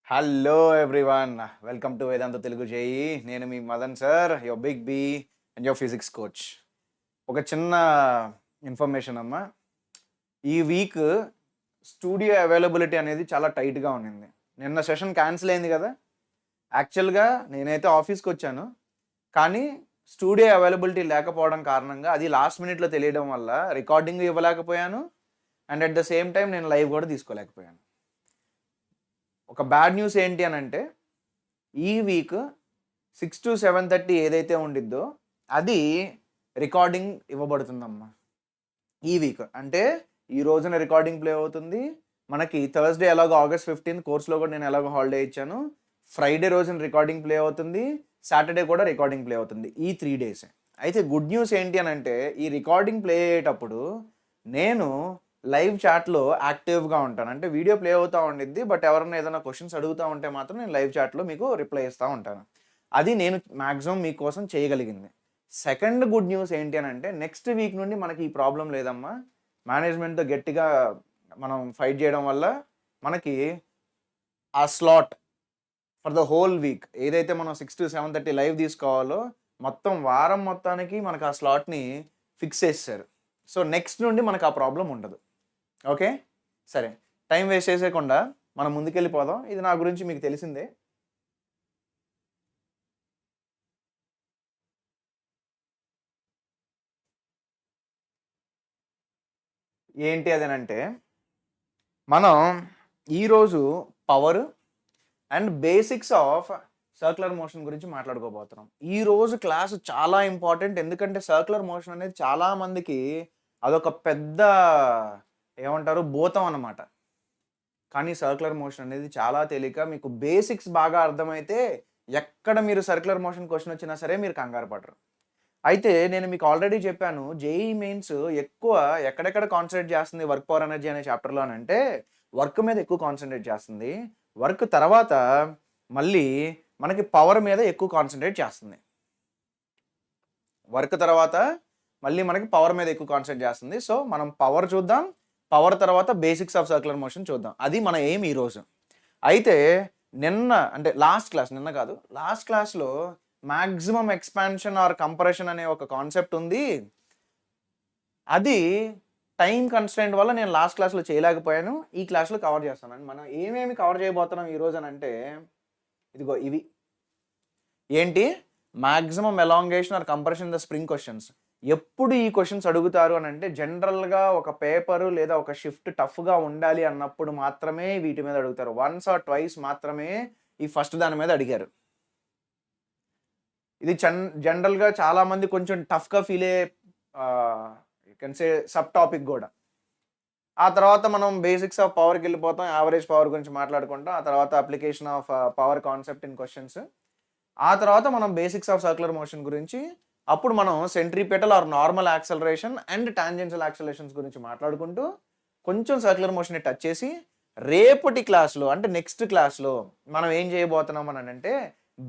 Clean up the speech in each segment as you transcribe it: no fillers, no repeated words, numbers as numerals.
Hello everyone, welcome to Vedantu Telugu JEE. నేను మీ Madan sir, your big B and your physics coach. ఒక చిన్న information అమ్మా. ఈ వీక్ స్టూడియో అవైలబిలిటీ అనేది చాలా టైట్గా ఉన్నింది. నిన్న సెషన్ క్యాన్సిల్ అయింది కదా. యాక్చువల్గా నేనైతే ఆఫీస్కి వచ్చాను, కానీ స్టూడియో అవైలబిలిటీ లేకపోవడం కారణంగా అది లాస్ట్ మినిట్లో తెలియడం వల్ల రికార్డింగ్ ఇవ్వలేకపోయాను. And at the same time నేను లైవ్ కూడా తీసుకోలేకపోయాను. ఒక బ్యాడ్ న్యూస్ ఏంటి అని అంటే, ఈ వీక్ 6 to 7:30 ఏదైతే ఉండిద్దో అది రికార్డింగ్ ఇవ్వబడుతుందమ్మా. ఈ వీక్ అంటే ఈ రోజున రికార్డింగ్ ప్లే అవుతుంది. మనకి థర్స్డే ఎలాగో August 15 కోర్స్లో కూడా నేను ఎలాగో హాలిడే ఇచ్చాను. ఫ్రైడే రోజున రికార్డింగ్ ప్లే అవుతుంది, సాటర్డే కూడా రికార్డింగ్ ప్లే అవుతుంది. ఈ 3 days. అయితే గుడ్ న్యూస్ ఏంటి అని అంటే, ఈ రికార్డింగ్ ప్లే అయ్యేటప్పుడు నేను లైవ్ చాట్లో యాక్టివ్గా ఉంటాను. అంటే వీడియో ప్లే అవుతూ ఉండిద్ది, బట్ ఎవరైనా ఏదైనా క్వశ్చన్స్ అడుగుతూ ఉంటే మాత్రం నేను లైవ్ చాట్లో మీకు రిప్లై ఇస్తూ ఉంటాను. అది నేను మ్యాక్సిమం మీకోసం చేయగలిగింది. సెకండ్ గుడ్ న్యూస్ ఏంటి అని అంటే, నెక్స్ట్ వీక్ నుండి మనకి ఈ ప్రాబ్లం లేదమ్మా. మేనేజ్మెంట్తో గట్టిగా మనం ఫైట్ చేయడం వల్ల మనకి ఆ slot for the whole week ఏదైతే మనం 6 to 7:30 లైవ్ తీసుకోవాలో మొత్తం వారం మొత్తానికి మనకు ఆ స్లాట్ని ఫిక్స్ చేశారు. సో నెక్స్ట్ నుండి మనకు ఆ ప్రాబ్లం ఉండదు. ఓకే, సరే, టైం వేస్ట్ చేసేయకుండా మనం ముందుకెళ్ళిపోదాం. ఇది నా గురించి మీకు తెలిసిందే. ఏంటి అదేనంటే, మనం ఈరోజు power and basics of circular motion గురించి మాట్లాడుకోబోతున్నాం. ఈరోజు క్లాస్ చాలా ఇంపార్టెంట్, ఎందుకంటే సర్క్యులర్ మోషన్ అనేది చాలామందికి అదొక పెద్ద ఏమంటారు భూతం అన్నమాట. కానీ సర్క్యులర్ మోషన్ అనేది చాలా తేలిక. మీకు బేసిక్స్ బాగా అర్థమైతే ఎక్కడ మీరు సర్క్యులర్ మోషన్ క్వశ్చన్ వచ్చినా సరే మీరు కంగారు పడరు. అయితే నేను మీకు ఆల్రెడీ చెప్పాను, జేఈ మెయిన్స్ ఎక్కువ ఎక్కడెక్కడ కాన్సన్ట్రేట్ చేస్తుంది వర్క్ పవర్ ఎనర్జీ అనే చాప్టర్లో అంటే వర్క్ మీద ఎక్కువ కాన్సన్ట్రేట్ చేస్తుంది. వర్క్ తర్వాత మళ్ళీ మనకి పవర్ మీద ఎక్కువ కాన్సన్ట్రేట్ చేస్తుంది. వర్క్ తర్వాత మళ్ళీ మనకి పవర్ మీద ఎక్కువ కాన్సన్ట్రేట్ చేస్తుంది. సో మనం పవర్ చూద్దాం, పవర్ తర్వాత బేసిక్స్ ఆఫ్ సర్క్యులర్ మోషన్ చూద్దాం. అది మన ఎయిమ్ ఈరోజు. అయితే నిన్న అంటే నిన్న కాదు, లాస్ట్ క్లాస్లో మ్యాక్సిమం ఎక్స్పాన్షన్ ఆర్ కంప్రెషన్ అనే ఒక కాన్సెప్ట్ ఉంది. అది టైం కన్స్ట్రెయింట్ వల్ల నేను లాస్ట్ క్లాస్లో చేయలేకపోయాను. ఈ క్లాస్లో కవర్ చేస్తాను. మనం ఏమేమి కవర్ చేయబోతున్నాం ఈరోజు అని అంటే, ఇదిగో ఇవి ఏంటి, maximum elongation or compression the spring questions. ఎప్పుడు ఈ క్వశ్చన్స్ అడుగుతారు అని అంటే, జనరల్గా ఒక పేపరు లేదా ఒక షిఫ్ట్ టఫ్గా ఉండాలి అన్నప్పుడు మాత్రమే వీటి మీద అడుగుతారు. వన్స్ ఆర్ ట్వైస్ మాత్రమే ఈ ఫస్ట్ దాని మీద అడిగారు. ఇది జనరల్గా చాలామంది కొంచెం టఫ్గా ఫీల్ అయ్యే కెన్ సే సబ్ టాపిక్ కూడా. ఆ తర్వాత మనం బేసిక్స్ ఆఫ్ పవర్కి వెళ్ళిపోతాం, యావరేజ్ పవర్ గురించి మాట్లాడుకుంటాం. ఆ తర్వాత application of power concept in questions. ఆ తర్వాత మనం బేసిక్స్ ఆఫ్ సర్క్యులర్ మోషన్ గురించి, అప్పుడు మనం centripetal or normal acceleration and tangential accelerations గురించి మాట్లాడుకుంటూ కొంచెం సర్క్యులర్ మోషన్ని టచ్ చేసి, రేపటి క్లాస్లో అంటే నెక్స్ట్ క్లాస్లో మనం ఏం చేయబోతున్నాం అని అంటే,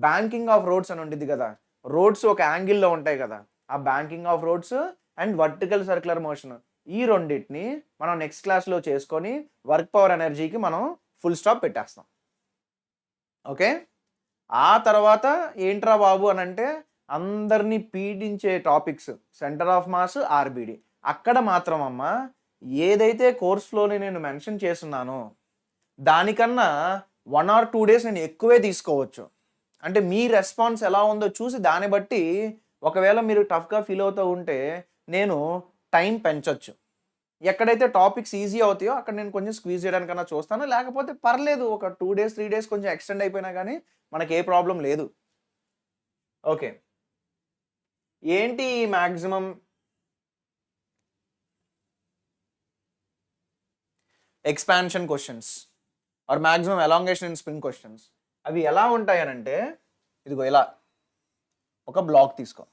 బ్యాంకింగ్ ఆఫ్ రోడ్స్ అని ఉంటుంది కదా. రోడ్స్ ఒక యాంగిల్లో ఉంటాయి కదా, ఆ banking of roads and vertical circular motion, ఈ రెండింటిని మనం నెక్స్ట్ క్లాస్లో చేసుకొని వర్క్ పవర్ ఎనర్జీకి మనం ఫుల్ స్టాప్ పెట్టేస్తాం. ఓకే, ఆ తర్వాత ఏంట్రా బాబు అని అంటే, అందరినీ పీడించే topics centre of mass, RBD. అక్కడ మాత్రం అమ్మ ఏదైతే కోర్స్ ఫ్లోని నేను మెన్షన్ చేస్తున్నానో దానికన్నా 1 or 2 days నేను ఎక్కువే తీసుకోవచ్చు. అంటే మీ రెస్పాన్స్ ఎలా ఉందో చూసి దాన్ని బట్టి, ఒకవేళ మీరు టఫ్గా ఫీల్ అవుతూ ఉంటే నేను టైం పెంచొచ్చు. ఎక్కడైతే టాపిక్స్ ఈజీ అవుతాయో అక్కడ నేను కొంచెం స్క్వీజ్ చేయడానికన్నా చూస్తాను. లేకపోతే పర్లేదు, ఒక 2 days 3 days కొంచెం ఎక్స్టెండ్ అయిపోయినా కానీ మనకి ఏ ప్రాబ్లం లేదు. ఓకే, ఏంటి maximum expansion questions or maximum elongation in spring questions? అవి ఎలా ఉంటాయనంటే, ఇదిగో ఇలా ఒక బ్లాక్ తీసుకో.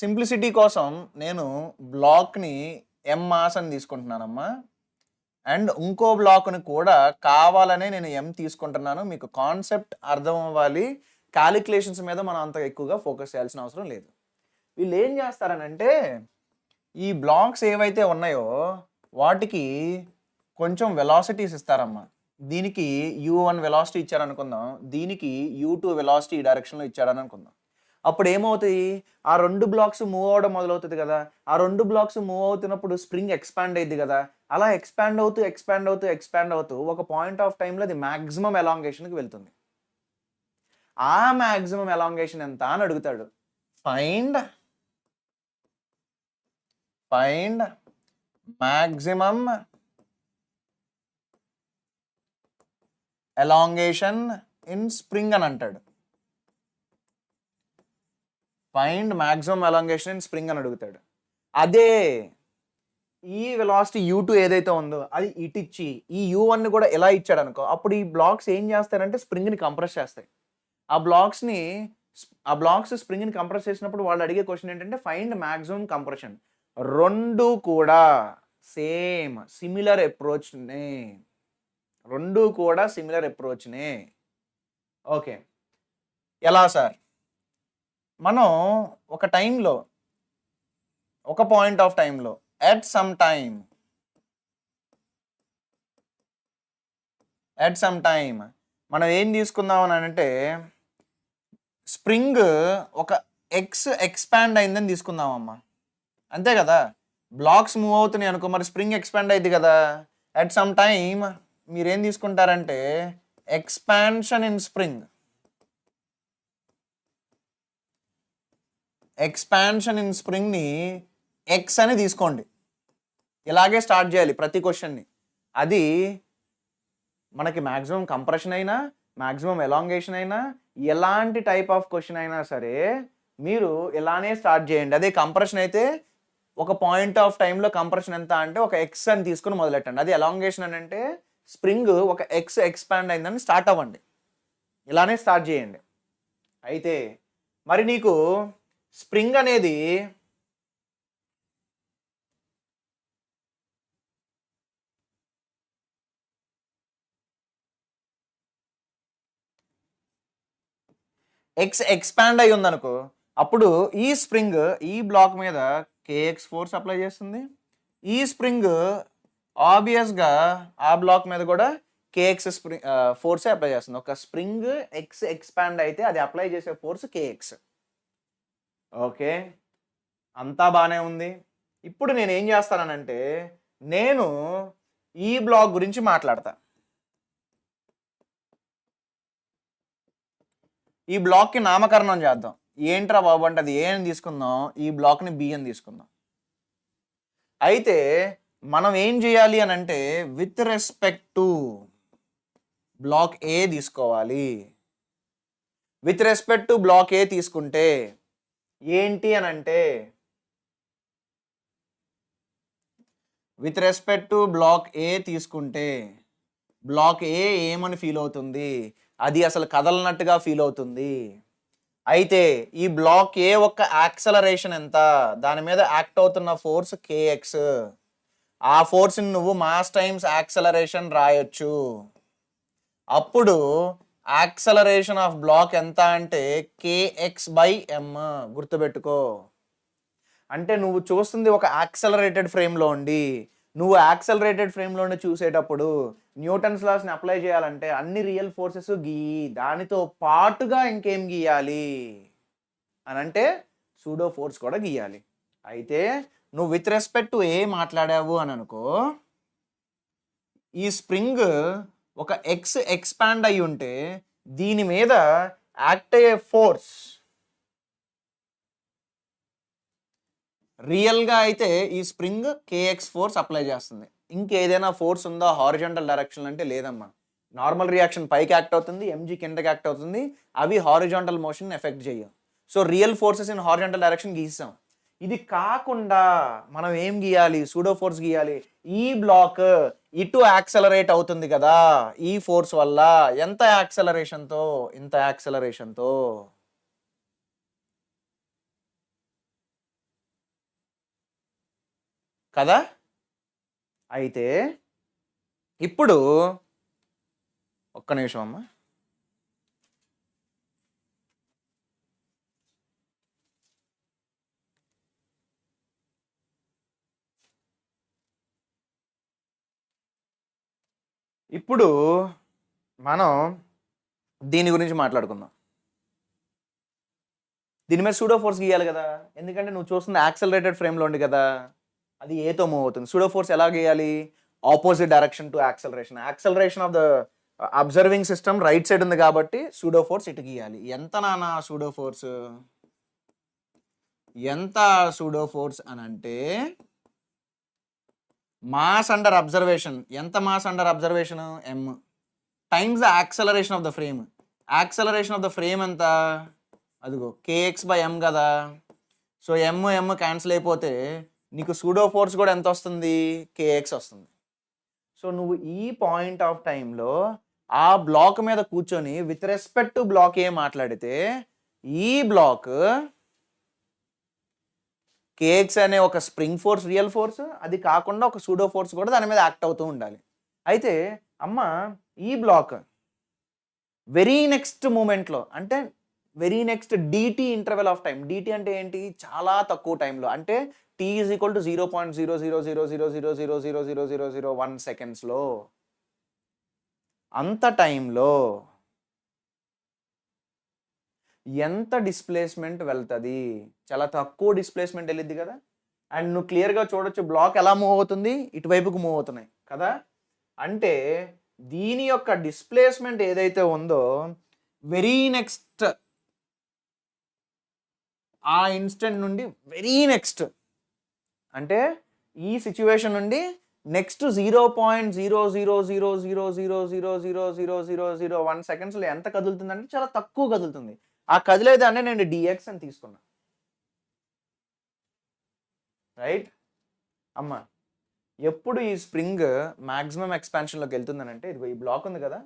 సింప్లిసిటీ కోసం నేను బ్లాక్ని ఎం మాస్ అని తీసుకుంటున్నానమ్మా. అండ్ ఇంకో బ్లాక్ని కూడా కావాలనే నేను ఎం తీసుకుంటున్నాను. మీకు కాన్సెప్ట్ అర్థం అవ్వాలి. క్యాలిక్యులేషన్స్ మీద మనం అంత ఎక్కువగా ఫోకస్ చేయాల్సిన అవసరం లేదు. వీళ్ళు ఏం చేస్తారనంటే, ఈ బ్లాక్స్ ఏవైతే ఉన్నాయో వాటికి కొంచెం వెలాసిటీస్ ఇస్తారమ్మా. దీనికి u1 వెలాసిటీ ఇచ్చారనుకుందాం, దీనికి u2 వెలాసిటీ ఈ డైరెక్షన్లో ఇచ్చాడని అనుకుందాం. అప్పుడు ఏమవుతాయి, ఆ రెండు బ్లాక్స్ మూవ్ అవ్వడం మొదలవుతుంది కదా, ఆ రెండు బ్లాక్స్ మూవ్ అవుతున్నప్పుడు స్ప్రింగ్ ఎక్స్పాండ్ అయ్యింది కదా, అలా ఎక్స్పాండ్ అవుతూ ఎక్స్పాండ్ అవుతూ ఎక్స్పాండ్ అవుతూ ఒక పాయింట్ ఆఫ్ టైంలో అది మ్యాక్సిమం ఎలాంగేషన్కి వెళ్తుంది. ఆ మ్యాక్సిమం ఎలాంగేషన్ ఎంత అని అడుగుతాడు. Find maximum elongation in spring అని అంటాడు. Find maximum elongation in spring అని అడుగుతాడు. అదే ఈ వెలాసిటీ u2 ఏదైతే ఉందో అది ఇటు ఇచ్చి ఈ u1 ని కూడా ఎలా ఇచ్చాడు అనుకో, అప్పుడు ఈ బ్లాక్స్ ఏం చేస్తారంటే స్ప్రింగ్ని కంప్రెస్ చేస్తాయి. ఆ బ్లాక్స్ స్ప్రింగ్ని కంప్రెస్ చేసినప్పుడు వాళ్ళు అడిగే క్వశ్చన్ ఏంటంటే ఫైండ్ మ్యాక్సిమం కంప్రెషన్. రెండు కూడా సిమిలర్ అప్రోచ్నే. ఓకే, ఎలా సార్? మనం ఒక టైంలో, ఒక పాయింట్ ఆఫ్ టైంలో at some time మనం ఏం తీసుకుందాం అని అంటే స్ప్రింగ్ ఒక ఎక్స్ ఎక్స్పాండ్ అయిందని తీసుకుందామమ్మా, అంతే కదా. బ్లాక్స్ మూవ్ అవుతున్నాయి అనుకో, మరి స్ప్రింగ్ ఎక్స్పాండ్ అయింది కదా. అట్ సమ్ టైమ్ మీరేం తీసుకుంటారంటే ఎక్స్పాన్షన్ ఇన్ స్ప్రింగ్ని ఎక్స్ అని తీసుకోండి. ఇలాగే స్టార్ట్ చేయాలి ప్రతి క్వశ్చన్ని. అది మనకి మ్యాక్సిమం కంప్రెషన్ అయినా మ్యాక్సిమం ఎలాంగేషన్ అయినా ఎలాంటి టైప్ ఆఫ్ క్వశ్చన్ అయినా సరే మీరు ఇలానే స్టార్ట్ చేయండి. అదే కంప్రెషన్ అయితే ఒక పాయింట్ ఆఫ్ టైంలో కంప్రెషన్ ఎంత అంటే ఒక ఎక్స్ అని తీసుకుని మొదలెట్టండి. అది ఎలాంగేషన్ అని అంటే స్ప్రింగ్ ఒక ఎక్స్ ఎక్స్పాండ్ అయిందని స్టార్ట్ అవ్వండి. ఇలానే స్టార్ట్ చేయండి. అయితే మరి నీకు స్ప్రింగ్ అనేది ఎక్స్ ఎక్స్పాండ్ అయి ఉందనుకో, అప్పుడు ఈ స్ప్రింగ్ ఈ బ్లాక్ మీద కేఎక్స్ ఫోర్స్ అప్లై చేస్తుంది. ఈ స్ప్రింగ్ ఆబ్వియస్గా ఆ బ్లాక్ మీద కూడా కేఎక్స్ ఫోర్సే అప్లై చేస్తుంది. ఒక స్ప్రింగ్ ఎక్స్ ఎక్స్పాండ్ అయితే అది అప్లై చేసే ఫోర్స్ కేఎక్స్. ఓకే, అంతా బాగానే ఉంది. ఇప్పుడు నేను ఏం చేస్తానంటే నేను ఈ బ్లాక్ గురించి మాట్లాడతా. ఈ బ్లాక్కి నామకరణం చేద్దాం. ఏంట్రా బాబు అంటే అది ఏ అని తీసుకుందాం, ఈ బ్లాక్ని బి అని తీసుకుందాం. అయితే మనం ఏం చేయాలి అని అంటే విత్ రెస్పెక్ట్ టు బ్లాక్ ఏ తీసుకోవాలి. విత్ రెస్పెక్ట్ టు బ్లాక్ ఏ తీసుకుంటే ఏంటి అని అంటే విత్ రెస్పెక్ట్ టు బ్లాక్ ఏ తీసుకుంటే బ్లాక్ ఏ ఏమని ఫీల్ అవుతుంది, అది అసలు కదలనట్టుగా ఫీల్ అవుతుంది. అయితే ఈ బ్లాక్ ఏ యొక్క యాక్సలరేషన్ ఎంత, దాని మీద యాక్ట్ అవుతున్న ఫోర్స్ కేఎక్స్. ఆ ఫోర్స్ని నువ్వు మాస్ టైమ్స్ యాక్సలరేషన్ రాయొచ్చు. అప్పుడు యాక్సలరేషన్ ఆఫ్ బ్లాక్ ఎంత అంటే కేఎక్స్ బై ఎమ్. గుర్తుపెట్టుకో, అంటే నువ్వు చూస్తుంది ఒక యాక్సలరేటెడ్ ఫ్రేమ్లో ఉండి, నువ్వు యాక్సలరేటెడ్ ఫ్రేమ్లో ఉండి చూసేటప్పుడు న్యూటన్స్ లాస్ని అప్లై చేయాలంటే అన్ని రియల్ ఫోర్సెస్ గీయి, దానితో పాటుగా ఇంకేం గీయాలి అని అంటే సూడో ఫోర్స్ కూడా గీయాలి. అయితే నువ్వు విత్ రెస్పెక్ట్ టు ఏ మాట్లాడావు అని అనుకో, ఈ స్ప్రింగ్ ఒక ఎక్స్ ఎక్స్పాండ్ అయి ఉంటే దీని మీద యాక్ట్ అయ్యే ఫోర్స్ రియల్గా అయితే ఈ స్ప్రింగ్ కేఎక్స్ ఫోర్స్ అప్లై చేస్తుంది. ఇంకేదైనా ఫోర్స్ ఉందా హారిజాంటల్ డైరెక్షన్ అంటే లేదమ్మా. నార్మల్ రియాక్షన్ పైకి యాక్ట్ అవుతుంది, ఎంజీ కిందకి యాక్ట్ అవుతుంది, అవి హారిజాంటల్ మోషన్ ఎఫెక్ట్ చేయవు. So real forces in horizontal direction గీసాం. ఇది కాకుండా మనం ఏం గీయాలి, సూడో ఫోర్స్ గీయాలి. ఈ బ్లాక్ ఇటు యాక్సలరేట్ అవుతుంది కదా ఈ ఫోర్స్ వల్ల, ఎంత యాక్సలరేషన్తో, ఇంత యాక్సలరేషన్తో. కదా. అయితే ఇప్పుడు ఒక్క నిమిషం అమ్మా. ఇప్పుడు మనం దీని గురించి మాట్లాడుకుందాం. దీని మీద సూడో ఫోర్స్ గీయాలి కదా, ఎందుకంటే నువ్వు చూస్తున్న యాక్సలరేటెడ్ ఫ్రేమ్లో ఉంది కదా, అది ఏతో మూవ్ అవుతుంది. సూడో ఫోర్స్ ఎలా గీయాలి? Opposite direction to acceleration. Acceleration of the observing system right side ఉంది కాబట్టి సూడో ఫోర్స్ ఇటు గీయాలి. ఎంత నానా సూడో ఫోర్స్? ఎంత సూడో ఫోర్స్ అని అంటే మాస్ అండర్ అబ్జర్వేషన్. ఎంత mass under observation? m times the acceleration of the frame. Acceleration of the frame ఎంత? అదిగో kx/m కదా. సో m క్యాన్సిల్ అయిపోతే నీకు సూడో ఫోర్స్ కూడా ఎంత వస్తుంది? kx వస్తుంది. సో నువ్వు ఈ పాయింట్ ఆఫ్ టైంలో ఆ బ్లాక్ మీద కూర్చొని విత్ రెస్పెక్ట్ టు బ్లాక్ ఏ మాట్లాడితే ఈ బ్లాక్ kx అనే ఒక స్ప్రింగ్ ఫోర్స్, రియల్ ఫోర్స్, అది కాకుండా ఒక సూడో ఫోర్స్ కూడా దాని మీద యాక్ట్ అవుతూ ఉండాలి. అయితే అమ్మ ఈ బ్లాక్ వెరీ నెక్స్ట్ మూమెంట్లో, అంటే very next dt interval of time. dt అంటే ఏంటి? చాలా తక్కువ టైంలో, అంటే t ఈజ్ ఈక్వల్ టు 0.0000000000001 సెకండ్స్లో, అంత టైంలో ఎంత డిస్ప్లేస్మెంట్ వెళ్తుంది? చాలా తక్కువ డిస్ప్లేస్మెంట్ వెళ్ళిద్ది కదా. అండ్ నువ్వు క్లియర్గా చూడొచ్చు బ్లాక్ ఎలా మూవ్ అవుతుంది, ఇటువైపుకు మూవ్ అవుతున్నాయి కదా. అంటే దీని యొక్క డిస్ప్లేస్మెంట్ ఏదైతే ఉందో వెరీ నెక్స్ట్ ఆ ఇన్స్టెంట్ నుండి వెరీ నెక్స్ట్, అంటే ఈ సిచ్యువేషన్ నుండి నెక్స్ట్ 0.00000000001 సెకండ్స్లో ఎంత కదులుతుందంటే చాలా తక్కువ కదులుతుంది. ఆ కదిలేదాన్ని నేను dx అని తీసుకున్నా. రైట్ అమ్మ, ఎప్పుడు ఈ స్ప్రింగ్ మాక్సిమం ఎక్స్పాన్షన్లోకి వెళ్తుందనంటే ఇదిగో ఈ బ్లాక్ ఉంది కదా,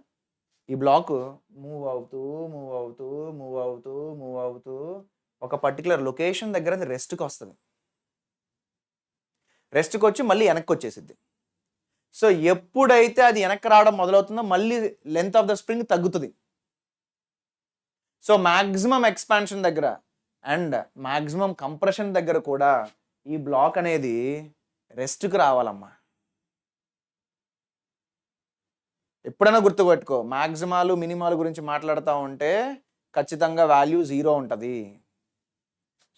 ఈ బ్లాక్ మూవ్ అవుతూ మూవ్ అవుతూ మూవ్ అవుతూ మూవ్ అవుతూ ఒక పర్టికులర్ లొకేషన్ దగ్గర అది రెస్ట్కి వస్తుంది. రెస్ట్కి వచ్చి మళ్ళీ వెనక్కి వచ్చేసిద్ది. సో ఎప్పుడైతే అది వెనక్కి రావడం మొదలవుతుందో మళ్ళీ లెంత్ ఆఫ్ ద స్ప్రింగ్ తగ్గుతుంది. సో మ్యాక్సిమం ఎక్స్పాన్షన్ దగ్గర అండ్ మ్యాక్సిమం కంప్రెషన్ దగ్గర కూడా ఈ బ్లాక్ అనేది రెస్ట్కి రావాలమ్మా. ఎప్పుడైనా గుర్తుపెట్టుకో, మ్యాక్సిమాలు మినిమాలు గురించి మాట్లాడుతూ ఉంటే ఖచ్చితంగా వాల్యూ 0 ఉంటుంది.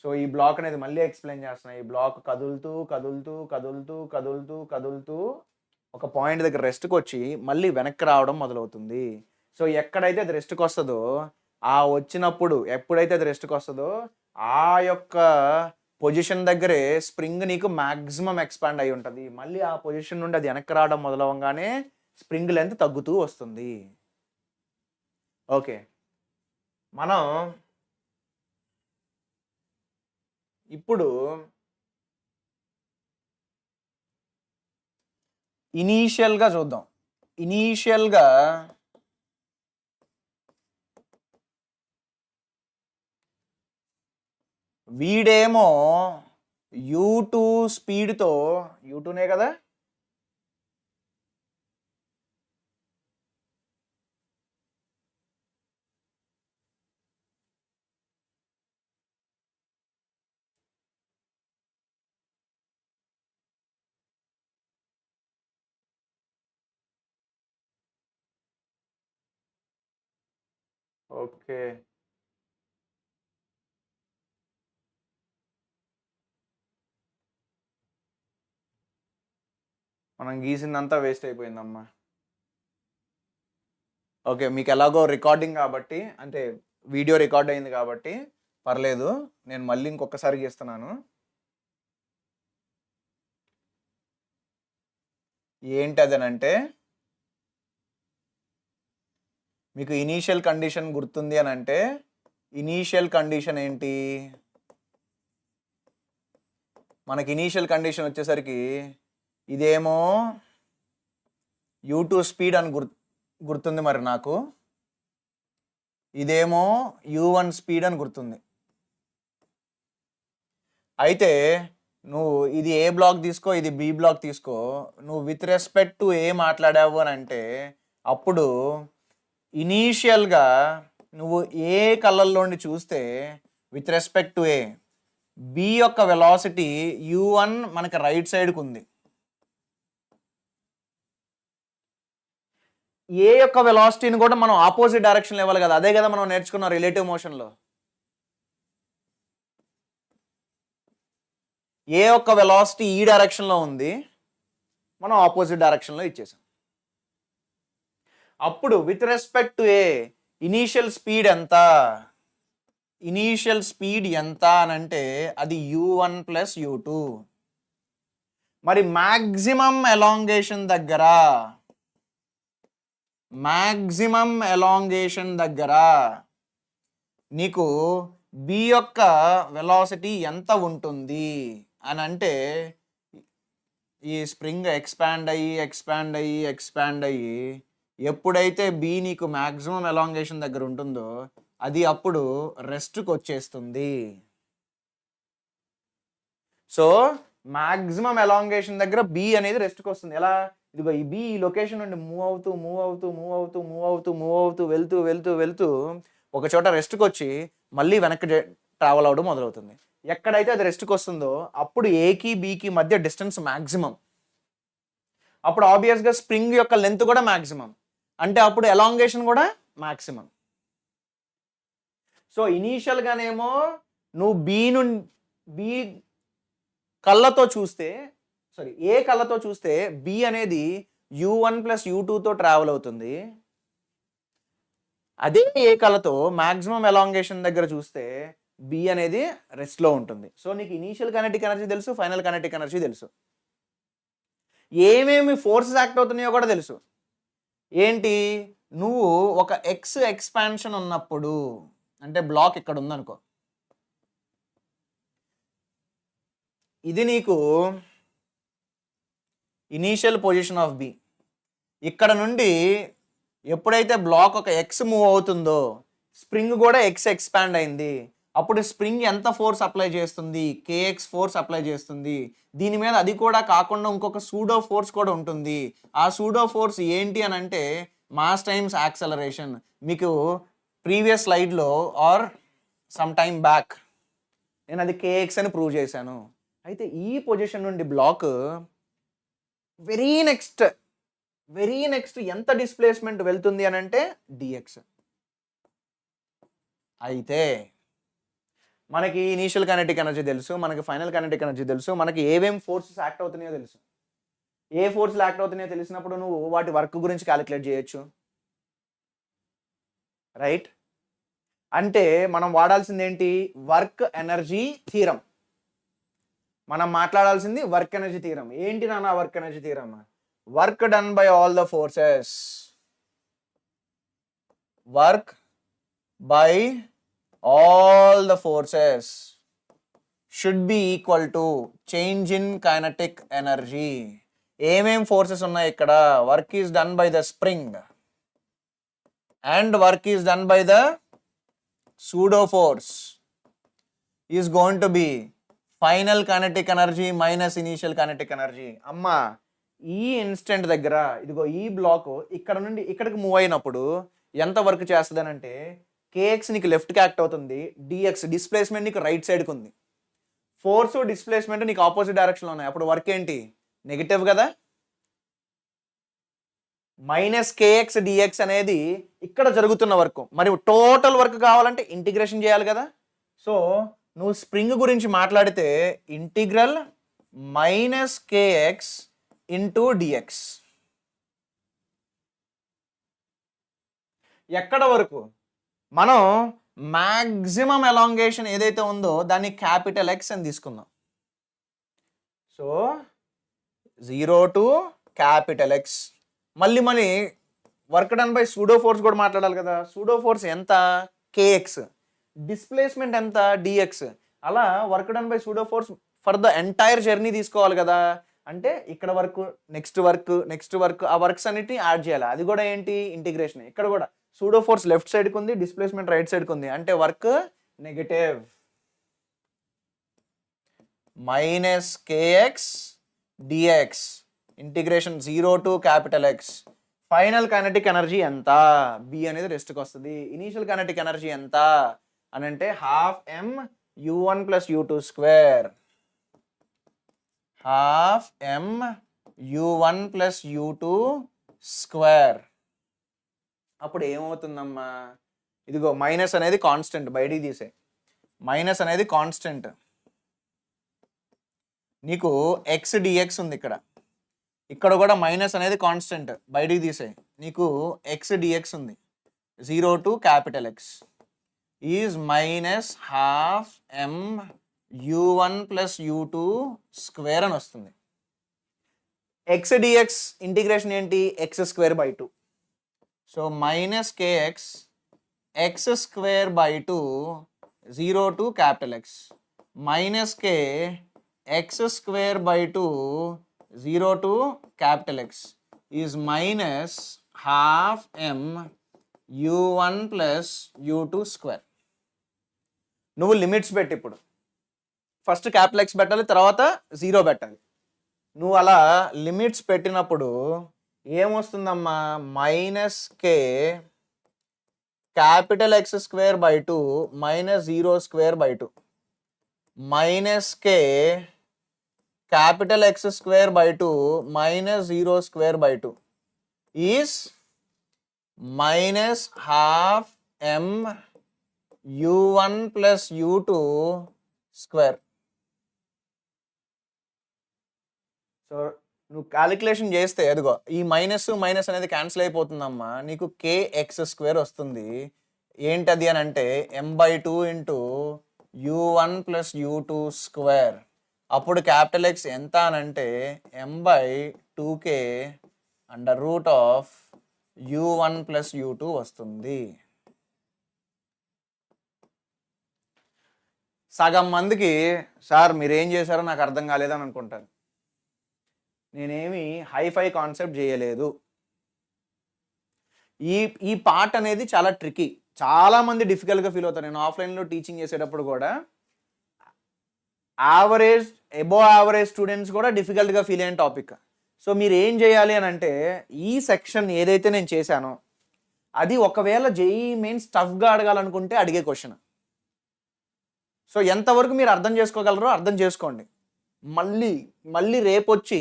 సో ఈ బ్లాక్ అనేది మళ్ళీ ఎక్స్ప్లెయిన్ చేస్తున్నా. ఈ బ్లాక్ కదులుతూ కదులుతూ కదులుతూ కదులుతూ కదులుతూ ఒక పాయింట్ దగ్గర రెస్ట్కి వచ్చి మళ్ళీ వెనక్కి రావడం మొదలవుతుంది. సో ఎక్కడైతే అది రెస్ట్కి వస్తుందో ఆ వచ్చినప్పుడు, ఎప్పుడైతే అది రెస్ట్కి వస్తుందో ఆ యొక్క పొజిషన్ దగ్గరే స్ప్రింగ్ నీకు మ్యాక్సిమం ఎక్స్పాండ్ అయి ఉంటుంది. మళ్ళీ ఆ పొజిషన్ నుండి అది వెనక్కి రావడం మొదలవగానే స్ప్రింగ్ లెంత్ తగ్గుతూ వస్తుంది. ఓకే, మనం ఇప్పుడు ఇనీషియల్గా చూద్దాం. ఇనీషియల్గా వీడేమో u2 స్పీడ్తో, u2నే కదా, ఓకే మనం గీసిందంతా వేస్ట్ అయిపోయిందమ్మా. ఓకే, మీకు ఎలాగో రికార్డింగ్ కాబట్టి, అంటే వీడియో రికార్డ్ అయింది కాబట్టి పర్లేదు, నేను మళ్ళీ ఇంకొకసారి గీస్తున్నాను. ఏంటి అదనంటే మీకు ఇనీషియల్ కండిషన్ గుర్తుంది అని అంటే, ఇనీషియల్ కండిషన్ ఏంటి? మనకి ఇనీషియల్ కండిషన్ వచ్చేసరికి ఇదేమో u2 స్పీడ్ అని గుర్తుంది మరి నాకు, ఇదేమో u1 స్పీడ్ అని గుర్తుంది. అయితే నువ్వు ఇది ఏ బ్లాక్ తీసుకో, ఇది బి బ్లాక్ తీసుకో, నువ్వు విత్ రెస్పెక్ట్ టు ఏ మాట్లాడావు అని అంటే అప్పుడు ఇనీషియల్గా నువ్వు ఏ కలర్లోండి చూస్తే with respect to A B యొక్క వెలాసిటీ u1 మనకి రైట్ సైడ్కి ఉంది. ఏ యొక్క వెలాసిటీని కూడా మనం ఆపోజిట్ డైరెక్షన్లో ఇవ్వాలి కదా, అదే కదా మనం నేర్చుకున్నాం రిలేటివ్ మోషన్లో. ఏ యొక్క వెలాసిటీ ఈ డైరెక్షన్లో ఉంది, మనం ఆపోజిట్ డైరెక్షన్లో ఇచ్చేసాం. అప్పుడు with respect to A initial speed ఎంత, ఇనీషియల్ స్పీడ్ ఎంత అని అంటే అది u1 ప్లస్ u2. మరి మ్యాక్సిమం ఎలాంగేషన్ దగ్గర, మ్యాక్సిమం ఎలాంగేషన్ దగ్గర నీకు బి యొక్క వెలాసిటీ ఎంత ఉంటుంది అని అంటే, ఈ స్ప్రింగ్ ఎక్స్పాండ్ అయ్యి ఎప్పుడైతే బి నీకు మ్యాక్సిమం ఎలాంగేషన్ దగ్గర ఉంటుందో అది అప్పుడు రెస్ట్కి వచ్చేస్తుంది. సో మ్యాక్సిమం ఎలాంగేషన్ దగ్గర బి అనేది రెస్ట్కి వస్తుంది. ఎలా, ఇదిగో ఈ బి ఈ లొకేషన్ నుండి మూవ్ అవుతూ వెళ్తూ ఒక చోట రెస్ట్కి వచ్చి మళ్ళీ వెనక్కి ట్రావెల్ అవడం మొదలవుతుంది. ఎక్కడైతే అది రెస్ట్కి వస్తుందో అప్పుడు ఏకి బికి మధ్య డిస్టెన్స్ మ్యాక్సిమం. అప్పుడు ఆబ్వియస్గా స్ప్రింగ్ యొక్క లెంత్ కూడా మ్యాక్సిమం, అంటే అప్పుడు ఎలాంగేషన్ కూడా మ్యాక్సిమం. సో ఇనీషియల్గానేమో నువ్వు బి కళ్ళతో చూస్తే, ఏ కళ్ళతో చూస్తే బి అనేది u1 ప్లస్ u2తో ట్రావెల్ అవుతుంది. అదే ఏ కళ్ళతో మ్యాక్సిమం ఎలాంగేషన్ దగ్గర చూస్తే బి అనేది రెస్ట్లో ఉంటుంది. సో నీకు ఇనీషియల్ కైనెటిక్ ఎనర్జీ తెలుసు, ఫైనల్ కైనెటిక్ ఎనర్జీ తెలుసు, ఏమేమి ఫోర్సెస్ యాక్ట్ అవుతున్నాయో కూడా తెలుసు. ఏంటి, నువ్వు ఒక ఎక్స్ ఎక్స్పాన్షన్ ఉన్నప్పుడు, అంటే బ్లాక్ ఇక్కడ ఉందనుకో, ఇది నీకు ఇనీషియల్ పొజిషన్ ఆఫ్ బి. ఇక్కడ నుండి ఎప్పుడైతే బ్లాక్ ఒక ఎక్స్ మూవ్ అవుతుందో స్ప్రింగ్ కూడా ఎక్స్ ఎక్స్పాండ్ అయింది. అప్పుడు స్ప్రింగ్ ఎంత ఫోర్స్ అప్లై చేస్తుంది, కేఎక్స్ ఫోర్స్ అప్లై చేస్తుంది. దీని మీద అది కూడా కాకుండా ఇంకొక సూడో ఫోర్స్ కూడా ఉంటుంది. ఆ సూడో ఫోర్స్ ఏంటి అని అంటే మాస్ టైమ్స్ యాక్సలరేషన్. మీకు ప్రీవియస్ స్లైడ్లో ఆర్ సమ్ టైమ్ బ్యాక్ నేను అది కేఎక్స్ అని ప్రూవ్ చేశాను. అయితే ఈ పొజిషన్ నుండి బ్లాక్ వెరీ నెక్స్ట్ ఎంత డిస్ప్లేస్మెంట్ వెళ్తుంది అని అంటే డిఎక్స్. అయితే మనకి ఇనీషియల్ కైనెటిక్ ఎనర్జీ తెలుసు, మనకి ఫైనల్ కైనెటిక్ ఎనర్జీ తెలుసు, మనకి ఏమేం ఫోర్సెస్ యాక్ట్ అవుతున్నాయో తెలుసు. ఏ ఫోర్స్లు యాక్ట్ అవుతున్నాయో తెలిసినప్పుడు నువ్వు వాటి వర్క్ గురించి క్యాలిక్యులేట్ చేయొచ్చు, రైట్? అంటే మనం వాడాల్సింది ఏంటి, వర్క్ ఎనర్జీ థీరం. మనం మాట్లాడాల్సింది వర్క్ ఎనర్జీ థీరం. ఏంటి నాన్న work energy theorem? Work done by all the forces, work by all the forces should be equal to change in kinetic energy. ఏమేం ఫోర్సెస్ ఉన్నాయి ఇక్కడ? Work is done by the spring and work is done by the pseudo force is going to B final kinetic energy minus initial kinetic energy. అమ్మా ఈ instant దగ్గర ఇదిగో ఈ black ఇక్కడ నుండి ఇక్కడికి మూవ్ అయినప్పుడు ఎంత వర్క్ చేస్తుంది అని అంటే కేఎక్స్ నీకు లెఫ్ట్కి యాక్ట్ అవుతుంది, డిఎక్స్ డిస్ప్లేస్మెంట్ నీకు రైట్ సైడ్కి ఉంది. ఫోర్స్ డిస్ప్లేస్మెంట్ నీకు ఆపోజిట్ డైరెక్షన్లో ఉన్నాయి. అప్పుడు వర్క్ ఏంటి, నెగిటివ్ కదా. మైనస్ కేఎక్స్ డిఎక్స్ అనేది ఇక్కడ జరుగుతున్న వర్క్. మరి టోటల్ వర్క్ కావాలంటే ఇంటిగ్రేషన్ చేయాలి కదా. సో నువ్వు స్ప్రింగ్ గురించి మాట్లాడితే integral minus k x into d x. ఎక్కడ వరకు? మనం మ్యాక్సిమం ఎలాంగేషన్ ఏదైతే ఉందో దాన్ని క్యాపిటల్ ఎక్స్ అని తీసుకుందాం. So 0 to capital X. మళ్ళీ work done by pseudo force కూడా మాట్లాడాలి కదా. సూడో ఫోర్స్ ఎంత, కేఎక్స్. డిస్ప్లేస్మెంట్ ఎంత, డిఎక్స్. అలా work done by pseudo force for the entire journey తీసుకోవాలి కదా. అంటే ఇక్కడ వర్క్, నెక్స్ట్ వర్క్, ఆ వర్క్స్ అన్నిటిని యాడ్ చేయాలి. అది కూడా ఏంటి, ఇంటిగ్రేషన్. ఇక్కడ కూడా సూడో ఫోర్స్ లెఫ్ట్ సైడ్కి ఉంది, డిస్ప్లేస్మెంట్ రైట్ సైడ్కి ఉంది, అంటే work negative. Minus k x d x integration 0 to capital X. Final kinetic energy ఎంత, బి అనేది రెస్ట్కి వస్తుంది. ఇనీషియల్ కైనెటిక్ ఎనర్జీ ఎంత అని అంటే ½ m u1 plus u2 square, ½ m u1 plus u2 square. అప్పుడు ఏమవుతుందమ్మా, ఇదిగో మైనస్ అనేది కాన్స్టెంట్, బయటికి తీసే మైనస్ అనేది కాన్స్టెంట్, నీకు ఎక్స్ డిఎక్స్ ఉంది ఇక్కడ, ఇక్కడ కూడా మైనస్ అనేది కాన్స్టెంట్, బయటికి తీసే నీకు ఎక్స్ డిఎక్స్ ఉంది, 0 to capital X is minus half M u1 plus u2 square అని వస్తుంది. ఎక్స్ డిఎక్స్ ఇంటిగ్రేషన్ ఏంటి, X square by 2. So minus k x X square by 2 0 to capital X minus K X square by 2 0 to capital X is minus half M u1 plus u2 square. నువ్వు limits పెట్టి ఇప్పుడు first capital X పెట్టాలి, తర్వాత 0 పెట్టాలి. నువ్వు అలా limits పెట్టినప్పుడు ఏమొస్తుందమ్మా, minus k capital X square by 2 minus 0 square by 2 minus k capital X square by 2 minus 0 square by 2 is minus half M u1 plus u2 square. So నువ్వు calculation చేస్తే ఎదుగో ఈ మైనస్ మైనస్ అనేది cancel అయిపోతుందమ్మా, నీకు k x square వస్తుంది. ఏంటది అని అంటే m/2 into u1 plus u2 square. అప్పుడు క్యాపిటల్ ఎక్స్ ఎంత అని అంటే m/2k under root of u1 plus u2 వస్తుంది. సగం మందికి సార్ మీరేం చేశారో నాకు అర్థం కాలేదని అనుకుంటారు. నేనేమి హైఫై కాన్సెప్ట్ చేయలేదు. ఈ పార్ట్ అనేది చాలా ట్రికీ, చాలామంది డిఫికల్ట్గా ఫీల్ అవుతారు. నేను ఆఫ్లైన్లో టీచింగ్ చేసేటప్పుడు కూడా యావరేజ్ అబోవ్ యావరేజ్ స్టూడెంట్స్ కూడా డిఫికల్ట్గా ఫీల్ అయిన టాపిక్. సో మీరు ఏం చేయాలి అని అంటే ఈ సెక్షన్ ఏదైతే నేను చేశానో అది ఒకవేళ జేఈఈ మెయిన్స్ టఫ్గా అడగాలనుకుంటే అడిగే క్వశ్చన్. సో ఎంతవరకు మీరు అర్థం చేసుకోగలరో అర్థం చేసుకోండి. మళ్ళీ రేపు వచ్చి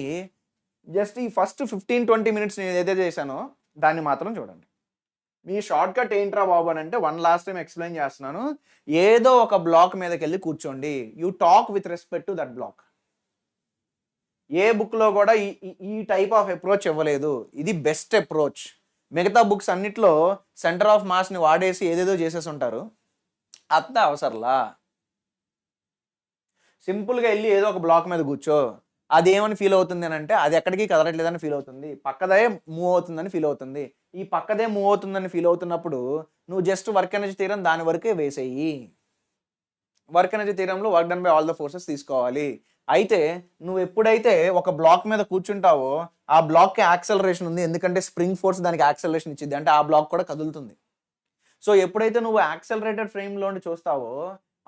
జస్ట్ ఈ ఫస్ట్ 15-20 మినిట్స్ నేను ఏదైతే చేశానో దాన్ని మాత్రం చూడండి. మీ షార్ట్ కట్ ఏంట్రా బాబు అని అంటే లాస్ట్ టైం ఎక్స్ప్లెయిన్ చేస్తున్నాను, ఏదో ఒక బ్లాక్ మీదకి వెళ్ళి కూర్చోండి. You talk with respect to that block. ఏ బుక్లో కూడా ఈ టైప్ ఆఫ్ అప్రోచ్ ఇవ్వలేదు, ఇది బెస్ట్ అప్రోచ్. మిగతా బుక్స్ అన్నిట్లో సెంటర్ ఆఫ్ మాస్ని వాడేసి ఏదేదో చేసేసి ఉంటారు, అంత అవసరంలా. సింపుల్గా వెళ్ళి ఏదో ఒక బ్లాక్ మీద కూర్చో, అది ఏమని ఫీల్ అవుతుంది అని అంటే అది ఎక్కడికి కదలట్లేదని ఫీల్ అవుతుంది, పక్కదే మూవ్ అవుతుందని ఫీల్ అవుతుంది. ఈ పక్కదే మూవ్ అవుతుందని ఫీల్ అవుతున్నప్పుడు నువ్వు జస్ట్ వర్క్ ఎనర్జీ థీరం దాని వరకే వేసేయి. వర్క్ ఎనర్జీ థీరంలో work done by all the forces తీసుకోవాలి. అయితే నువ్వు ఎప్పుడైతే ఒక బ్లాక్ మీద కూర్చుంటావో ఆ బ్లాక్కి యాక్సలరేషన్ ఉంది, ఎందుకంటే స్ప్రింగ్ ఫోర్స్ దానికి యాక్సలరేషన్ ఇచ్చింది, అంటే ఆ బ్లాక్ కూడా కదులుతుంది. సో ఎప్పుడైతే నువ్వు యాక్సలరేటెడ్ ఫ్రేమ్లో చూస్తావో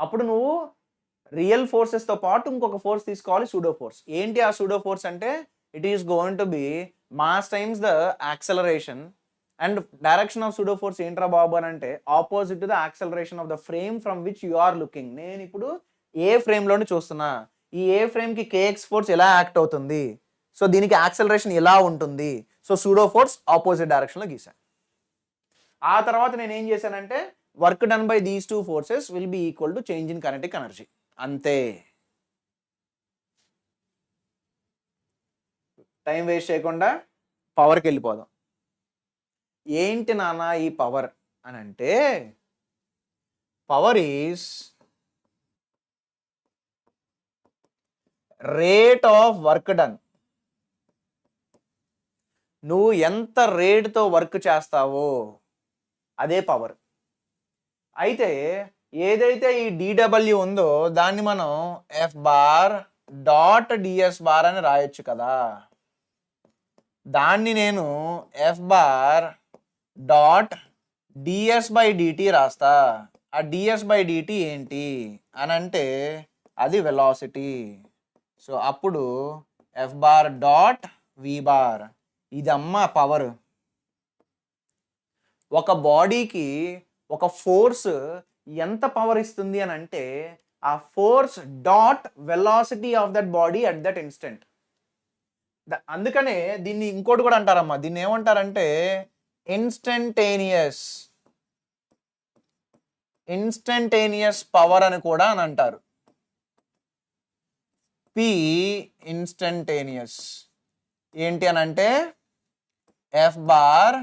అప్పుడు నువ్వు రియల్ ఫోర్సెస్తో పాటు ఇంకొక ఫోర్స్ తీసుకోవాలి, సూడో ఫోర్స్. ఏంటి ఆ సూడో ఫోర్స్ అంటే it is going to be mass times the acceleration. And direction of pseudo force ఏంట్రా బాబు అని అంటే opposite to the acceleration of the frame from which you are looking. నేను ఇప్పుడు ఏ ఫ్రేమ్లోనే చూస్తున్నా, ఈ ఏ ఫ్రేమ్కి కేఎక్స్ ఫోర్స్ ఎలా యాక్ట్ అవుతుంది, సో దీనికి యాక్సలరేషన్ ఎలా ఉంటుంది, సో సూడో ఫోర్స్ ఆపోజిట్ డైరెక్షన్లో గీసాను. ఆ తర్వాత నేను ఏం చేశానంటే work done by these two forces will be equal to change in kinetic energy, అంతే. టైం వేస్ట్ చేయకుండా పవర్కి వెళ్ళిపోదాం. ఏంటి నాన్న ఈ పవర్ అని అంటే power is rate of work done. నువ్వు ఎంత రేట్తో వర్క్ చేస్తావో అదే పవర్. అయితే ఏదైతే ఈ డిడబ్ల్యూ ఉందో దాన్ని మనం F bar dot d s bar అని రాయొచ్చు కదా. దాన్ని నేను F bar dot d s by d t రాస్తా. ఆ డిఎస్ బై డిటి ఏంటి అని అంటే అది వెలాసిటీ. సో అప్పుడు ఎఫ్ బార్ డాట్ వి బార్, ఇదమ్మా పవర్. ఒక బాడీకి ఒక ఫోర్స్ ఎంత పవర్ ఇస్తుంది అని అంటే ఆ force dot velocity of that body at that instant. అందుకనే దీన్ని ఇంకోటి కూడా అంటారమ్మా, దీన్ని ఏమంటారంటే ఇన్స్టంటేనియస్ పవర్ అని కూడా అని అంటారు. పి ఇన్స్టంటేనియస్ ఏంటి అని అంటే ఎఫ్ బార్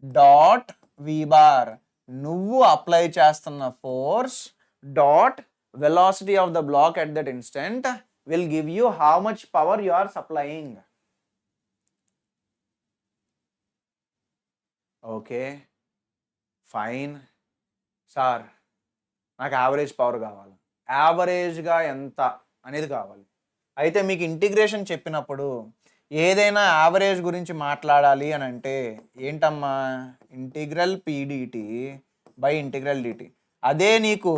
డాట్ వి బార్, నువ్వు అప్లై చేస్తున్న force dot velocity of the block at that instant will give you how much power you are supplying. Okay fine sir, నాకు యావరేజ్ పవర్ కావాలి, యావరేజ్గా ఎంత అనేది కావాలి. అయితే మీకు ఇంటిగ్రేషన్ చెప్పినప్పుడు ఏదైనా యావరేజ్ గురించి మాట్లాడాలి అని అంటే ఏంటమ్మా, integral p d t by integral d t. అదే నీకు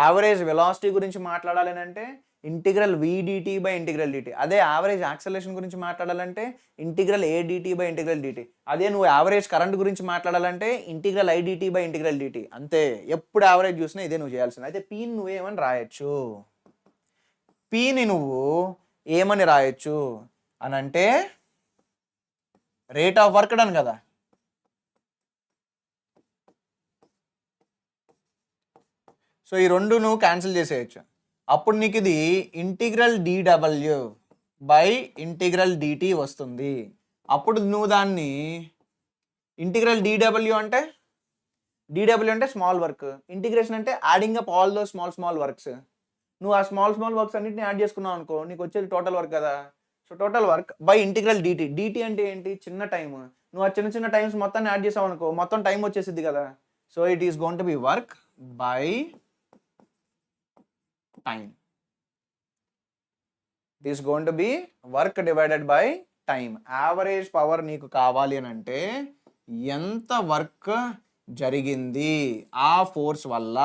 యావరేజ్ వెలాసిటీ గురించి మాట్లాడాలి అంటే integral v d t by integral d t. అదే యావరేజ్ యాక్సలరేషన్ గురించి మాట్లాడాలంటే integral a d t by integral d t. అదే నువ్వు యావరేజ్ కరెంట్ గురించి మాట్లాడాలంటే integral i d t by integral d t. అంతే, ఎప్పుడు యావరేజ్ చూసినా ఇదే నువ్వు చేయాల్సింది. అయితే పీని నువ్వేమని రాయొచ్చు, పీని నువ్వు ఏమని రాయొచ్చు అని అంటే రేట్ ఆఫ్ వర్క్ డన్ కదా. సో ఈ రెండు నువ్వు క్యాన్సిల్ చేసేయచ్చు. అప్పుడు నీకు ఇది ఇంటిగ్రల్ డిడబ్ల్యూ బై ఇంటిగ్రల్ డిటి వస్తుంది. అప్పుడు నువ్వు దాన్ని ఇంటిగ్రల్ డిడబ్ల్యూ అంటే స్మాల్ వర్క్, ఇంటిగ్రేషన్ అంటే adding up all those small works. నువ్వు ఆ స్మాల్ వర్క్స్ అన్నింటిని యాడ్ చేసుకున్నావు అనుకో, నీకు వచ్చేది టోటల్ వర్క్ కదా. So total work by integral d t. D t అంటే ఏంటి, చిన్న టైం. నువ్వు ఆ చిన్న టైమ్స్ మొత్తాన్ని యాడ్ చేసావు అనుకో, మొత్తం టైం వచ్చేసిద్ది కదా. So it is going to B work by time. It is going to be work divided by time. Average power నీకు కావాలి అని అంటే ఎంత వర్క్ జరిగింది ఆ ఫోర్స్ వల్ల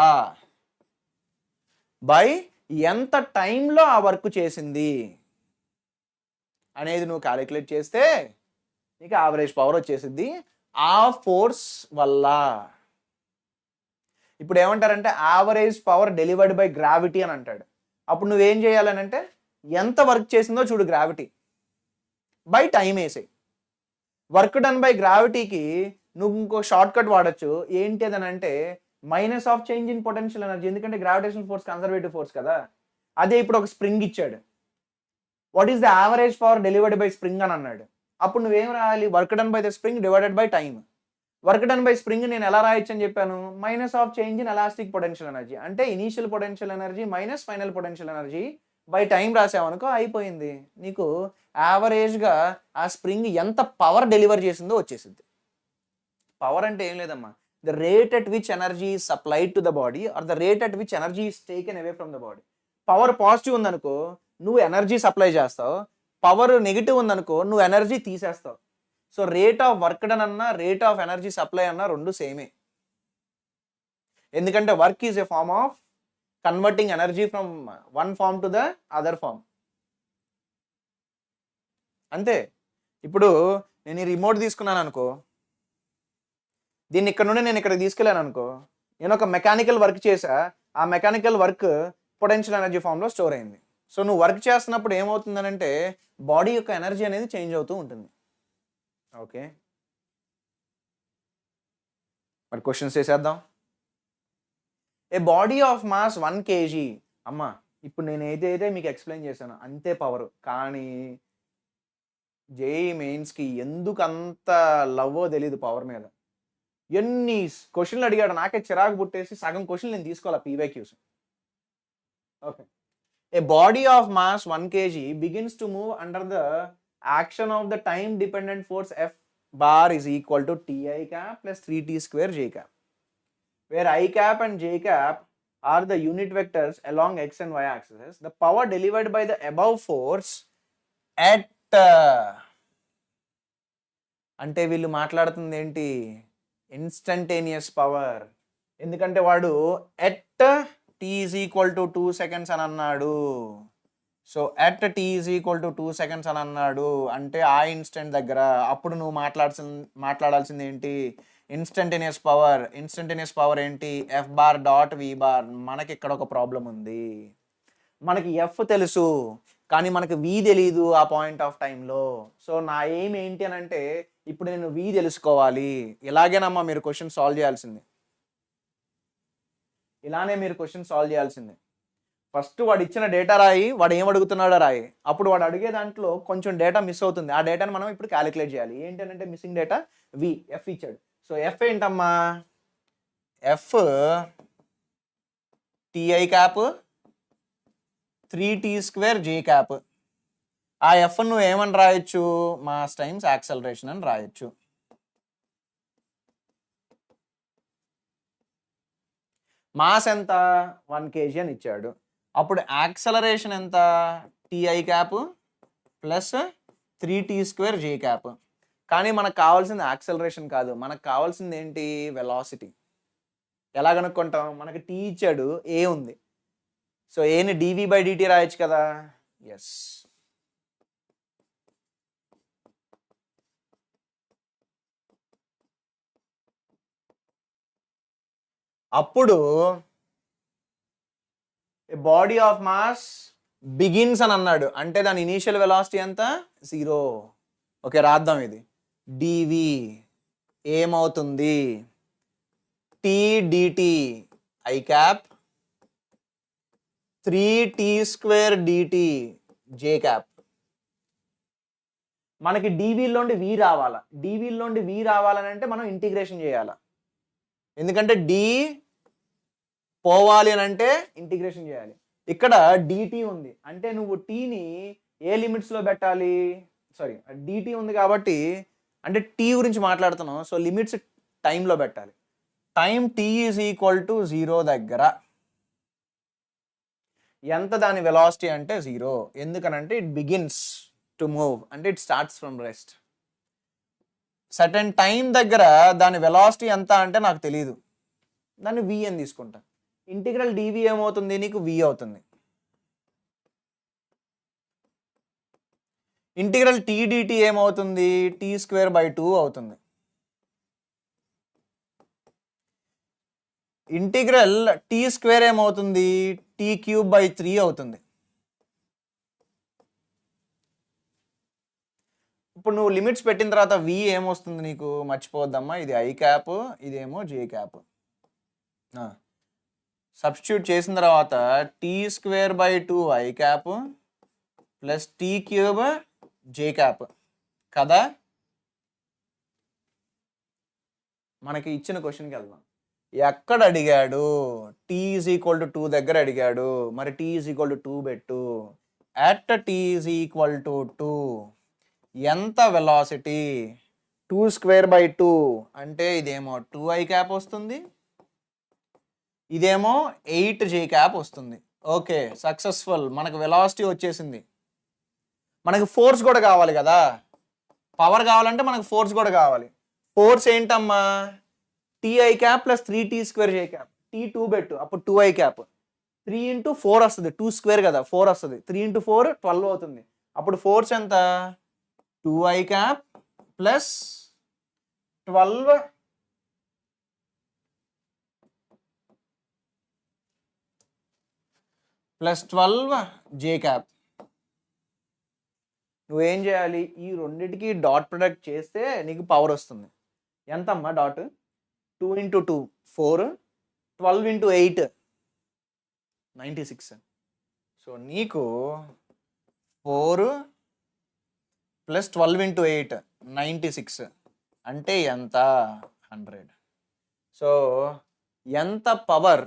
బై ఎంత టైంలో ఆ వర్క్ చేసింది అనేది నువ్వు క్యాలిక్యులేట్ చేస్తే నీకు యావరేజ్ పవర్ వచ్చేసింది ఆ ఫోర్స్ వల్ల. ఇప్పుడు ఏమంటారంటే average power delivered by gravity అని అంటాడు. అప్పుడు నువ్వేం చేయాలని అంటే ఎంత వర్క్ చేసిందో చూడు గ్రావిటీ బై టైం వేసే. వర్క్ డన్ బై గ్రావిటీకి నువ్వు ఇంకో షార్ట్ కట్ వాడచ్చు. ఏంటి అని అంటే minus of change in potential energy. ఎందుకంటే గ్రావిటేషనల్ ఫోర్స్ కన్సర్వేటివ్ ఫోర్స్ కదా. అదే ఇప్పుడు ఒక స్ప్రింగ్ ఇచ్చాడు, what is the average power delivered by spring అని అన్నాడు. అప్పుడు నువ్వేం రాయాలి, work done by the spring divided by time. Work done by spring నేను ఎలా రాయొచ్చు అని చెప్పాను, minus of change in elastic potential energy. అంటే initial potential energy minus final potential energy by time రాసావనుకో అయిపోయింది. నీకు యావరేజ్గా ఆ స్ప్రింగ్ ఎంత పవర్ డెలివర్ చేసిందో వచ్చేసింది. పవర్ అంటే ఏం లేదమ్మా, the rate at which energy is supplied to the body or the rate at which energy is taken away from the body. Power positive ఉందనుకో నువ్వు ఎనర్జీ సప్లై చేస్తావు, పవర్ నెగిటివ్ ఉందనుకో నువ్వు ఎనర్జీ తీసేస్తావు. So rate of work done అన్నా rate of energy supply అన్నా రెండు సేమే. ఎందుకంటే work is a form of converting energy from one form to the other form. అంతే. ఇప్పుడు నేను ఈ రిమోట్ తీసుకున్నాను అనుకో, దీన్ని ఇక్కడ నుండి నేను ఇక్కడ తీసుకెళ్ళాను అనుకో, నేను ఒక మెకానికల్ వర్క్ చేసా, ఆ మెకానికల్ వర్క్ పొటెన్షియల్ ఎనర్జీ ఫామ్లో స్టోర్ అయింది. సో నువ్వు వర్క్ చేస్తున్నప్పుడు ఏమవుతుందనంటే బాడీ యొక్క ఎనర్జీ అనేది చేంజ్ అవుతూ ఉంటుంది. ఓకే, మరి క్వశ్చన్స్ చేసేద్దాం. ఏ బాడీ ఆఫ్ మాస్ 1 kg. అమ్మా ఇప్పుడు నేను ఏదైతే మీకు ఎక్స్ప్లెయిన్ చేశాను అంతే పవర్. కానీ జేఈ మెయిన్స్కి ఎందుకు అంత లవ్వో తెలీదు పవర్ మీద. ఎన్ని క్వశ్చన్లు అడిగాడు, నాకే చిరాకు పుట్టేసి సగం క్వశ్చన్ నేను తీసుకోవాలి PYQs. Okay, a body of mass 1 kg begins to move under the action of the time dependent force F bar is equal to Ti cap plus 3T square J cap, where I cap and J cap are the unit vectors along X and Y axes. The power delivered by the above force at అంటే వీళ్ళు మాట్లాడుతుంది ఏంటి, instantaneous power. ఎందుకంటే వాడు at T is equal to 2 seconds అని అన్నాడు. So at T is equal to 2 seconds అని అన్నాడు అంటే ఆ ఇన్స్టెంట్ దగ్గర అప్పుడు నువ్వు మాట్లాడాల్సింది ఏంటి, ఇన్స్టంటేనియస్ పవర్. ఇన్స్టంటేనియస్ పవర్ ఏంటి, ఎఫ్ బార్ డాట్ వి బార్. మనకి ఇక్కడ ఒక ప్రాబ్లం ఉంది. మనకి ఎఫ్ తెలుసు కానీ మనకు వి తెలీదు ఆ పాయింట్ ఆఫ్ టైంలో. సో నా ఎయిమ్ ఏంటి అని అంటే ఇప్పుడు నేను వి తెలుసుకోవాలి. ఇలాగేనమ్మా మీరు క్వశ్చన్ సాల్వ్ చేయాల్సింది. ఇలానే మీరు క్వశ్చన్ సాల్వ్ చేయాల్సిందే. ఫస్ట్ వాడు ఇచ్చిన డేటా రాయి, వాడు ఏం అడుగుతున్నాడో రాయి. అప్పుడు వాడు అడిగే దాంట్లో కొంచెం డేటా మిస్ అవుతుంది. ఆ డేటాను మనం ఇప్పుడు క్యాలిక్యులేట్ చేయాలి. ఏంటంటే మిస్సింగ్ డేటా వి, ఎఫ్ ఇచ్చాడు. సో ఎఫ్ ఏంటమ్మా? ఎఫ్ టిఐ క్యాప్ 3t² జే క్యాప్. ఆ ఎఫ్ నువ్వు ఏమని రాయొచ్చు? మాస్ టైమ్స్ యాక్సలరేషన్ అని రాయొచ్చు. మాస్ ఎంత? 1 kg అని ఇచ్చాడు. అప్పుడు యాక్సలరేషన్ ఎంత? టిఐ క్యాప్ ప్లస్ 3t² జే క్యాప్. కానీ మనకు కావాల్సింది యాక్సలరేషన్ కాదు, మనకు కావాల్సింది ఏంటి? వెలాసిటీ. ఎలా కనుక్కుంటాం? మనకి టీ ఇచ్చాడు, ఏ ఉంది. సో ఏని dv/dt రాయొచ్చు కదా. ఎస్. అప్పుడు బాడీ ఆఫ్ మాస్ బిగిన్స్ అని అన్నాడు, అంటే దాని ఇనీషియల్ వెలాసిటీ ఎంత? 0. ఓకే, రాద్దాం ఇది. డివి ఏమవుతుంది? T d t I cap 3t² dt J cap. మనకి డివిలోండి వి రావాలా. డివిలోండి వి రావాలని అంటే మనం ఇంటిగ్రేషన్ చేయాలా. ఎందుకంటే డి పోవాలి అని అంటే ఇంటిగ్రేషన్ చేయాలి. ఇక్కడ డిటి ఉంది అంటే నువ్వు టీని ఏ లిమిట్స్లో పెట్టాలి? సారీ, డిటి ఉంది కాబట్టి అంటే టీ గురించి మాట్లాడుతున్నాం. సో లిమిట్స్ టైంలో పెట్టాలి. Time T is equal to 0 దగ్గర ఎంత దాని వెలాసిటీ అంటే 0. ఎందుకనంటే ఇట్ బిగిన్స్ టు మూవ్, అంటే it starts from rest. Certain time దగ్గర దాని వెలాసిటీ ఎంత అంటే నాకు తెలియదు, దాన్ని వి అని తీసుకుంటా. ఇంటిగ్రల్ డివి ఏమవుతుంది? నీకు వి అవుతుంది. ఇంటిగ్రల్ టీ డిటి ఏమవుతుంది? t²/2 అవుతుంది. ఇంటిగ్రల్ t² ఏమవుతుంది? t³/3 అవుతుంది. ఇప్పుడు నువ్వు లిమిట్స్ పెట్టిన తర్వాత వి ఏమొస్తుంది నీకు? మర్చిపోవద్దమ్మా, ఇది ఐ క్యాప్, ఇదేమో జే క్యాప్. సబ్స్టిట్యూట్ చేసిన తర్వాత t²/2 I cap plus t³ J cap కదా. మనకి ఇచ్చిన క్వశ్చన్కి వెళ్దాం. ఎక్కడ అడిగాడు? t ఈజ్ ఈక్వల్ టు 2 దగ్గర అడిగాడు. మరి t ఈజ్ ఈక్వల్ టు 2 పెట్టు. At t is equal to 2 ఎంత వెలాసిటీ? 2² అంటే ఇదేమో 2i క్యాప్ వస్తుంది, ఇదేమో 8j క్యాప్ వస్తుంది. Okay, successful. మనకు వెలాసిటీ వచ్చేసింది. మనకు ఫోర్స్ కూడా కావాలి కదా. పవర్ కావాలంటే మనకు ఫోర్స్ కూడా కావాలి. ఫోర్స్ ఏంటమ్మా? టిఐ క్యాప్ ప్లస్ 3t² జే క్యాప్. t2 పెట్టు, అప్పుడు 2i క్యాప్. 3 × 4 వస్తుంది, 2² కదా, 4 వస్తుంది. 3 × 4 12 అవుతుంది. అప్పుడు ఫోర్స్ ఎంత? 2i క్యాప్ ప్లస్ 12 ప్లస్ 12 జే క్యాప్. నువ్వేం చేయాలి? ఈ రెండింటికి డాట్ ప్రొడక్ట్ చేస్తే నీకు పవర్ వస్తుంది. ఎంతమ్మా డాట్? 2 × 2 4, 12 × 8 96. సో నీకు 4 ప్లస్ 12 × 8 96 అంటే ఎంత? 100. సో ఎంత power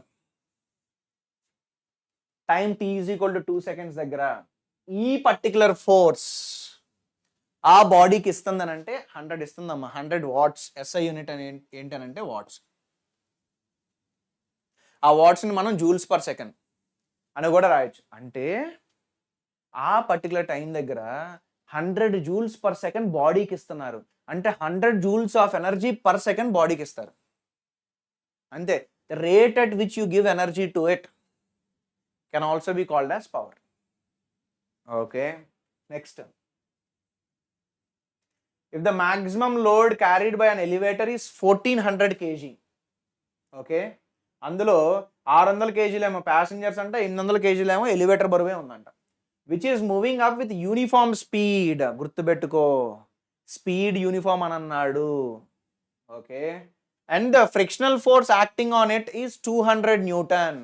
time t is equal to 2 seconds దగ్గర ఈ పర్టికులర్ ఫోర్స్ ఆ బాడీకి ఇస్తుందని అంటే 100 ఇస్తుందమ్మా. 100 వాట్స్. SI యూనిట్ అని ఏంటనంటే వాట్స్. ఆ వాట్స్ని మనం జూల్స్ పర్ సెకండ్ అని కూడా రాయొచ్చు. అంటే ఆ పర్టికులర్ టైం దగ్గర 100 joules per second బాడీకి ఇస్తున్నారు. అంటే 100 joules of energy per second బాడీకి ఇస్తారు. అంతే. The rate at which you give energy to it can also be called as power. Okay, next. If the maximum load carried by an elevator is 1400 kg, okay, అందులో 600 kg ఏమో passengers అంట, 800 kg ఏమో elevator బరువే ఉందంట. Which is moving up with uniform speed. గుర్తుపెట్టుకో, speed uniform అని అన్నాడు. Okay, and the frictional force acting on it is 200 newton.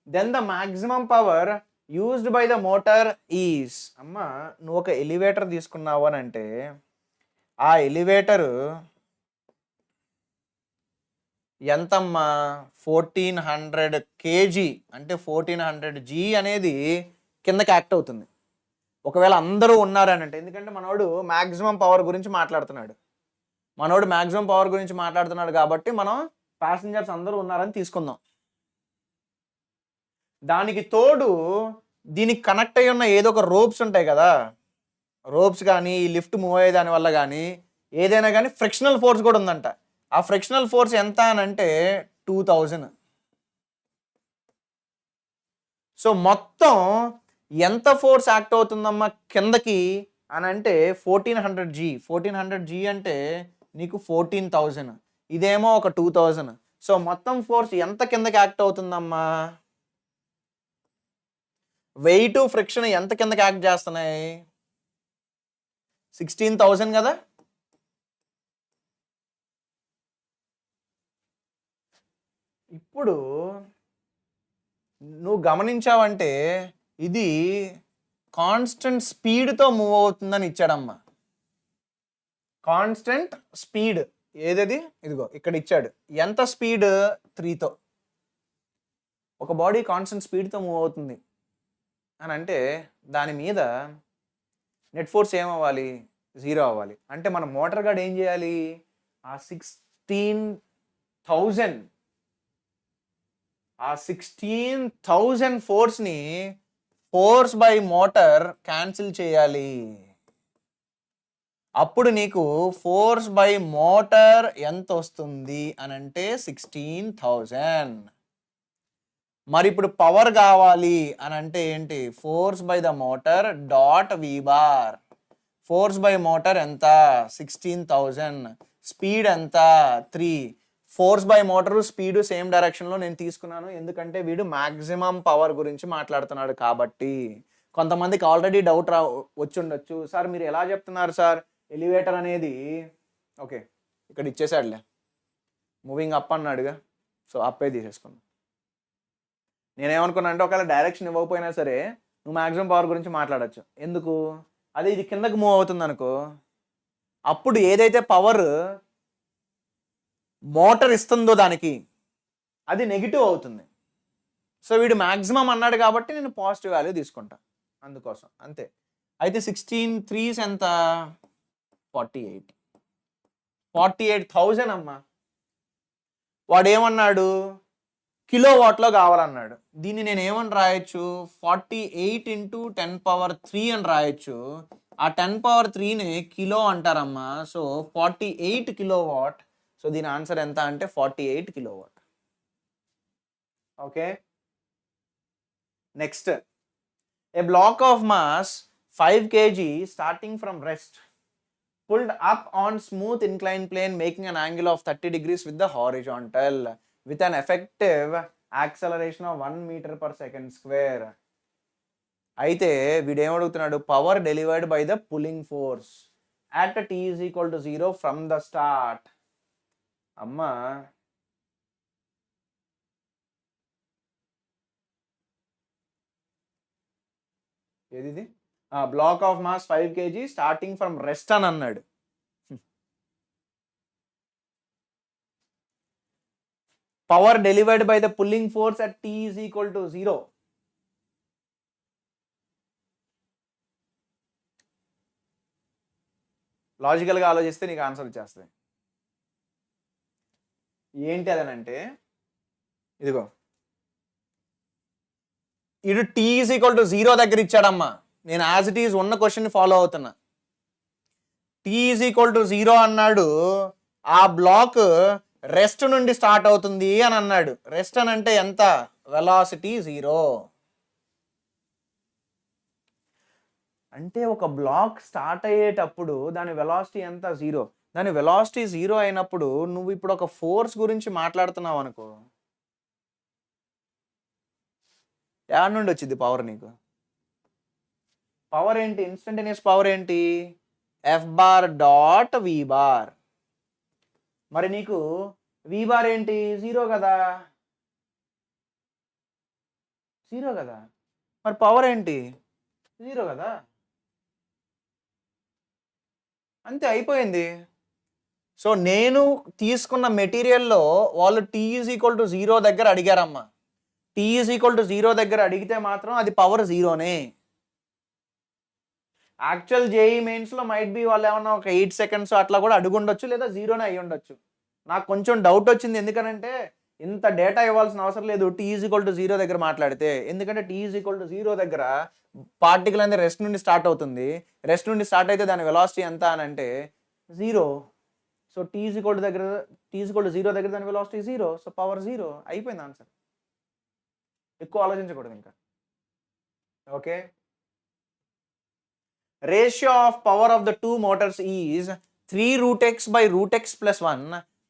Then the maximum power used by the motor is. అమ్మ, నువ్వు ఒక ఎలివేటర్ తీసుకున్నావు అని అంటే ఆ ఎలివేటర్ ఎంతమ్మా? 1400 kg అంటే 1400 G అనేది కిందకి యాక్ట్ అవుతుంది ఒకవేళ అందరూ ఉన్నారని అంటే. ఎందుకంటే మనోడు మ్యాక్సిమం పవర్ గురించి మాట్లాడుతున్నాడు. కాబట్టి మనం ప్యాసింజర్స్ అందరూ ఉన్నారని తీసుకుందాం. దానికి తోడు దీనికి కనెక్ట్ అయి ఉన్న ఏదో ఒక రోప్స్ ఉంటాయి కదా, రోప్స్ కానీ ఈ లిఫ్ట్ మూవ్ అయ్యే దాని వల్ల కానీ ఏదైనా కానీ ఫ్రిక్షనల్ ఫోర్స్ కూడా ఉందంట. ఆ ఫ్రిక్షనల్ ఫోర్స్ ఎంత అని అంటే 2000. సో మొత్తం ఎంత ఫోర్స్ యాక్ట్ అవుతుందమ్మా కిందకి అని అంటే 1400 G. 1400 G అంటే నీకు 14,000, ఇదేమో ఒక 2000. సో మొత్తం ఫోర్స్ ఎంత కిందకి యాక్ట్ అవుతుందమ్మా? వెయిట్ ఫ్రిక్షన్ ఎంత కిందకి యాక్ట్ చేస్తున్నాయి? 16,000 కదా. ఇప్పుడు నువ్వు గమనించావంటే ఇది కాన్స్టెంట్ స్పీడ్తో మూవ్ అవుతుందని ఇచ్చాడమ్మా. కాన్స్టెంట్ స్పీడ్ ఏదది? ఇదిగో ఇక్కడ ఇచ్చాడు. ఎంత స్పీడ్? 3తో. ఒక బాడీ కాన్స్టెంట్ స్పీడ్తో మూవ్ అవుతుంది అని అంటే దాని మీద నెట్ ఫోర్స్ ఏమవ్వాలి? 0 అవ్వాలి. అంటే మన మోటార్ గార్డ్ ఏం చేయాలి? ఆ 16,000 ఫోర్స్ని ఫోర్స్ బై మోటార్ క్యాన్సిల్ చేయాలి. అప్పుడు నీకు ఫోర్స్ బై మోటార్ ఎంత వస్తుంది అని అంటే 16,000. మరి ఇప్పుడు పవర్ కావాలి అని అంటే ఏంటి? Force by the motor dot V bar. Force by motor ఎంత? 16,000. స్పీడ్ ఎంత? 3. Force by motor speed same డైరెక్షన్లో నేను తీసుకున్నాను, ఎందుకంటే వీడు మ్యాక్సిమం పవర్ గురించి మాట్లాడుతున్నాడు కాబట్టి. కొంతమందికి ఆల్రెడీ డౌట్ వచ్చి ఉండొచ్చు, సార్ మీరు ఎలా చెప్తున్నారు సార్ ఎలివేటర్ అనేది? ఓకే, ఇక్కడ ఇచ్చేసాడులే, మూవింగ్ అప్ అన్నాడుగా, సో అప్పే తీసేసుకున్నాను. నేనేమనుకున్నా అంటే ఒకవేళ డైరెక్షన్ ఇవ్వకపోయినా సరే నువ్వు మ్యాక్సిమం పవర్ గురించి మాట్లాడచ్చు. ఎందుకు? అదే ఇది కిందకు మూవ్ అవుతుంది అనుకో, అప్పుడు ఏదైతే పవర్ మోటార్ ఇస్తుందో దానికి అది నెగిటివ్ అవుతుంది. సో వీడు మ్యాక్సిమం అన్నాడు కాబట్టి నేను పాజిటివ్ వాల్యూ తీసుకుంటా, అందుకోసం అంతే. అయితే 16 3s ఎంత? 48,000 అమ్మా. వాడు ఏమన్నాడు? కిలో వాట్లో కావాలన్నాడు. దీన్ని నేను ఏమని రాయొచ్చు? 48 × 10³ అని రాయొచ్చు. ఆ 10³ కిలో అంటారమ్మా. So 48 kilowatt. సో దీని ఆన్సర్ ఎంత అంటే 48 kilowatt. Okay, next. A block of mass 5 kg starting from rest pulled up on smooth inclined plane making an angle of 30 degrees with the horizontal with an effective acceleration of 1 meter/second². అయితే వీడు ఏమడుగుతున్నాడు? Power delivered by the pulling force at t is equal to 0 from the start. అమ్మా, ఏది? Black of mass 5 kg starting from rest అని అన్నాడు. Power delivered by the pulling force at t is equal to 0. లాజికల్గా ఆలోచిస్తే నీకు answer వచ్చేస్తుంది. ఏంటి అదనంటే ఇదిగో, ఇటు t is equal to 0 దగ్గర ఇచ్చాడమ్మా. నేను యాజ్ ఇట్ ఈజ్ ఉన్న క్వశ్చన్ ఫాలో అవుతున్నా. t is equal to 0 అన్నాడు. ఆ బ్లాక్ రెస్ట్ నుండి స్టార్ట్ అవుతుంది అని అన్నాడు. రెస్ట్ అని అంటే ఎంత? వెలాసిటీ 0. అంటే ఒక బ్లాక్ స్టార్ట్ అయ్యేటప్పుడు దాని వెలాసిటీ ఎంత? 0. దాని వెలాసిటీ 0 అయినప్పుడు నువ్వు ఇప్పుడు ఒక ఫోర్స్ గురించి మాట్లాడుతున్నావు అనుకో, ఎక్కడి నుండి వచ్చింది పవర్ నీకు? పవర్ ఏంటి, ఇన్స్టంటేనియస్ పవర్ ఏంటి, ఎఫ్ బార్ డాట్ వి బార్. మరి నీకు వి బార్ ఏంటి, జీరో కదా, జీరో కదా. మరి పవర్ ఏంటి, జీరో కదా. అంతే, అయిపోయింది. సో నేను తీసుకున్న మెటీరియల్లో వాళ్ళు t is equal to zero దగ్గర అడిగారమ్మా. T is equal to zero దగ్గర అడిగితే మాత్రం అది పవర్ జీరోనే. యాక్చువల్ జేఈ మెయిన్స్లో మైట్ బి వాళ్ళు ఏమన్నా ఒక 8 సెకండ్స్ అట్లా కూడా అడుగుండొచ్చు, లేదా జీరోనే అయ్యి ఉండొచ్చు. నాకు కొంచెం డౌట్ వచ్చింది, ఎందుకనంటే ఇంత డేటా ఇవ్వాల్సిన అవసరం లేదు t is equal to zero దగ్గర మాట్లాడితే. ఎందుకంటే t is equal to zero దగ్గర పార్టికల్ అనేది రెస్ట్ నుండి స్టార్ట్ అవుతుంది. రెస్ట్ నుండి స్టార్ట్ అయితే దాని వెలాసిటీ ఎంత అని అంటే zero. So t is equal to దగ్గర, t is equal to zero దగ్గర దాని velocity zero. So power zero, అయిపోయింది ఆన్సర్. ఎక్కువ ఆలోచించకూడదు ఇంకా. Okay, ratio of power of the two motors is 3 root x by root x plus 1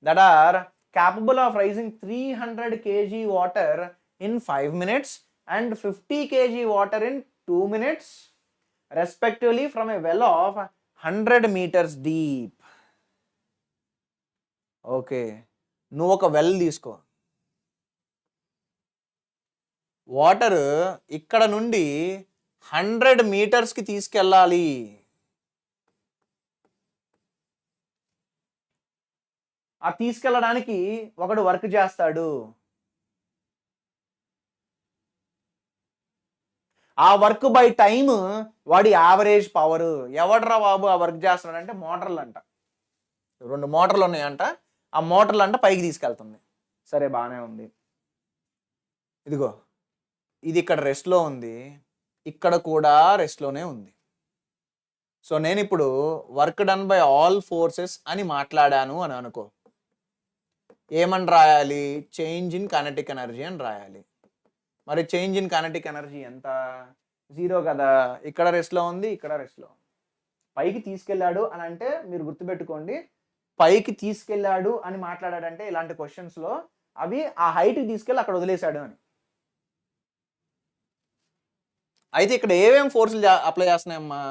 that are capable of raising 300 kg water in 5 minutes and 50 kg water in 2 minutes respectively from a well of 100 meters deep. Okay, నువ్వు ఒక well తీసుకో, water ఇక్కడ నుండి 100 మీటర్స్కి తీసుకెళ్ళాలి. ఆ తీసుకెళ్ళడానికి ఒకడు work చేస్తాడు. ఆ వర్క్ బై టైం వాడి యావరేజ్ పవర్. ఎవడరా బాబు ఆ వర్క్ చేస్తున్నాడంటే మోటార్లు అంట. 2 మోటార్లు ఉన్నాయంట, ఆ మోటార్లు అంట పైకి తీసుకెళ్తుంది. సరే, బాగానే ఉంది. ఇదిగో ఇది ఇక్కడ రెస్ట్లో ఉంది, ఇక్కడ కూడా రెస్ట్లోనే ఉంది. సో నేను ఇప్పుడు work done by all forces అని మాట్లాడాను అని అనుకో. ఏమని రాయాలి, చేంజ్ ఇన్ కైనెటిక్ ఎనర్జీ అని రాయాలి. మరి చేంజ్ ఇన్ కైనెటిక్ ఎనర్జీ ఎంత, జీరో కదా. ఇక్కడ రెస్ట్లో ఉంది, ఇక్కడ రెస్ట్లో. పైకి తీసుకెళ్ళాడు అని అంటే మీరు గుర్తుపెట్టుకోండి, పైకి తీసుకెళ్ళాడు అని మాట్లాడాడంటే ఇలాంటి క్వశ్చన్స్లో అవి ఆ హైట్కి తీసుకెళ్ళి అక్కడ వదిలేశాడు అని. అయితే ఇక్కడ ఏమేమి ఫోర్సులు అప్లై చేస్తున్నాయమ్మా,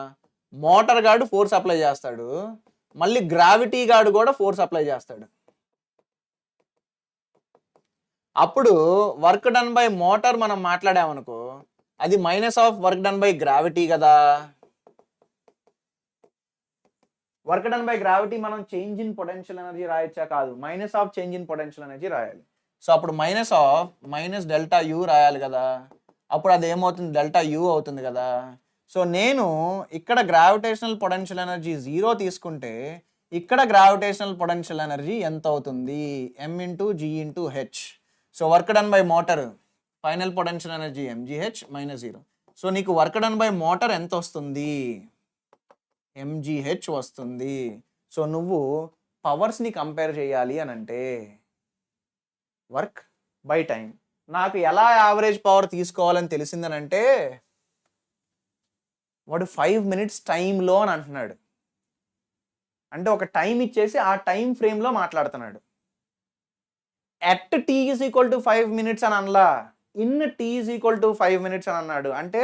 మోటార్ గాడు ఫోర్స్ అప్లై చేస్తాడు, మళ్ళీ గ్రావిటీ గాడు కూడా ఫోర్స్ అప్లై చేస్తాడు. అప్పుడు వర్క్ డన్ బై మోటార్ మనం మాట్లాడామనుకో, అది minus of work done by gravity కదా. వర్క్ డన్ బై గ్రావిటీ మనం చేంజ్ ఇన్ పొటెన్షియల్ ఎనర్జీ రాయొచ్చా, కాదు, minus of change in potential energy రాయాలి. సో అప్పుడు minus of minus delta U రాయాలి కదా. అప్పుడు అది ఏమవుతుంది, డెల్టా యూ అవుతుంది కదా. సో నేను ఇక్కడ గ్రావిటేషనల్ పొటెన్షియల్ ఎనర్జీ జీరో తీసుకుంటే ఇక్కడ గ్రావిటేషనల్ పొటెన్షియల్ ఎనర్జీ ఎంత అవుతుంది, m into g into h. So work done by motor final potential energy m g h minus zero. So నీకు వర్క్ డన్ బై మోటార్ ఎంత వస్తుంది, ఎంజీహెచ్ వస్తుంది. సో నువ్వు పవర్స్ని కంపేర్ చేయాలి అని అంటే వర్క్ బై టైం. నాకు ఎలా యావరేజ్ పవర్ తీసుకోవాలని తెలిసిందనంటే వాడు 5 minutes టైంలో అని అంటున్నాడు. అంటే ఒక టైం ఇచ్చేసి ఆ టైం ఫ్రేమ్లో మాట్లాడుతున్నాడు. At t is equal to 5 minutes అని అనలా, in t is equal to 5 minutes అని అన్నాడు. అంటే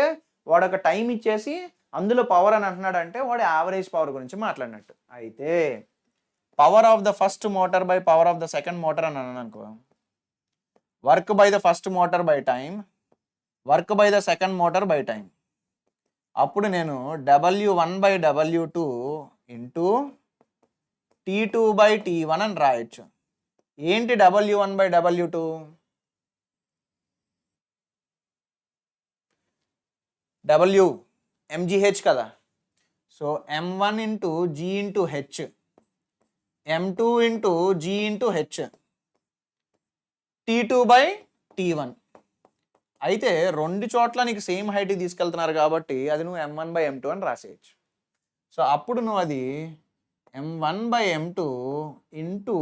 వాడు ఒక టైం ఇచ్చేసి అందులో పవర్ అని అంటున్నాడు, అంటే వాడు యావరేజ్ పవర్ గురించి మాట్లాడినట్టు. అయితే power of the first motor by power of the second motor అని అన్నాను అనుకో, work by the first motor by time, work by the second motor by time. అప్పుడు నేను W1 by W2 into T2 by T1 అని రాయొచ్చు. ఏంటి W1 by W2, W m g h కదా. So M1 into G into h, M2 into G into h, T2 by T1. అయితే 2 చోట్ల నీకు same హైట్కి తీసుకెళ్తున్నారు కాబట్టి అది నువ్వు M1 బై M2 అని రాసేయచ్చు. సో అప్పుడు నువ్వు అది M1 by M2 into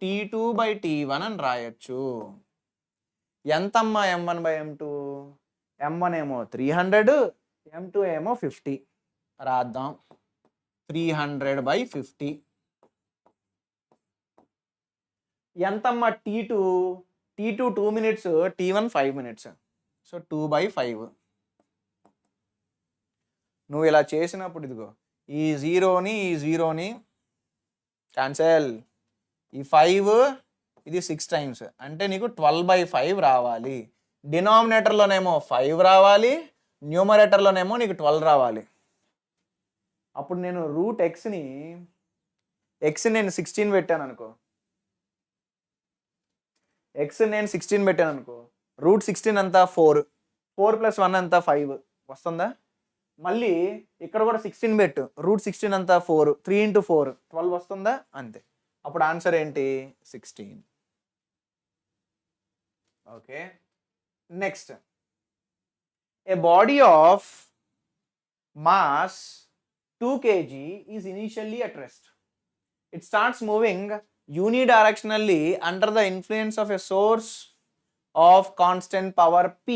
T2 by T1 అని రాయొచ్చు. ఎంతమ్మా M1 బై M2, M1 ఏమో 300, M2 ఏమో 50. రాద్దాం, 300 బై 50. ఎంతమ్మా T2, T2 2 minutes, T1 5 minutes. So 2 by 5. నువ్వు ఇలా చేసినప్పుడు ఇదిగో ఈ జీరోని క్యాన్సల్, ఈ 5 ఇది 6 టైమ్స్ అంటే నీకు 12/5 రావాలి. డినామినేటర్లోనేమో 5 రావాలి, న్యూమరేటర్లోనేమో నీకు 12 రావాలి. అప్పుడు నేను రూట్ ఎక్స్ని నేను 16 పెట్టాను అనుకో, రూట్ 16 అంతా 4 + 1 అంతా 5 వస్తుందా? మళ్ళీ ఇక్కడ కూడా 16 పెట్టు, రూట్ 16 అంతా 4, 3 × 4 12 వస్తుందా? అంతే. అప్పుడు ఆన్సర్ ఏంటి? 16. Okay, next, A body of mass 2 kg is initially at rest. It starts moving unidirectionally under the influence of a source of constant power P.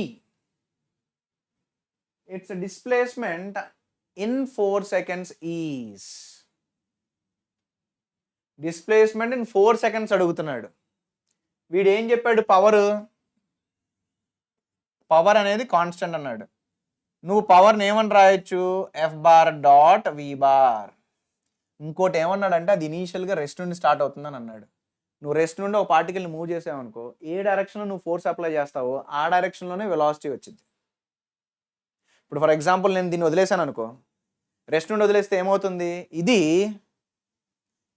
Its displacement in 4 seconds is. Displacement in 4 seconds అడుగుతున్నాడు. వీడు ఏం చెప్పాడు? Power అనేది constant అన్నాడు. నువ్వు పవర్ని ఏమని రాయొచ్చు? F⁻.V⁻. ఇంకోటి ఏమన్నాడంటే అది ఇనీషియల్గా రెస్ట్ నుండి స్టార్ట్ అవుతుందని అన్నాడు. నువ్వు రెస్ట్ నుండి ఒక పార్టికల్ని మూవ్ చేసావు అనుకో, ఏ డైరెక్షన్లో నువ్వు ఫోర్స్ అప్లై చేస్తావో ఆ డైరెక్షన్లోనే వెలాసిటీ వచ్చింది. ఇప్పుడు ఫర్ ఎగ్జాంపుల్ నేను దీన్ని వదిలేసాను అనుకో, రెస్ట్ నుండి వదిలేస్తే ఏమవుతుంది? ఇది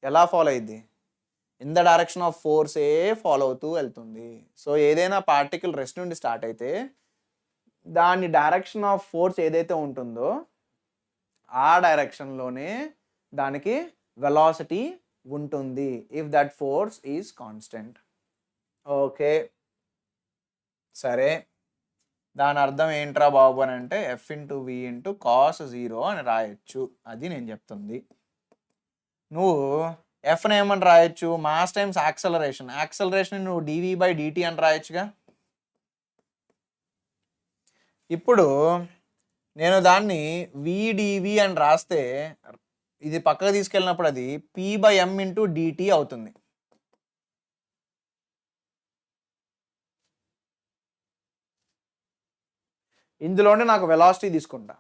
ఎలా ఫాలో అయ్యింది? ఇన్ ద డైరెక్షన్ ఆఫ్ ఫోర్సే ఫాలో అవుతూ వెళ్తుంది. సో ఏదైనా పార్టికల్ రెస్ట్ నుండి స్టార్ట్ అయితే దాని డైరెక్షన్ ఆఫ్ ఫోర్స్ ఏదైతే ఉంటుందో ఆ డైరెక్షన్లోనే దానికి వెలాసిటీ ఉంటుంది, if that force is constant. Okay, సరే, దాని అర్థం ఏంట్రా బాబు అని అంటే F⁻V cos 0 అని రాయొచ్చు. అది నేను చెప్తుంది. నువ్వు ఎఫ్ని ఏమని రాయొచ్చు? మాస్ టైమ్స్ యాక్సలరేషన్ నువ్వు dV/dt అని రాయొచ్చుగా. ఇప్పుడు నేను దాన్ని VdV అని రాస్తే ఇది పక్కకు తీసుకెళ్ళినప్పుడు అది P/m × dt అవుతుంది. ఇందులోనే నాకు వెలాసిటీ తీసుకుంటా.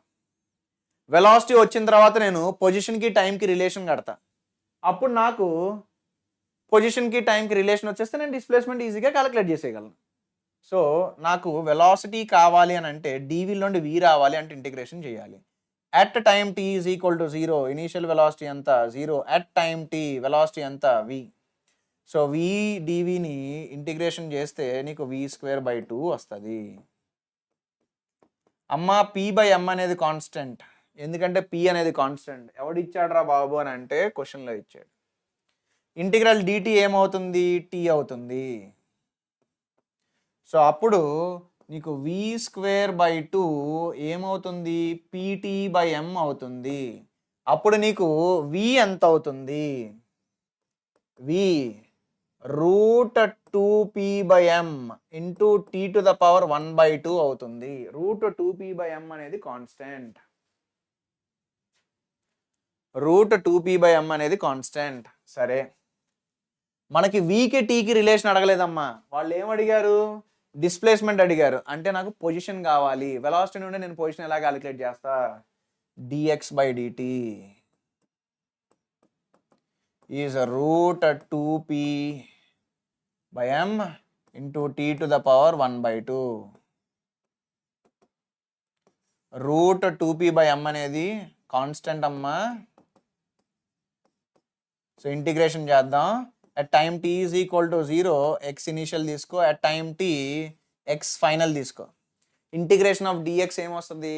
వెలాసిటీ వచ్చిన తర్వాత నేను పొజిషన్కి టైంకి రిలేషన్ కడతా. అప్పుడు నాకు పొజిషన్కి టైంకి రిలేషన్ వచ్చేస్తే నేను డిస్ప్లేస్మెంట్ ఈజీగా క్యాలిక్యులేట్ చేసేయగలను. సో నాకు వెలాసిటీ కావాలి అని అంటే dV నుండి V రావాలి అంటే ఇంటిగ్రేషన్ చేయాలి. At time t is equal to 0, initial velocity ఎంత 0, అట్ టైమ్ t వెలాసిటీ ఎంత V. సో V dVని ఇంటిగ్రేషన్ చేస్తే నీకు V²/2 వస్తుంది. అమ్మ P/m అనేది కాన్స్టెంట్, ఎందుకంటే P అనేది కాన్స్టెంట్. ఎవడు ఇచ్చాడ్రా బాబు అని అంటే క్వశ్చన్లో ఇచ్చాడు. ఇంటిగ్రల్ dt ఏమవుతుంది? T అవుతుంది. సో అప్పుడు నీకు V²/2 ఏమవుతుంది? PT/m అవుతుంది. అప్పుడు నీకు V ఎంత అవుతుంది? V √2p/m × t⁻1/2 అవుతుంది. √2p/m అనేది కాన్స్టెంట్. √2p/m అనేది కాన్స్టెంట్. సరే, మనకి Vకి Tకి రిలేషన్ అడగలేదమ్మా. వాళ్ళు ఏం అడిగారు? డిస్ప్లేస్మెంట్ అడిగారు. అంటే నాకు పొజిషన్ కావాలి. వెలాసిటీ నుండి నేను పొజిషన్ ఎలా క్యాలిక్యులేట్ చేస్తా? dx/dt is √2p/m × t⁻1/2. √2p/m అనేది కాన్స్టెంట్ అమ్మా. సో ఇంటిగ్రేషన్ చేద్దాం. At time t is equal to 0, x initial తీసుకో, at time t x final తీసుకో. ఇంటిగ్రేషన్ ఆఫ్ dx ఏమొస్తుంది?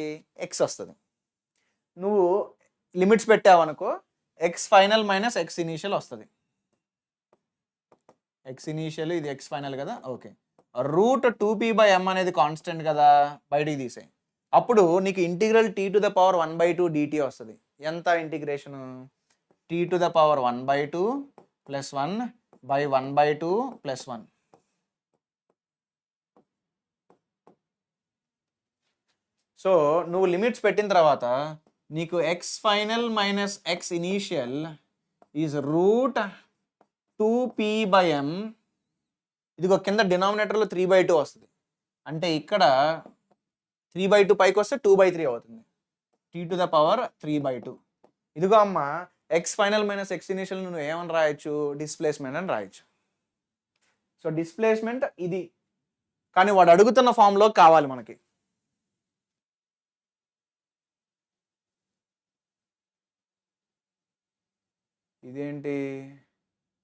x వస్తుంది. నువ్వు లిమిట్స్ పెట్టావనుకో x final minus x initial వస్తుంది. x ఇనీషియల్ ఇది x ఫైనల్ కదా. ఓకే, √2p/m అనేది కాన్స్టెంట్ కదా, బయటికి తీసేయి. అప్పుడు నీకు ఇంటిగ్రల్ t⁻1/2 dt వస్తుంది. ఎంత ఇంటిగ్రేషన్? t⁻1/2 + 1/1/2 + 1. సో నువ్వు లిమిట్స్ పెట్టిన తర్వాత నీకు x final minus x initial is √2p/m. ఇదిగో కింద డినామినేటర్లో 3/2 వస్తుంది. అంటే ఇక్కడ 3/2 పైకి వస్తే 2/3 అవుతుంది. Tea to the power 3/2. ఇదిగో అమ్మ, X final minus X initial నువ్వు ఏమని రాయొచ్చు, డిస్ప్లేస్మెంట్ అని రాయొచ్చు. సో డిస్ప్లేస్మెంట్ ఇది, కానీ వాడు అడుగుతున్న ఫామ్లో కావాలి మనకి. ఇదేంటి,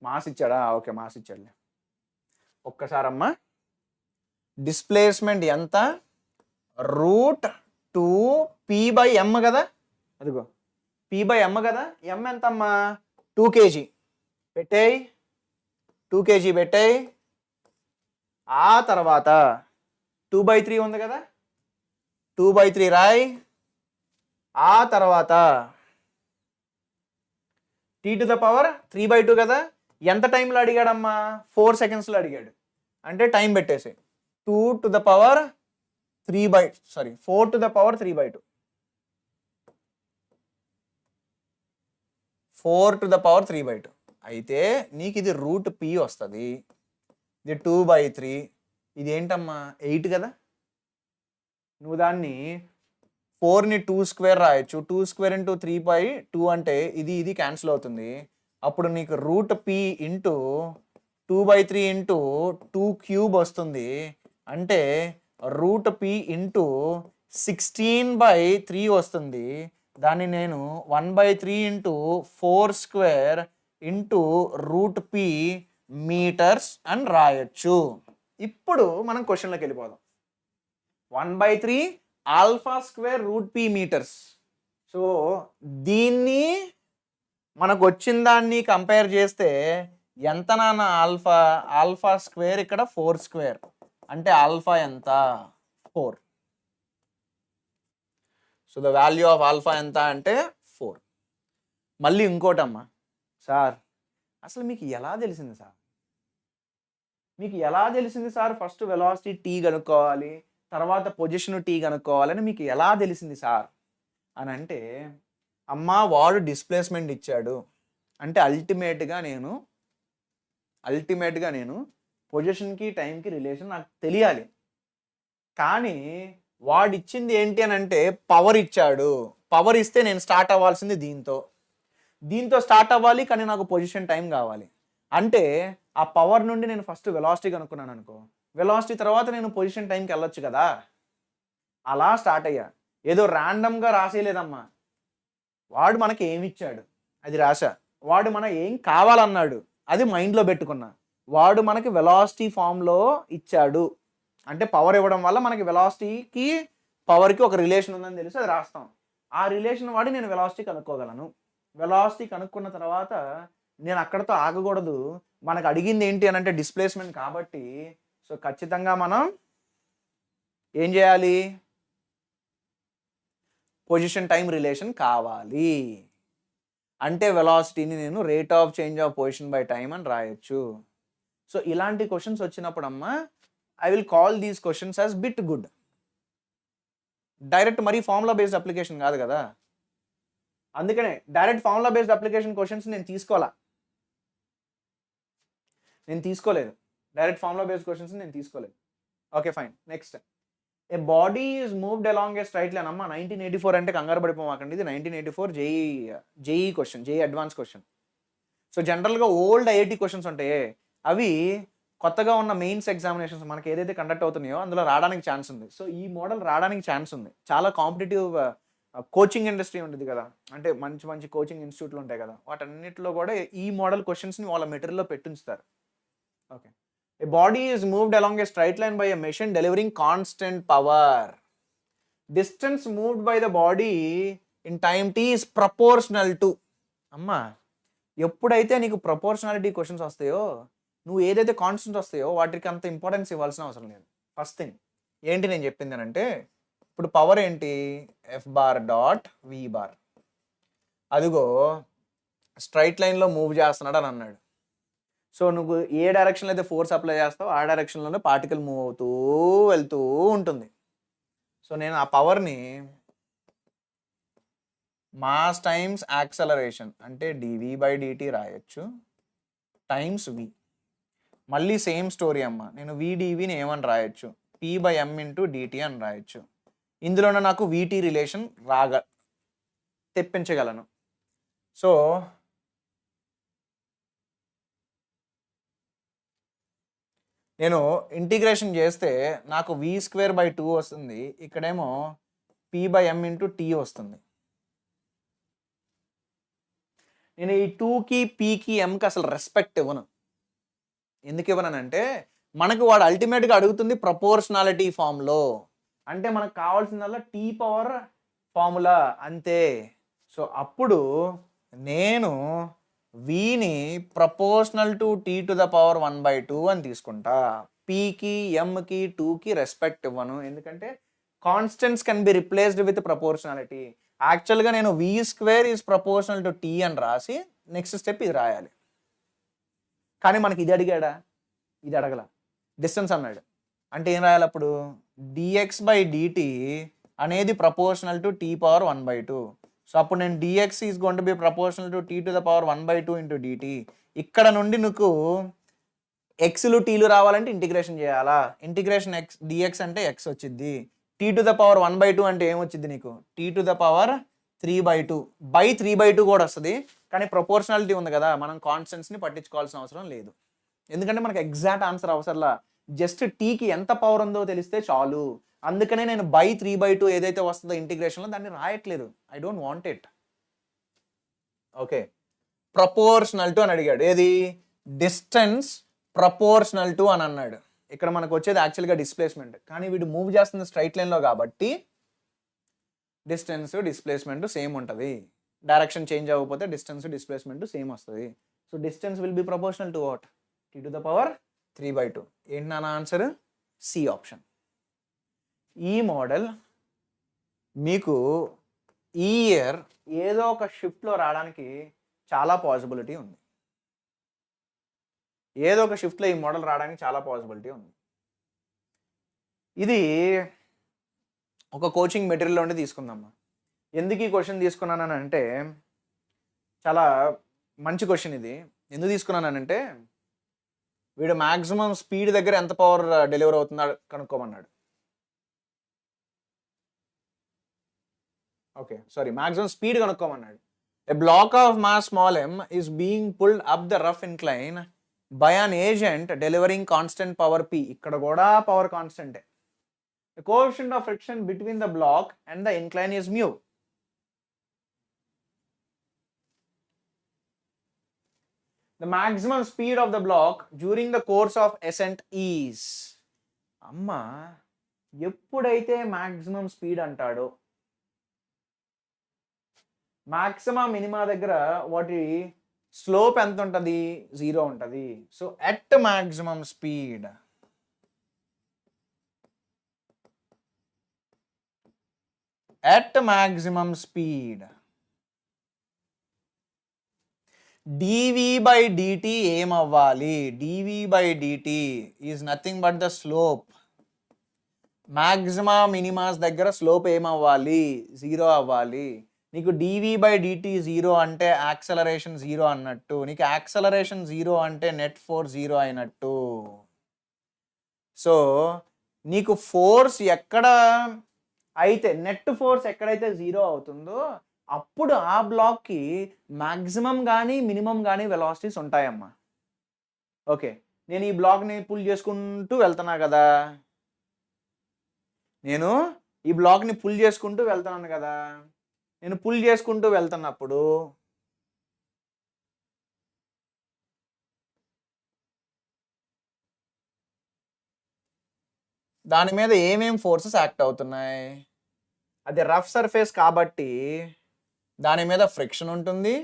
మాస్ ఇచ్చాడా? ఓకే, మాస్ ఇచ్చాడులే. ఒక్కసారమ్మా, డిస్ప్లేస్మెంట్ ఎంత, √2p/m కదా, అదిగో p/m కదా, m ఎంతమ్మా 2 kg పెట్టేయి, 2 kg పెట్టేయి. ఆ తర్వాత 2/3 ఉంది కదా, 2/3 రాయ్. ఆ తర్వాత టీ టు ద పవర్ 3/2 కదా, ఎంత టైంలో అడిగాడమ్మా, 4 సెకండ్స్లో అడిగాడు. అంటే టైం పెట్టేసి 4 to the power 3/2. 4 to the power 3/2 అయితే నీకు ఇది √p వస్తుంది, ఇది 2/3, ఇది ఏంటమ్మా 8 కదా. నువ్వు దాన్ని 4ని 2 స్క్వేర్ రాయొచ్చు, 2 స్క్వేర్ ఇంటూ 3/2 అంటే ఇది క్యాన్సిల్ అవుతుంది. అప్పుడు నీకు √p ఇంటూ 2/3 ఇంటూ 2 క్యూబ్ వస్తుంది. అంటే √p ఇంటూ 16/3 వస్తుంది. దాన్ని నేను 1/3 into 4 square into √p metres అని రాయొచ్చు. ఇప్పుడు మనం క్వశ్చన్లోకి వెళ్ళిపోదాం. 1/3 alpha square √p metres. So దీన్ని మనకు వచ్చిన దాన్ని కంపేర్ చేస్తే ఎంత నాన్న, ఆల్ఫా స్క్వేర్ ఇక్కడ 4 స్క్వేర్, అంటే ఆల్ఫా ఎంత 4. So the value of alpha ఎంత అంటే 4. మళ్ళీ ఇంకోటమ్మా, సార్ అసలు మీకు ఎలా తెలిసింది సార్, ఫస్ట్ వెలాసిటీ టీ కనుక్కోవాలి, తర్వాత పొజిషన్ టీ కనుక్కోవాలని మీకు ఎలా తెలిసింది సార్ అని అంటే, అమ్మా వాడు డిస్ప్లేస్మెంట్ ఇచ్చాడు అంటే అల్టిమేట్గా నేను పొజిషన్కి టైంకి రిలేషన్ నాకు తెలియాలి. కానీ వాడు ఇచ్చింది ఏంటి అని అంటే పవర్ ఇచ్చాడు. పవర్ ఇస్తే నేను స్టార్ట్ అవ్వాల్సింది దీంతో స్టార్ట్ అవ్వాలి, కానీ నాకు పొజిషన్ టైం కావాలి. అంటే ఆ పవర్ నుండి నేను ఫస్ట్ వెలాసిటీ కనుక్కున్నాను అనుకో, వెలాసిటీ తర్వాత నేను పొజిషన్ టైంకి వెళ్ళొచ్చు కదా. అలా స్టార్ట్ అయ్యా, ఏదో ర్యాండమ్గా రాసేయలేదమ్మా. వాడు మనకి ఏమి ఇచ్చాడు అది రాసా, వాడు మన ఏం కావాలన్నాడు అది మైండ్లో పెట్టుకున్నా, వాడు మనకి వెలాసిటీ ఫామ్లో ఇచ్చాడు అంటే పవర్ ఇవ్వడం వల్ల మనకి వెలాసిటీకి పవర్కి ఒక రిలేషన్ ఉందని తెలిసి అది రాస్తాం. ఆ రిలేషన్ వాడి నేను వెలాసిటీ కనుక్కోగలను. వెలాసిటీ కనుక్కున్న తర్వాత నేను అక్కడతో ఆగకూడదు. మనకు అడిగింది ఏంటి అని అంటే డిస్ప్లేస్మెంట్ కాబట్టి, సో ఖచ్చితంగా మనం ఏం చేయాలి, పొజిషన్ టైం రిలేషన్ కావాలి. అంటే వెలాసిటీని నేను rate of change of position by time అని రాయొచ్చు. సో ఇలాంటి క్వశ్చన్స్ వచ్చినప్పుడు అమ్మా, I will call these questions as bit good. Direct మరీ ఫార్ములా బేస్డ్ అప్లికేషన్ కాదు కదా, అందుకనే direct formula based application questions నేను తీసుకోలేదు. డైరెక్ట్ ఫార్ములా బేస్డ్ క్వశ్చన్స్ నేను తీసుకోలేదు. Okay fine. Next, A body is moved along a straight line. అమ్మ 1984 అంటే కంగారు పడిపోమాకండి, ఇది 1984 JEE question, JEE advance question. So జనరల్గా ఓల్డ్ ఐఐటి క్వశ్చన్స్ ఉంటాయి, అవి కొత్తగా ఉన్న మెయిన్స్ ఎగ్జామినేషన్స్ మనకి ఏదైతే కండక్ట్ అవుతున్నాయో అందులో రావడానికి ఛాన్స్ ఉంది. సో ఈ మోడల్ రావడానికి ఛాన్స్ ఉంది. చాలా కాంపిటేటివ్ కోచింగ్ ఇండస్ట్రీ ఉంటుంది కదా, అంటే మంచి మంచి కోచింగ్ ఇన్స్టిట్యూట్లు ఉంటాయి కదా, వాటన్నిటిలో కూడా ఈ మోడల్ క్వశ్చన్స్ని వాళ్ళ మెటీరియల్లో పెట్టించుతారు. Okay, a body is moved along a straight line by a machine delivering constant power. Distance moved by the body in time t is proportional to. అమ్మా ఎప్పుడైతే నీకు ప్రపోర్షనాలిటీ క్వశ్చన్స్ వస్తాయో, నువ్వు ఏదైతే కాన్స్టెంట్ వస్తాయో వాటికి అంత ఇంపార్టెన్స్ ఇవ్వాల్సిన అవసరం లేదు. ఫస్ట్ థింగ్ ఏంటి నేను చెప్పింది అని అంటే, ఇప్పుడు పవర్ ఏంటి, F⁻.V⁻. అదిగో స్ట్రైట్ లైన్లో మూవ్ చేస్తున్నాడు అని అన్నాడు. సో నువ్వు ఏ డైరెక్షన్లో అయితే ఫోర్స్ అప్లై చేస్తావో ఆ డైరెక్షన్లోనే పార్టికల్ మూవ్ అవుతూ వెళ్తూ ఉంటుంది. సో నేను ఆ పవర్ని మాస్ టైమ్స్ యాక్సలరేషన్ అంటే dV/dt రాయొచ్చు టైమ్స్ v. మళ్ళీ సేమ్ స్టోరీ అమ్మ, నేను VdVని ఏమని రాయొచ్చు, P/m × dt అని రాయొచ్చు. ఇందులోనే నాకు VT రిలేషన్ తెప్పించగలను. సో నేను ఇంటిగ్రేషన్ చేస్తే నాకు v²/2 వస్తుంది, ఇక్కడేమో p/m × t వస్తుంది. నేను ఈ 2కి pకి mకి అసలు రెస్పెక్ట్ ఇవ్వను. ఎందుకు ఇవ్వనంటే మనకు వాడు అల్టిమేట్గా అడుగుతుంది ప్రపోర్షనాలిటీ ఫామ్లో, అంటే మనకు కావాల్సిందల్లా టీ పవర్ ఫార్ములా అంతే. సో అప్పుడు నేను విని ప్రపోర్షనల్ టు t⁻1/2 అని తీసుకుంటా. పీకి ఎంకి 2కి రెస్పెక్ట్ ఇవ్వను, ఎందుకంటే constants can be replaced with proportionality. యాక్చువల్గా నేను v² is proportional to t అని రాసి నెక్స్ట్ స్టెప్ ఇది రాయాలి. కానీ మనకి ఇది అడిగాడా? ఇది అడగల, డిస్టెన్స్ అన్నాడు. అంటే ఏం రాయాలి అప్పుడు? dx/dt అనేది ప్రపోర్షనల్ టు t⁻1/2. సో అప్పుడు నేను dx is going to B proportional to t⁻1/2 × dt. ఇక్కడ నుండి నీకు ఎక్స్లు టీలు రావాలంటే ఇంటిగ్రేషన్ చేయాలా? ఇంటిగ్రేషన్ x dx అంటే x వచ్చింది, t⁻1/2 అంటే ఏమొచ్చింది నీకు? t⁻3/2 కూడా వస్తుంది. కానీ ప్రపోర్షనాలిటీ ఉంది కదా, మనం కాన్స్టెంట్స్ని పట్టించుకోవాల్సిన అవసరం లేదు, ఎందుకంటే మనకు ఎగ్జాక్ట్ ఆన్సర్ అవసరంలా, జస్ట్ టీకి ఎంత పవర్ ఉందో తెలిస్తే చాలు. అందుకనే నేను 3/2 ఏదైతే వస్తుందో ఇంటిగ్రేషన్లో దాన్ని రాయట్లేదు. I don't want it. Okay, proportional to అని అడిగాడు. ఏది? డిస్టెన్స్ ప్రపోర్షనల్ టు అని అన్నాడు. ఇక్కడ మనకు వచ్చేది యాక్చువల్గా డిస్ప్లేస్మెంట్, కానీ వీడు మూవ్ చేస్తుంది స్ట్రైట్ లైన్లో కాబట్టి డిస్టెన్స్ డిస్ప్లేస్మెంట్ సేమ్ ఉంటుంది. డైరెక్షన్ చేంజ్ అవ్వకపోతే డిస్టెన్స్ డిస్ప్లేస్మెంట్ సేమ్ వస్తుంది. So distance will be proportional to what? t⁻3/2. ఏంటి నా ఆన్సర్? C option. ఈ మోడల్ మీకు ఈ ఇయర్ ఏదో ఒక షిఫ్ట్లో రావడానికి చాలా పాసిబిలిటీ ఉంది. ఏదో ఒక షిఫ్ట్లో ఈ మోడల్ రావడానికి చాలా పాసిబిలిటీ ఉంది. ఇది ఒక కోచింగ్ మెటీరియల్ నుండి తీసుకుందామా. ఎందుకు ఈ క్వశ్చన్ తీసుకున్నానని అంటే, చాలా మంచి క్వశ్చన్ ఇది. ఎందుకు తీసుకున్నానంటే వీడు మ్యాక్సిమం స్పీడ్ దగ్గర ఎంత పవర్ డెలివర్ అవుతుందో కనుక్కోమన్నాడు. ఓకే, సారీ, మ్యాక్సిమం స్పీడ్ కనుక్కోమన్నాడు. A block of mass small m is being pulled up the rough incline by an agent delivering constant power p. ఇక్కడ కూడా power కాన్స్టెంటే. The coefficient of friction between the block and the incline is mu. The maximum speed of the block during the course of ascent is. అమ్మా, ఎప్పుడైతే maximum speed అంటాడో, maximum minima దగ్గర వాటి slope ఎంత ఉంటుంది? 0 ఉంటుంది. So at maximum speed dv/dt ఏమవ్వాలి? dv/dt is nothing but the slope. Maxima minima దగ్గర slope ఏమవ్వాలి? 0 అవ్వాలి. నీకు dv/dt 0 అంటే యాక్సలరేషన్ 0 అన్నట్టు, నీకు యాక్సలరేషన్ 0 అంటే నెట్ ఫోర్స్ 0 అయినట్టు. సో నీకు ఫోర్స్ ఎక్కడ అయితే, నెట్ ఫోర్స్ ఎక్కడైతే 0 అవుతుందో అప్పుడు ఆ బ్లాక్కి మ్యాక్సిమం కానీ మినిమం కానీ వెలాసిటీస్ ఉంటాయమ్మా. ఓకే, నేను ఈ బ్లాక్ని పుల్ చేసుకుంటూ వెళ్తున్నా కదా, నేను పుల్ చేసుకుంటూ వెళ్తున్నప్పుడు దాని మీద ఏమేం ఫోర్సెస్ యాక్ట్ అవుతున్నాయి? అది రఫ్ సర్ఫేస్ కాబట్టి దాని మీద ఫ్రిక్షన్ ఉంటుంది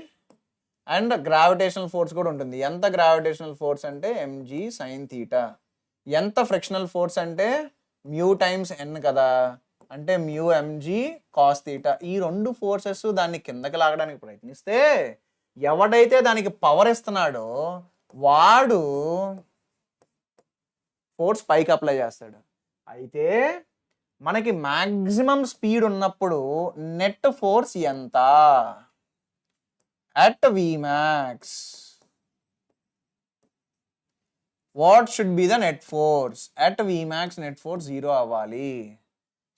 అండ్ గ్రావిటేషనల్ ఫోర్స్ కూడా ఉంటుంది. ఎంత గ్రావిటేషనల్ ఫోర్స్ అంటే mg sin θ. ఎంత ఫ్రిక్షనల్ ఫోర్స్ అంటే mu టైమ్స్ n కదా, అంటే mu mg cos θ. ఈ రెండు ఫోర్సెస్ దాన్ని కిందకి లాగడానికి ప్రయత్నిస్తే ఎవడైతే దానికి పవర్ ఇస్తున్నాడో వాడు ఫోర్స్ పైకి అప్లై చేస్తాడు. అయితే మనకి మ్యాక్సిమం స్పీడ్ ఉన్నప్పుడు నెట్ ఫోర్స్ ఎంత? At Vmax what should be the net force? At Vmax net force 0 అవ్వాలి.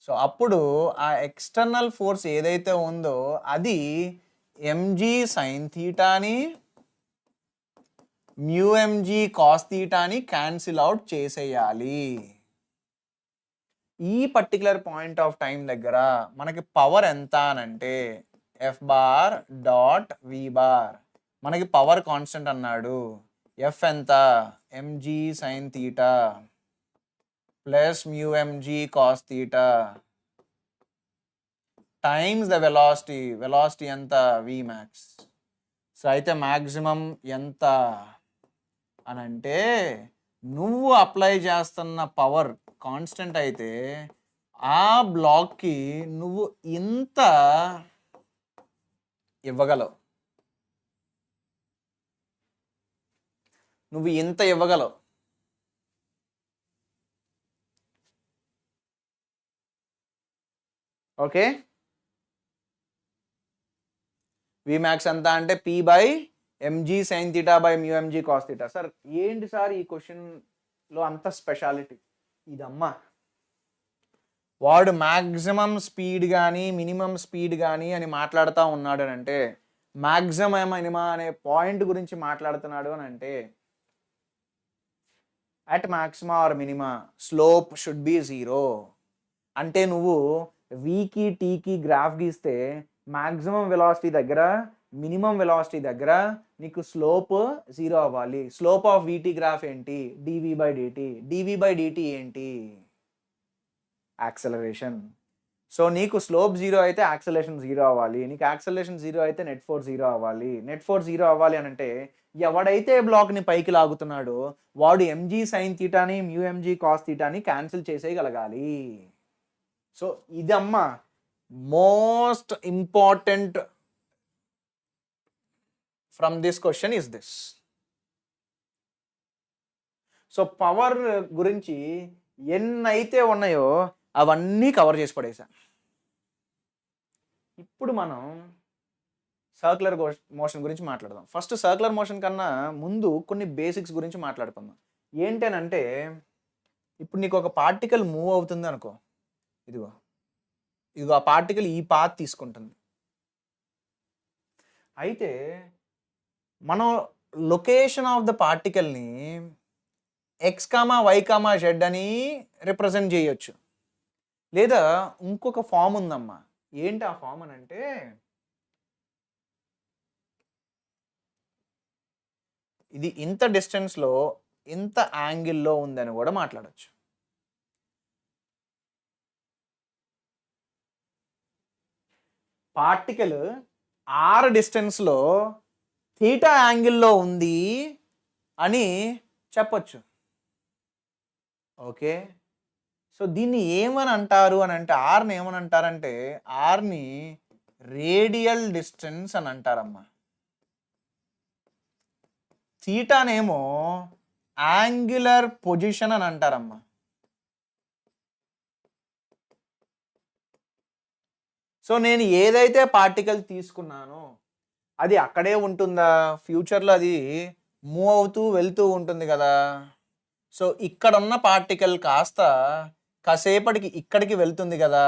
సో అప్పుడు ఆ ఎక్స్టర్నల్ ఫోర్స్ ఏదైతే ఉందో అది ఎంజీ సైన్ థీటాని మ్యూఎంజీ కాస్ థీటాని క్యాన్సిల్ అవుట్ చేసేయాలి. ఈ పర్టికులర్ పాయింట్ ఆఫ్ టైం దగ్గర మనకి పవర్ ఎంత అనంటే ఎఫ్ బార్ డాట్ వి బార్, మనకి పవర్ కాన్స్టెంట్ అన్నాడు. ఎఫ్ ఎంత m g sine theta plus mu m g cos theta times the velocity, velocity ఎంత వి మ్యాక్స్. సో అయితే మ్యాక్సిమం ఎంత అని అంటే నువ్వు అప్లై చేస్తున్న పవర్ కాన్స్టెంట్ అయితే ఆ బ్లాక్కి నువ్వు ఇంత ఇవ్వగలవు, నువ్వు ఇంత ఇవ్వగలవు. ఓకే, వి మ్యాక్స్ ఎంత అంటే P by MG sine theta by mu MG cos theta. Sir ఏంటి సార్ ఈ క్వశ్చన్లో అంత స్పెషాలిటీ? ఇదమ్మా, వాడు మ్యాక్సిమం స్పీడ్ కానీ మినిమం స్పీడ్ కానీ అని మాట్లాడుతూ ఉన్నాడు అని అంటే, మ్యాక్సిమం మినిమా అనే పాయింట్ గురించి మాట్లాడుతున్నాడు అని అంటే, at maxima or minima slope should be 0. అంటే నువ్వు వీకి టీకి గ్రాఫ్ గీస్తే మ్యాక్సిమం వెలాసిటీ దగ్గర మినిమం వెలాసిటీ దగ్గర నీకు స్లోప్ 0 అవ్వాలి. స్లోప్ ఆఫ్ వీటీ గ్రాఫ్ ఏంటి? D v by d t. D v by d t ఏంటి? యాక్సలరేషన్. సో నీకు స్లోప్ 0 అయితే యాక్సలరేషన్ 0 అవ్వాలి. నీకు యాక్సలరేషన్ 0 అయితే నెట్ ఫోర్స్ 0 అవ్వాలి. నెట్ ఫోర్స్ 0 అవ్వాలి అని అంటే ఎవడైతే బ్లాక్ని పైకి లాగుతున్నాడో వాడు ఎంజీ సైన్ థీటాని మ్యూఎంజీ కాస్ థీటాని క్యాన్సిల్ చేసేయగలగాలి. సో ఇదమ్మా most important from this question is this. So power గురించి ఎన్నైతే ఉన్నాయో అవన్నీ కవర్ చేసి పడేసా. ఇప్పుడు మనం సర్క్యులర్ మోషన్ గురించి మాట్లాడదాం. ఫస్ట్ సర్క్యులర్ మోషన్ కన్నా ముందు కొన్ని బేసిక్స్ గురించి మాట్లాడుకుందాం. ఏంటనంటే ఇప్పుడు నీకు ఒక పార్టికల్ మూవ్ అవుతుంది అనుకో, ఇదిగో ఆ పార్టికల్ ఈ పాత్ తీసుకుంటుంది. అయితే మనం లొకేషన్ ఆఫ్ ద పార్టికల్ని x comma y comma z అని రిప్రజెంట్ చేయొచ్చు. లేదా ఇంకొక ఫామ్ ఉందమ్మా. ఏంటి ఆ ఫామ్ అని అంటే, ఇది ఇంత డిస్టెన్స్లో ఇంత యాంగిల్లో ఉందని కూడా మాట్లాడచ్చు. పార్టికల్ ఆర్ డిస్టెన్స్లో థీటా యాంగిల్లో ఉంది అని చెప్పచ్చు. ఓకే, సో దీన్ని ఏమని అంటారు అని అంటే, ఆర్ని ఏమని అంటారంటే ఆర్ని రేడియల్ డిస్టెన్స్ అని అంటారమ్మా. థీటానేమో యాంగులర్ పొజిషన్ అని అంటారమ్మా. సో నేను ఏదైతే పార్టికల్ తీసుకున్నానో అది అక్కడే ఉంటుందా? ఫ్యూచర్లో అది మూవ్ అవుతూ వెళ్తూ ఉంటుంది కదా. సో ఇక్కడ ఉన్న పార్టికల్ కాస్త కాసేపటికి ఇక్కడికి వెళ్తుంది కదా.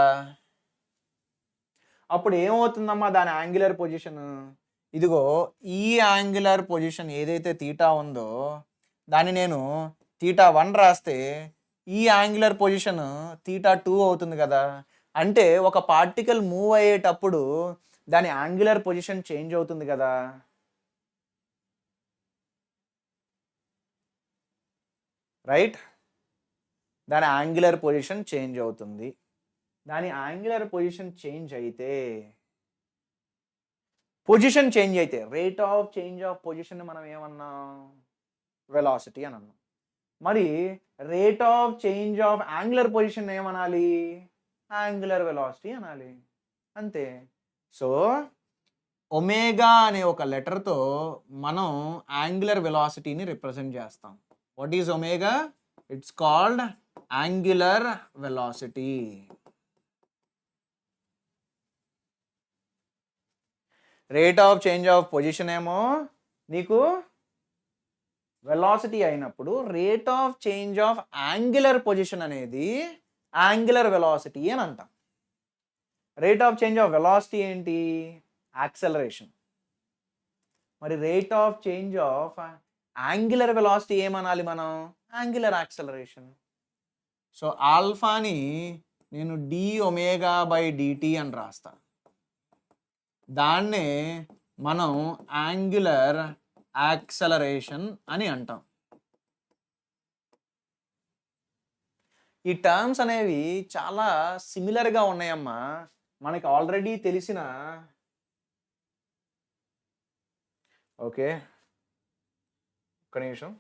అప్పుడు ఏమవుతుందమ్మా దాని యాంగులర్ పొజిషన్? ఇదిగో ఈ యాంగులర్ పొజిషన్ ఏదైతే థీటా ఉందో దాన్ని నేను θ1 రాస్తే ఈ యాంగులర్ పొజిషన్ θ2 అవుతుంది కదా. అంటే ఒక పార్టికల్ మూవ్ అయ్యేటప్పుడు దాని యాంగులర్ పొజిషన్ చేంజ్ అవుతుంది కదా. రైట్, దాని యాంగులర్ పొజిషన్ చేంజ్ అవుతుంది. దాని యాంగులర్ పొజిషన్ చేంజ్ అయితే rate of change of position మనం ఏమన్నాం? వెలాసిటీ అని అన్నాం. మరి rate of change of angular position ఏమనాలి? యాంగులర్ వెలాసిటీ అనాలి. అంతే. సో ఒమేగా అనే ఒక లెటర్తో మనం యాంగులర్ వెలాసిటీని రిప్రజెంట్ చేస్తాం. What is omega? It's called angular velocity. Rate of change of position ఏమో నీకు వెలాసిటీ అయినప్పుడు rate of change of angular position అనేది యాంగులర్ వెలాసిటీ అని అంటాం. Rate of change of velocity ఏంటి? యాక్సలరేషన్. మరి rate of change of angular velocity ఏమనాలి మనం? Angular acceleration. సో ఆల్ఫాని నేను d⍵/dt అని రాస్తా. దాన్నే మనం యాంగులర్ యాక్సలరేషన్ అని అంటాం. ఈ టర్మ్స్ అనేవి చాలా సిమిలర్గా ఉన్నాయమ్మా. మనకి ఆల్రెడీ తెలిసిన ఓకే ఒక్క నిమిషం.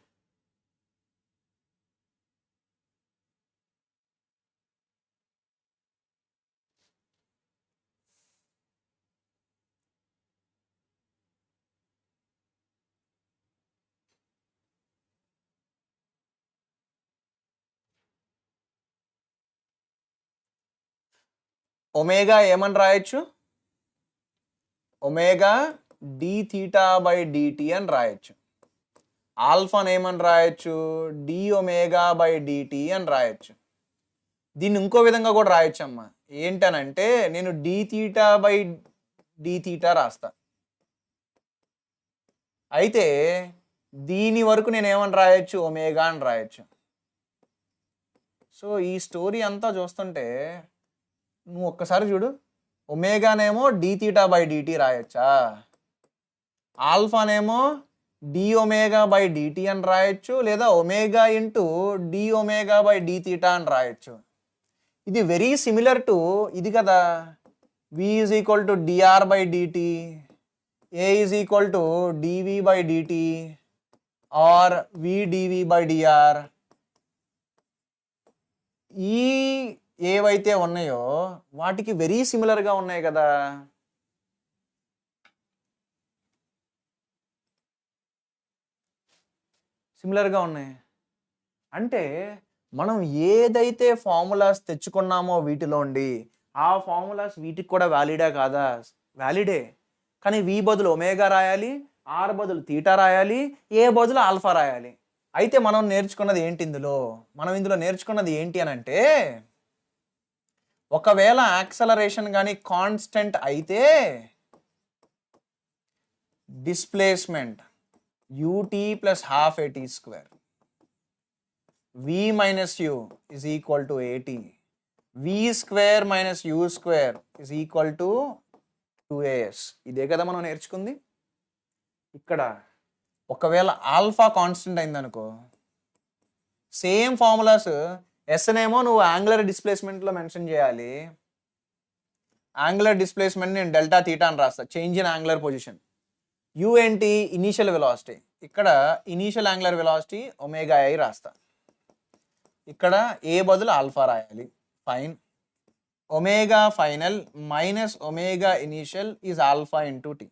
ఒమేగా ఏమని రాయొచ్చు? ఒమేగా d⍵/dt అని రాయొచ్చు. ఆల్ఫాని ఏమని రాయొచ్చు? d⍵/dt అని రాయొచ్చు. దీన్ని ఇంకో విధంగా కూడా రాయొచ్చు అమ్మా. ఏంటనంటే నేను dθ/dθ రాస్తా. అయితే దీని వరకు నేను ఏమని రాయొచ్చు? ఒమేగా అని రాయొచ్చు. సో ఈ స్టోరీ అంతా చూస్తుంటే నువ్వు ఒక్కసారి చూడు, ఒమేగానేమో dθ/dt రాయొచ్చా, ఆల్ఫానేమో d⍵/dt అని రాయొచ్చు, లేదా ఒమేగా ఇంటూ d⍵/dθ అని రాయొచ్చు. ఇది వెరీ సిమిలర్ టు ఇది కదా, v = dr/dt, a = dv/dt or v dv/dr. ఈ ఏవైతే ఉన్నాయో వాటికి వెరీ సిమిలర్గా ఉన్నాయి కదా. సిమిలర్గా ఉన్నాయి అంటే మనం ఏదైతే ఫార్ములాస్ తెచ్చుకున్నామో వీటిలోండి ఆ ఫార్ములాస్ వీటికి కూడా వ్యాలిడా కాదా? వ్యాలిడే. కానీ v బదులు ఒమేగా రాయాలి, r బదులు తీటా రాయాలి, a బదులు ఆల్ఫా రాయాలి. అయితే మనం నేర్చుకున్నది ఏంటి ఇందులో? మనం ఇందులో నేర్చుకున్నది ఏంటి అని అంటే, ఒకవేళ యాక్సలరేషన్ కానీ కాన్స్టెంట్ అయితే displacement ut + ½ at², v - u = at, v² - u² = 2as. ఇదే కదా మనం నేర్చుకుంది. ఇక్కడ ఒకవేళ ఆల్ఫా కాన్స్టెంట్ అయిందనుకో, సేమ్ ఫార్ములాస్ ఎస్నేమో నువ్వు యాంగులర్ డిస్ప్లేస్మెంట్లో మెన్షన్ చేయాలి. యాంగులర్ డిస్ప్లేస్మెంట్ నేను δθ అని రాస్తా, change in angular position. U ఏంటి? Initial velocity. ఇక్కడ initial angular velocity omega i రాస్తా. ఇక్కడ a బదులు ఆల్ఫా రాయాలి. Fine. Omega final minus omega initial is alpha into t.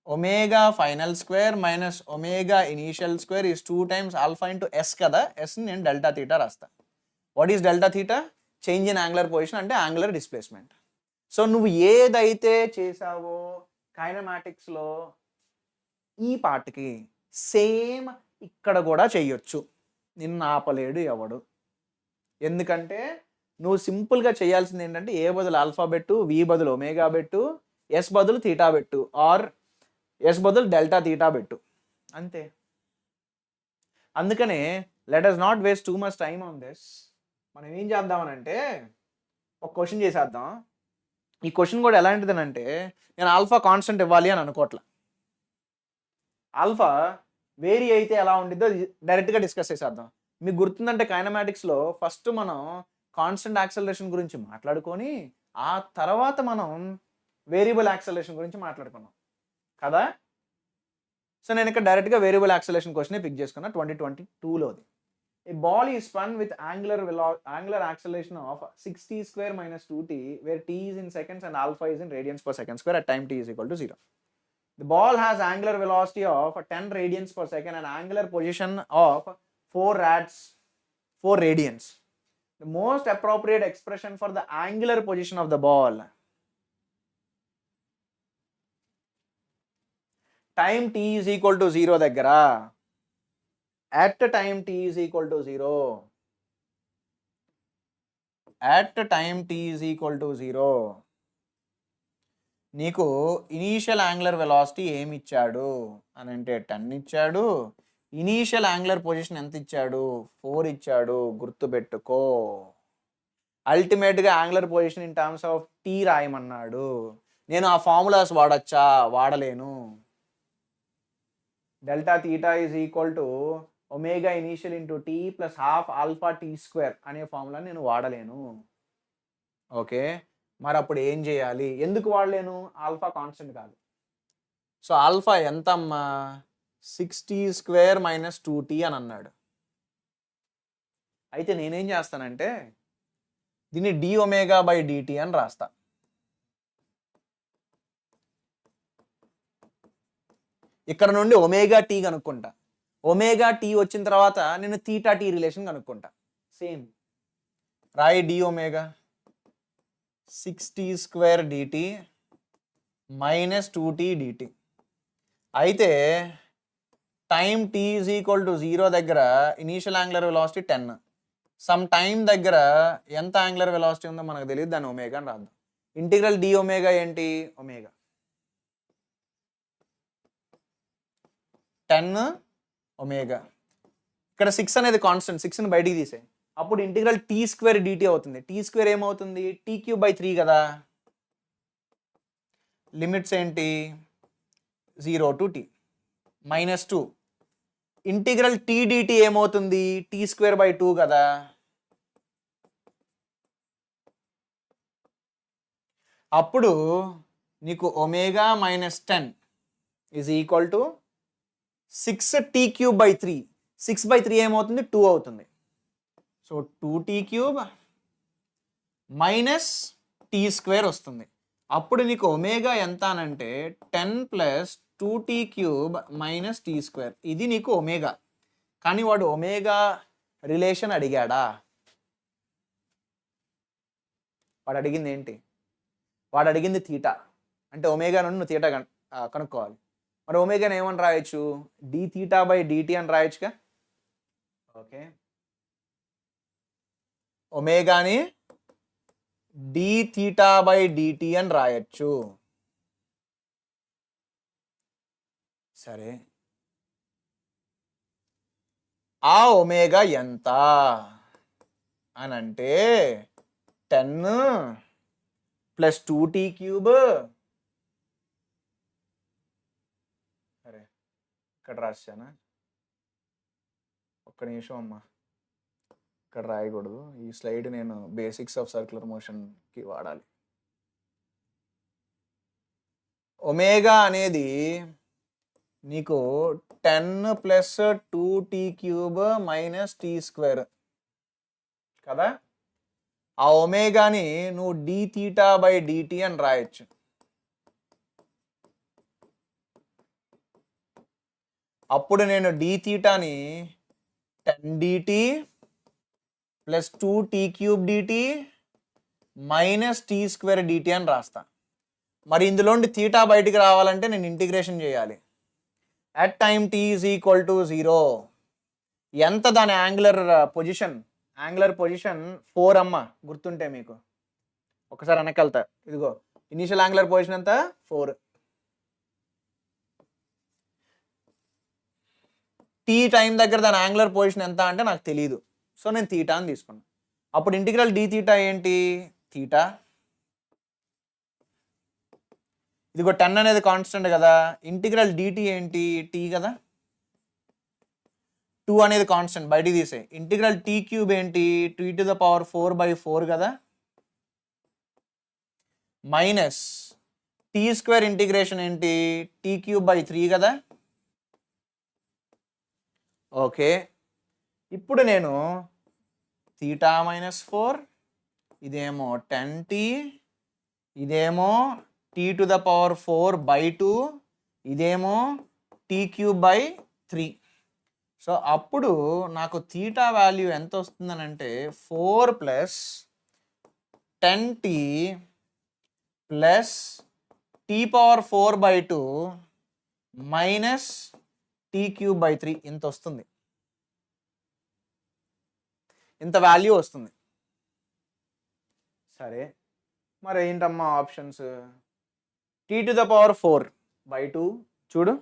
Omega final square minus omega initial square is 2 times alpha into s కదా. ఎస్ని నేను δθ రాస్తా. What is δθ? Change in angular position అంటే angular displacement. So నువ్వు ఏదైతే చేసావో కైనమాటిక్స్లో ఈ పార్ట్కి సేమ్ ఇక్కడ కూడా చెయ్యొచ్చు. నిన్ను ఆపలేడు ఎవడు. ఎందుకంటే నువ్వు సింపుల్గా చేయాల్సింది ఏంటంటే ఏ బదులు ఆల్ఫా పెట్టు, వి బదులు ఒమేగా పెట్టు, ఎస్ బదులు తీటా పెట్టు, ఆర్ ఎస్ బదులు δθ పెట్టు, అంతే. అందుకనే let us not waste too much time on this. మనం ఏం చేద్దామనంటే ఒక క్వశ్చన్ చేసేద్దాం. ఈ క్వశ్చన్ కూడా ఎలాంటిదనంటే, నేను ఆల్ఫా కాన్స్టెంట్ ఇవ్వాలి అని అనుకోవట్లా. ఆల్ఫా వేరీ అయితే ఎలా ఉండిద్దో డైరెక్ట్గా డిస్కస్ చేసేద్దాం. మీకు గుర్తుందంటే కైనమాటిక్స్లో ఫస్ట్ మనం కాన్స్టెంట్ యాక్సలరేషన్ గురించి మాట్లాడుకొని ఆ తర్వాత మనం వేరియబుల్ యాక్సలరేషన్ గురించి మాట్లాడుకున్నాం కదా. సో నేను ఇక్కడ డైరెక్ట్గా వేరియబుల్ యాక్సలరేషన్ క్వశ్చన్ పిక్ చేసుకున్నా 2022లోది. A ball is spun with angular acceleration of 6t² - 2t, where t is in seconds and alpha is in radians per second square at time t is equal to 0. The ball has angular velocity of 10 radians per second and angular position of 4 radians. The most appropriate expression for the angular position of the ball. Time t is equal to 0 దగ్గర, at time t is equal to 0, at time t is equal to 0 నీకు initial angular velocity ఏమి ఇచ్చాడు అని అంటే 10 ఇచ్చాడు. Initial angular position ఎంత ఇచ్చాడు? 4 ఇచ్చాడు. గుర్తుపెట్టుకో. అల్టిమేట్గా angular position in terms of t రాయమన్నాడు. నేను ఆ ఫార్ములాస్ వాడచ్చా? వాడలేను. Delta theta is equal to omega initial into t plus half alpha t square అనే ఫార్ములా నేను వాడలేను. ఓకే, మరి అప్పుడు ఏం చేయాలి? ఎందుకు వాడలేను? ఆల్ఫా కాన్స్టెంట్ కాదు. సో ఆల్ఫా ఎంత అమ్మా? 6t స్క్వేర్ మైనస్ 2t అని అన్నాడు. అయితే నేనేం చేస్తానంటే దీన్ని డి ఒమేగా బై డిటి అని రాస్తా. ఇక్కడ నుండి ఒమేగా టీ కనుక్కుంటా. ఒమేగా టీ వచ్చిన తర్వాత నేను తీటా టీ రిలేషన్ కనుక్కుంటా. సేమ్ రాయి d omega 6t square d t minus 2t d t. అయితే time t is equal to 0 దగ్గర initial angular velocity 10. Some time దగ్గర ఎంత యాంగులర్ వెలాసిటీ ఉందో మనకు తెలియదు, దాన్ని ఒమేగా అని రాద్దాం. ఇంటిగ్రల్ డి ఒమేగా ఏంటి? Omega 10 omega. ఇక్కడ 6 అనేది కాన్స్టెంట్, 6ని బయటికి తీసే. అప్పుడు ఇంటిగ్రల్ టీ స్క్వేర్ డిటి అవుతుంది. టీ స్క్వేర్ ఏమవుతుంది? టీ క్యూబ్ బై 3 కదా. లిమిట్స్ ఏంటి? 0 to t minus 2. Integral t dt ఏమవుతుంది? టీ స్క్వేర్ బై 2 కదా. అప్పుడు నీకు omega minus 10 is equal to 6t cube by 3. 6 by 3 ఏమవుతుంది? 2 అవుతుంది. So 2t cube minus t square వస్తుంది. అప్పుడు నీకు ఒమేగా ఎంత అనంటే 10 plus 2t cube minus t square. ఇది నీకు ఒమేగా. కానీ వాడు ఒమేగా రిలేషన్ అడిగాడా? వాడు అడిగింది ఏంటి? వాడు అడిగింది తీటా. అంటే ఒమేగా నుండి నువ్వు తీటా కనుక్కోవాలి. మరి ఒమేగాని ఏమని రాయొచ్చు? డి తీటా బై డిటి అని రాయొచ్చుగా. ఓకే, ఒమేగాని డి తీటా బై డిటి అని రాయొచ్చు. సరే, ఆ ఒమేగా ఎంత అని అంటే 10 ప్లస్ 2t క్యూబ్. సరే, ఇక్కడ రాశానా? ఒక్క నిమిషం అమ్మా, ఇక్కడ రాయకూడదు. ఈ స్లైడ్ నేను బేసిక్స్ ఆఫ్ సర్క్యులర్ మోషన్కి వాడాలి. ఒమేగా అనేది నీకు 10 plus 2t cube minus t square కదా. ఆ ఒమేగాని నువ్వు డి తీటా బై డిటి అని రాయొచ్చు. అప్పుడు నేను డి తీటాని 10 d t plus 2t cube d t minus t square d t అని రాస్తా. మరి ఇందులోండి తీటా బయటికి రావాలంటే నేను ఇంటిగ్రేషన్ చేయాలి. At time t is equal to 0 ఎంత దాని యాంగులర్ పొజిషన్? యాంగులర్ పొజిషన్ 4 అమ్మ, గుర్తుంటే మీకు. ఒకసారి వెనక్కి వెళ్తా. ఇదిగో ఇనీషియల్ యాంగులర్ పొజిషన్ ఎంత? 4. టీ టైం దగ్గర దాని యాంగులర్ పొజిషన్ ఎంత అంటే నాకు తెలియదు. సో నేను తీటా అని తీసుకున్నాను. అప్పుడు ఇంటిగ్రల్ డి తీటా ఏంటి? తీటా. ఇదిగో 10 అనేది కాన్స్టెంట్ కదా. ఇంటిగ్రల్ డిటి ఏంటి? టీ కదా. 2 అనేది కాన్స్టెంట్, బయటికి తీసే. ఇంటిగ్రల్ టీ క్యూబ్ ఏంటి? టీ టు ద పవర్ 4/4 కదా. మైనస్ టీ స్క్వేర్ ఇంటిగ్రేషన్ ఏంటి? టీ క్యూబ్ బై 3 కదా. ఓకే, ఇప్పుడు నేను తీటా మైనస్ 4, ఇదేమో 10t, ఇదేమో టీ టు ద పవర్ 4/2, ఇదేమో టీ క్యూబ్ బై 3. సో అప్పుడు నాకు తీటా వాల్యూ ఎంత వస్తుందనంటే 4 plus 10t plus t power 4/2 minus t cube by 3 ఇంత వస్తుంది. ఇంత వాల్యూ వస్తుంది. సరే, మరి ఏంటమ్మా options? T to the power 4/2 చూడు,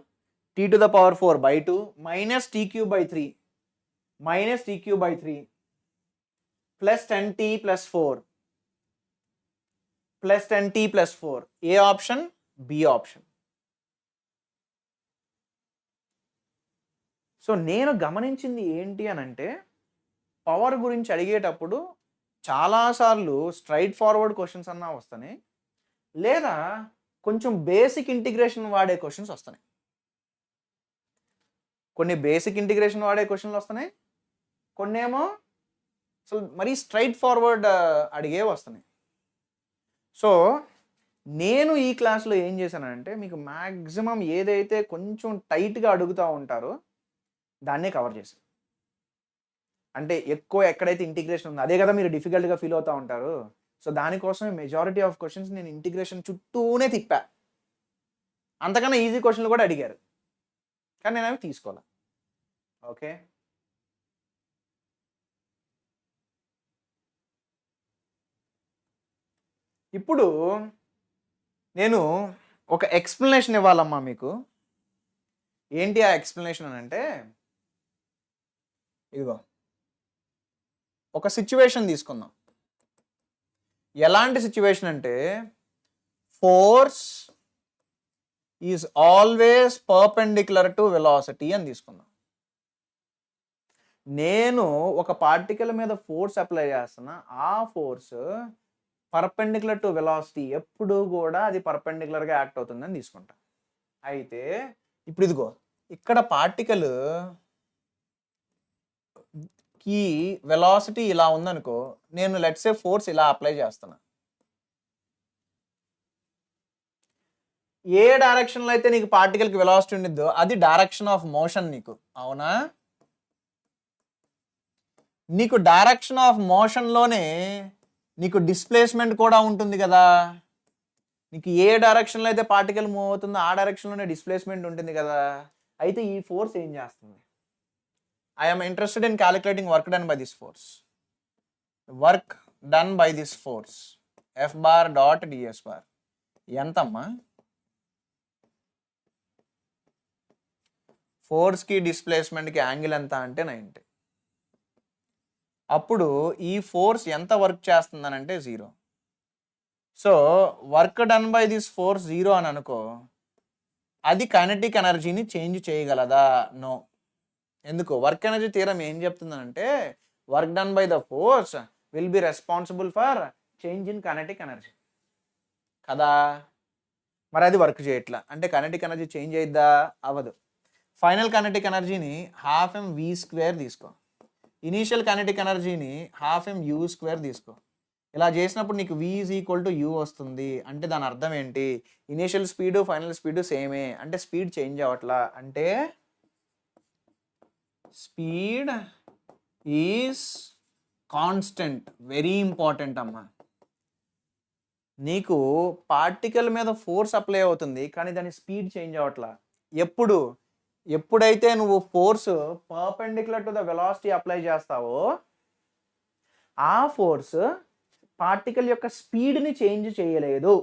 t to the power 4/2 minus t cube by 3 plus 10t plus 4 plus 10t plus 4. A option? B option. So నేను గమనించింది ఏంటి అని అంటే, పవర్ గురించి అడిగేటప్పుడు చాలాసార్లు స్ట్రైట్ ఫార్వర్డ్ క్వశ్చన్స్ అన్నా వస్తున్నాయి, లేదా కొంచెం బేసిక్ ఇంటిగ్రేషన్ వాడే క్వశ్చన్స్ వస్తున్నాయి. కొన్ని బేసిక్ ఇంటిగ్రేషన్ వాడే క్వశ్చన్లు వస్తున్నాయి, కొన్ని ఏమో అసలు మరీ స్ట్రైట్ ఫార్వర్డ్ అడిగే వస్తున్నాయి. సో నేను ఈ క్లాస్లో ఏం చేశానంటే, మీకు మ్యాక్సిమం ఏదైతే కొంచెం టైట్గా అడుగుతూ ఉంటారో దాన్నే కవర్ చేశాను. అంటే ఎక్కువ ఎక్కడైతే ఇంటిగ్రేషన్ ఉందో అదే కదా మీరు డిఫికల్ట్గా ఫీల్ అవుతూ ఉంటారు. సో దానికోసమే మెజారిటీ ఆఫ్ క్వశ్చన్స్ నేను ఇంటిగ్రేషన్ చుట్టూనే తిప్పా. అంతకన్నా ఈజీ క్వశ్చన్లు కూడా అడిగారు, కానీ నేను అవి తీసుకోవాలి. ఓకే, ఇప్పుడు నేను ఒక ఎక్స్ప్లెనేషన్ ఇవ్వాలమ్మా మీకు. ఏంటి ఆ ఎక్స్ప్లెనేషన్ అని అంటే, ఇదిగో ఒక సిచ్యువేషన్ తీసుకుందాం. ఎలాంటి సిచ్యువేషన్ అంటే, force is always perpendicular to velocity అని తీసుకుందాం. నేను ఒక పార్టికల్ మీద ఫోర్స్ అప్లై చేస్తున్నా, ఆ ఫోర్స్ పర్పెండిక్యులర్ టు వెలాసిటీ, ఎప్పుడు కూడా అది పర్పెండిక్యులర్గా యాక్ట్ అవుతుందని తీసుకుంటా. అయితే ఇప్పుడు ఇదిగో ఇక్కడ పార్టికల్ కి వెలాసిటీ ఇలా ఉందనుకో, నేను లెట్స్ సే ఫోర్స్ ఇలా అప్లై చేస్తున్నా. ఏ డైరెక్షన్లో అయితే నీకు పార్టికల్కి వెలాసిటీ ఉండిద్దో అది డైరెక్షన్ ఆఫ్ మోషన్ నీకు, అవునా? నీకు డైరెక్షన్ ఆఫ్ మోషన్లోనే నీకు డిస్ప్లేస్మెంట్ కూడా ఉంటుంది కదా. నీకు ఏ డైరెక్షన్లో అయితే పార్టికల్ మూవ్ అవుతుందో ఆ డైరెక్షన్లోనే డిస్ప్లేస్మెంట్ ఉంటుంది కదా. అయితే ఈ ఫోర్స్ ఏం చేస్తుంది? I am interested in calculating work done by this force. Work done by this force. F bar dot ds bar. ఎంతమ్మా? ఫోర్స్కి డిస్ప్లేస్మెంట్కి యాంగిల్ ఎంత అంటే 90. అప్పుడు ఈ ఫోర్స్ ఎంత వర్క్ చేస్తుందనంటే 0. So work done by this force 0 అని అనుకో, అది కైనెటిక్ ఎనర్జీని చేంజ్ చేయగలదా? నో. ఎందుకు? వర్క్ ఎనర్జీ థియరం ఏం చెప్తుందనంటే, work done by the force will be responsible for change in kinetic energy కదా. మరి అది వర్క్ చేయట్లా అంటే కైనెటిక్ ఎనర్జీ చేంజ్ అయిద్దా? అవ్వదు. ఫైనల్ కైనెటిక్ ఎనర్జీని 12 mv² తీసుకో, ఇనీషియల్ కైనెటిక్ ఎనర్జీని 12 mu² తీసుకో. ఇలా చేసినప్పుడు నీకు v = u వస్తుంది. అంటే దాని అర్థం ఏంటి? ఇనీషియల్ స్పీడ్ ఫైనల్ స్పీడ్ సేమే, అంటే స్పీడ్ చేంజ్ అవ్వట్లా. అంటే speed is constant. Very important అమ్మా. నీకు పార్టికల్ మీద ఫోర్స్ అప్లై అవుతుంది కానీ దాని స్పీడ్ చేంజ్ అవ్వట్లా. ఎప్పుడైతే నువ్వు force perpendicular to the velocity apply చేస్తావో ఆ ఫోర్స్ పార్టికల్ యొక్క స్పీడ్ని చేంజ్ చేయలేదు.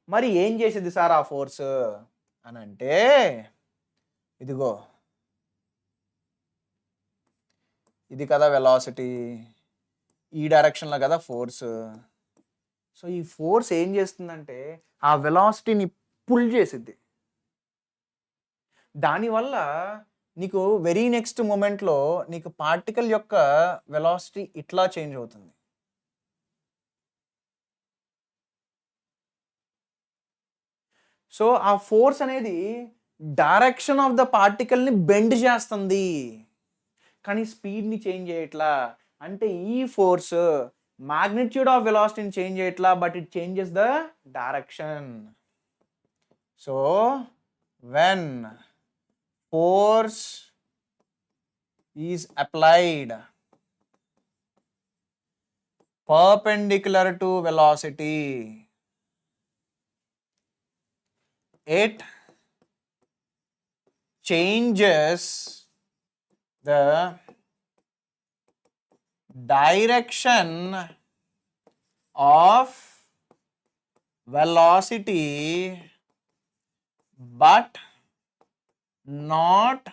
మరి ఏం చేసేది సార్ ఆ ఫోర్స్ అని అంటే, ఇదిగో ఇది కదా వెలాసిటీ, ఈ డైరెక్షన్లో కదా ఫోర్స్. సో ఈ ఫోర్స్ ఏం చేస్తుందంటే ఆ వెలాసిటీని పుల్ చేసిద్ది. దానివల్ల నీకు వెరీ నెక్స్ట్ మూమెంట్లో నీకు పార్టికల్ యొక్క వెలాసిటీ ఇట్లా చేంజ్ అవుతుంది. సో ఆ ఫోర్స్ అనేది డైరెక్షన్ ఆఫ్ ద పార్టికల్ని బెండ్ చేస్తుంది కానీ స్పీడ్ని చేంజ్ చేయట్లా. అంటే ఈ force magnitude of velocity change చేయట్లా, but it changes the direction. So when force is applied perpendicular to velocity, it changes the direction of velocity but not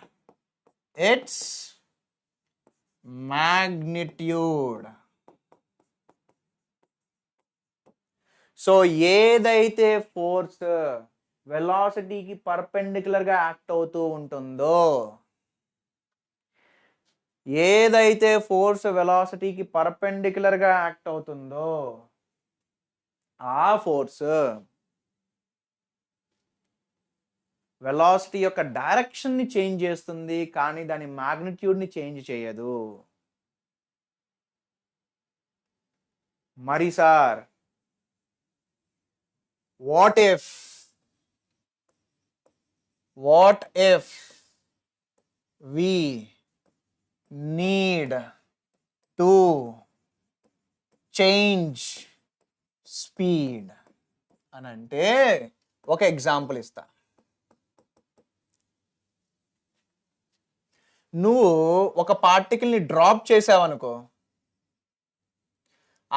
it's magnitude. So ఏదైతే force వెలాసిటీకి పర్పెండిక్యులర్గా act అవుతూ ఉంటుందో, ఏదైతే force వెలాసిటీకి పర్పెండిక్యులర్గా act అవుతుందో ఆ force velocity యొక్క డైరెక్షన్ని change చేస్తుంది, కానీ దాని మ్యాగ్నిట్యూడ్ని చేంజ్ చేయదు. మరి sir what if we need to change speed అని అంటే ఒక ఎగ్జాంపుల్ ఇస్తా. నువ్వు ఒక పార్టికల్ని డ్రాప్ చేసావనుకో,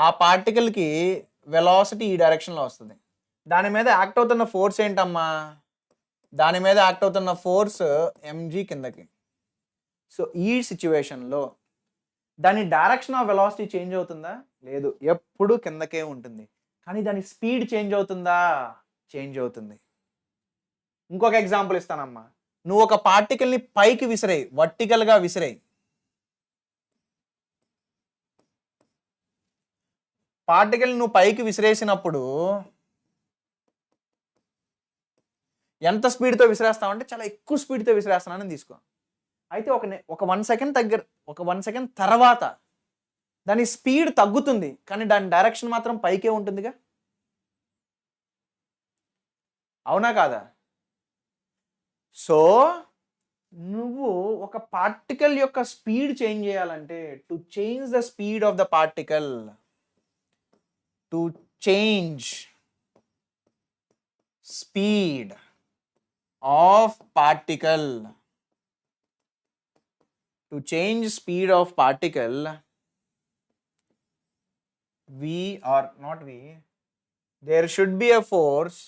ఆ పార్టికల్కి వెలాసిటీ ఈ డైరెక్షన్లో వస్తుంది. దాని మీద యాక్ట్ అవుతున్న ఫోర్స్ ఏంటమ్మా? దాని మీద యాక్ట్ అవుతున్న ఫోర్స్ mg కిందకి. సో ఈ సిచ్యువేషన్లో దాని డైరెక్షన్ ఆఫ్ వెలాసిటీ చేంజ్ అవుతుందా? లేదు, ఎప్పుడు కిందకే ఉంటుంది. కానీ దాని స్పీడ్ చేంజ్ అవుతుందా? చేంజ్ అవుతుంది. ఇంకొక ఎగ్జాంపుల్ ఇస్తానమ్మా. నువ్వు ఒక పార్టికల్ని పైకి విసిరేయి, వర్టికల్గా విసిరేయి. పార్టికల్ నువ్వు పైకి విసిరేసినప్పుడు ఎంత స్పీడ్తో విసిరేస్తావు అంటే చాలా ఎక్కువ స్పీడ్తో విసిరేస్తున్నానని తీసుకో. అయితే ఒక 1 సెకండ్ ఒక 1 సెకండ్ తర్వాత దాని స్పీడ్ తగ్గుతుంది, కానీ దాని డైరెక్షన్ మాత్రం పైకే ఉంటుందిగా. అవునా కాదా? సో నువ్వు ఒక పార్టికల్ యొక్క స్పీడ్ చేంజ్ చేయాలంటే, to change the speed of the particle, to change speed of particle, to change speed of particle, there should be a force,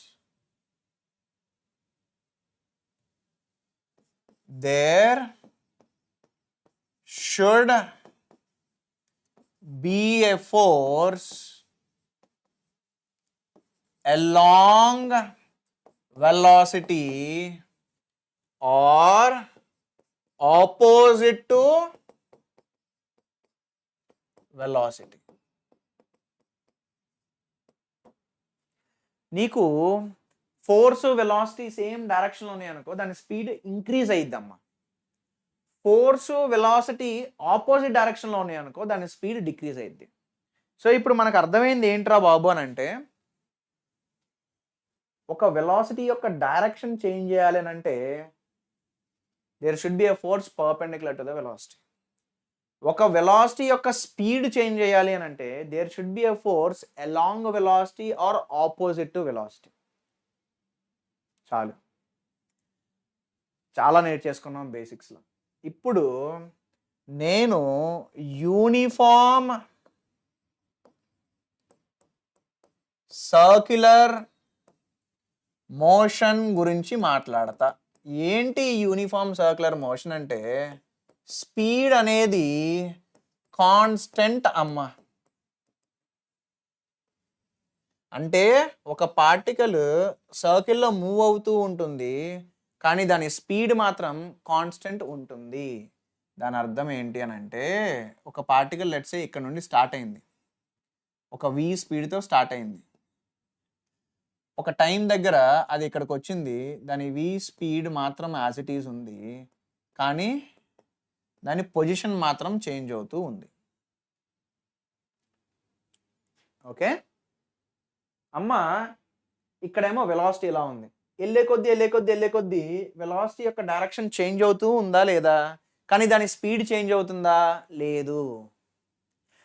there should be a force along velocity or opposite to velocity. నీకు force velocity same డైరెక్షన్లో ఉన్నాయి అనుకో, దాని speed increase అయ్యిద్దమ్మా. Force velocity opposite డైరెక్షన్లో ఉన్నాయి అనుకో, దాని స్పీడ్ డిక్రీజ్ అయ్యిద్ది. సో ఇప్పుడు మనకు అర్థమైంది ఏంట్రా బాబు అని అంటే, ఒక వెలాసిటీ యొక్క డైరెక్షన్ చేంజ్ చేయాలి అని అంటే there should be a force perpendicular to the velocity. ఒక వెలాసిటీ యొక్క స్పీడ్ చేంజ్ చేయాలి అని అంటే there should be a force along velocity or opposite to velocity. చాలు, చాలా నేర్చేసుకున్నాం బేసిక్స్లో. ఇప్పుడు నేను యూనిఫామ్ సర్క్యులర్ మోషన్ గురించి మాట్లాడతా. ఏంటి యూనిఫామ్ సర్క్యులర్ మోషన్ అంటే, స్పీడ్ అనేది కాన్స్టెంట్ అమ్మ. అంటే ఒక పార్టికల్ సర్కిల్లో మూవ్ అవుతూ ఉంటుంది, కానీ దాని స్పీడ్ మాత్రం కాన్స్టెంట్ ఉంటుంది. దాని అర్థం ఏంటి అని అంటే, ఒక పార్టికల్ లెట్స్ సే ఇక్కడ నుండి స్టార్ట్ అయింది, ఒక v స్పీడ్తో స్టార్ట్ అయింది. ఒక టైం దగ్గర అది ఇక్కడికి వచ్చింది, దాని v స్పీడ్ మాత్రం యాజ్ ఇట్ ఈజ్ ఉంది, కానీ దాని పొజిషన్ మాత్రం చేంజ్ అవుతూ ఉంది. ఓకే అమ్మ, ఇక్కడేమో వెలాసిటీ ఇలా ఉంది, వెళ్ళే కొద్దీ వెలాసిటీ యొక్క డైరెక్షన్ చేంజ్ అవుతూ ఉందా లేదా? కానీ దాని స్పీడ్ చేంజ్ అవుతుందా? లేదు.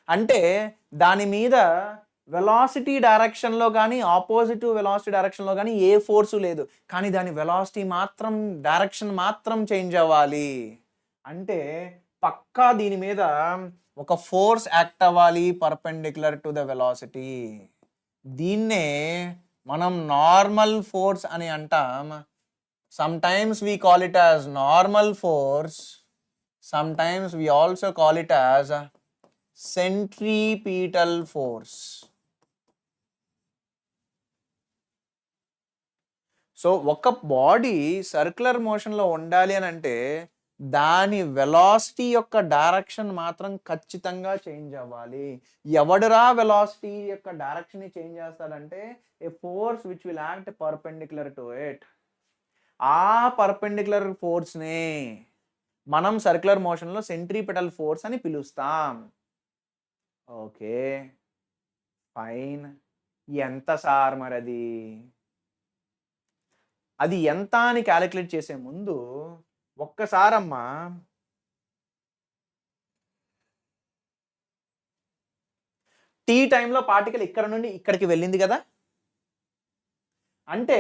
అంటే దాని మీద వెలాసిటీ డైరెక్షన్లో కానీ ఆపోజిట్ వెలాసిటీ డైరెక్షన్లో కానీ ఏ ఫోర్సు లేదు, కానీ దాని వెలాసిటీ మాత్రం డైరెక్షన్ మాత్రం చేంజ్ అవ్వాలి. అంటే పక్కా దీని మీద ఒక ఫోర్స్ యాక్ట్ అవ్వాలి పర్పెండిక్యులర్ టు ద వెలాసిటీ. దీన్నే మనం నార్మల్ ఫోర్స్ అని అంటాం. Sometimes we call it as normal force, sometimes we also call it as centripetal force. So ఒక బాడీ సర్క్యులర్ మోషన్లో ఉండాలి అని అంటే దాని వెలాసిటీ యొక్క డైరెక్షన్ మాత్రం ఖచ్చితంగా చేంజ్ అవ్వాలి. ఎవడురా వెలాసిటీ యొక్క డైరెక్షన్ని చేంజ్ చేస్తాడంటే a force which will act perpendicular to it. ఆ పర్పెండిక్యులర్ ఫోర్స్నే మనం సర్క్యులర్ మోషన్లో సెంట్రిపెటల్ ఫోర్స్ అని పిలుస్తాం. Okay fine. ఎంత సార్ మరి అది ఎంత అని క్యాలిక్యులేట్ చేసే ముందు ఒక్కసారమ్మా టీ టైంలో పార్టికల్ ఇక్కడ నుండి ఇక్కడికి వెళ్ళింది కదా, అంటే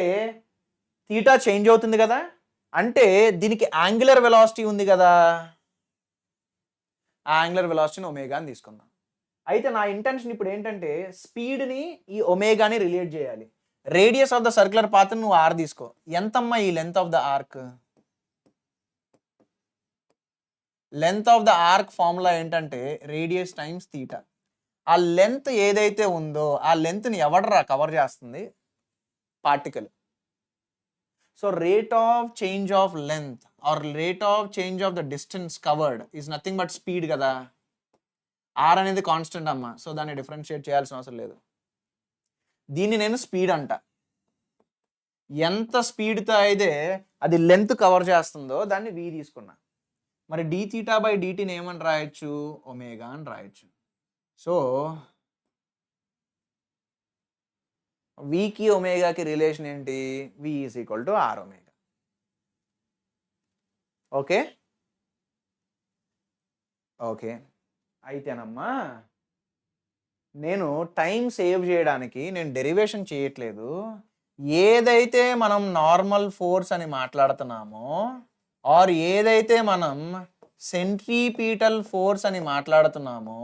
థీటా చేంజ్ అవుతుంది కదా, అంటే దీనికి యాంగులర్ వెలాసిటీ ఉంది కదా. ఆ యాంగులర్ వెలాసిటీని ఒమేగా అని తీసుకుందాం. అయితే నా ఇంటెన్షన్ ఇప్పుడు ఏంటంటే స్పీడ్ని ఈ ఒమేగాని రిలేట్ చేయాలి. Radius of the circular path నువ్వు ఆర్ తీసుకో. ఎంతమ్మా ఈ length of the arc? Length of the arc formula ఏంటంటే రేడియస్ టైమ్స్ థీటా. ఆ లెంత్ ఏదైతే ఉందో ఆ లెంత్ని ఎవడరా కవర్ చేస్తుంది? Particle. So rate of change of length or rate of change of the distance covered is nothing but speed కదా. R అనేది కాన్స్టెంట్ అమ్మా, సో దాన్ని డిఫరెన్షియేట్ చేయాల్సిన అవసరం లేదు. దీన్ని నేను స్పీడ్ అంట. ఎంత స్పీడ్తో అయితే అది లెంత్ కవర్ చేస్తుందో దాన్ని వి తీసుకున్నా. మరి డి థీటా బై డిటీని ఏమని రాయొచ్చు? ఒమేగా అని రాయొచ్చు. సో వికి ఒమేగాకి రిలేషన్ ఏంటి? V is equal to r omega. Okay okay అయితేనమ్మా నేను టైం సేవ్ చేయడానికి నేను డెరివేషన్ చేయట్లేదు. ఏదైతే మనం నార్మల్ ఫోర్స్ అని మాట్లాడుతున్నామో ఆర్ ఏదైతే మనం సెంట్రిపీటల్ ఫోర్స్ అని మాట్లాడుతున్నామో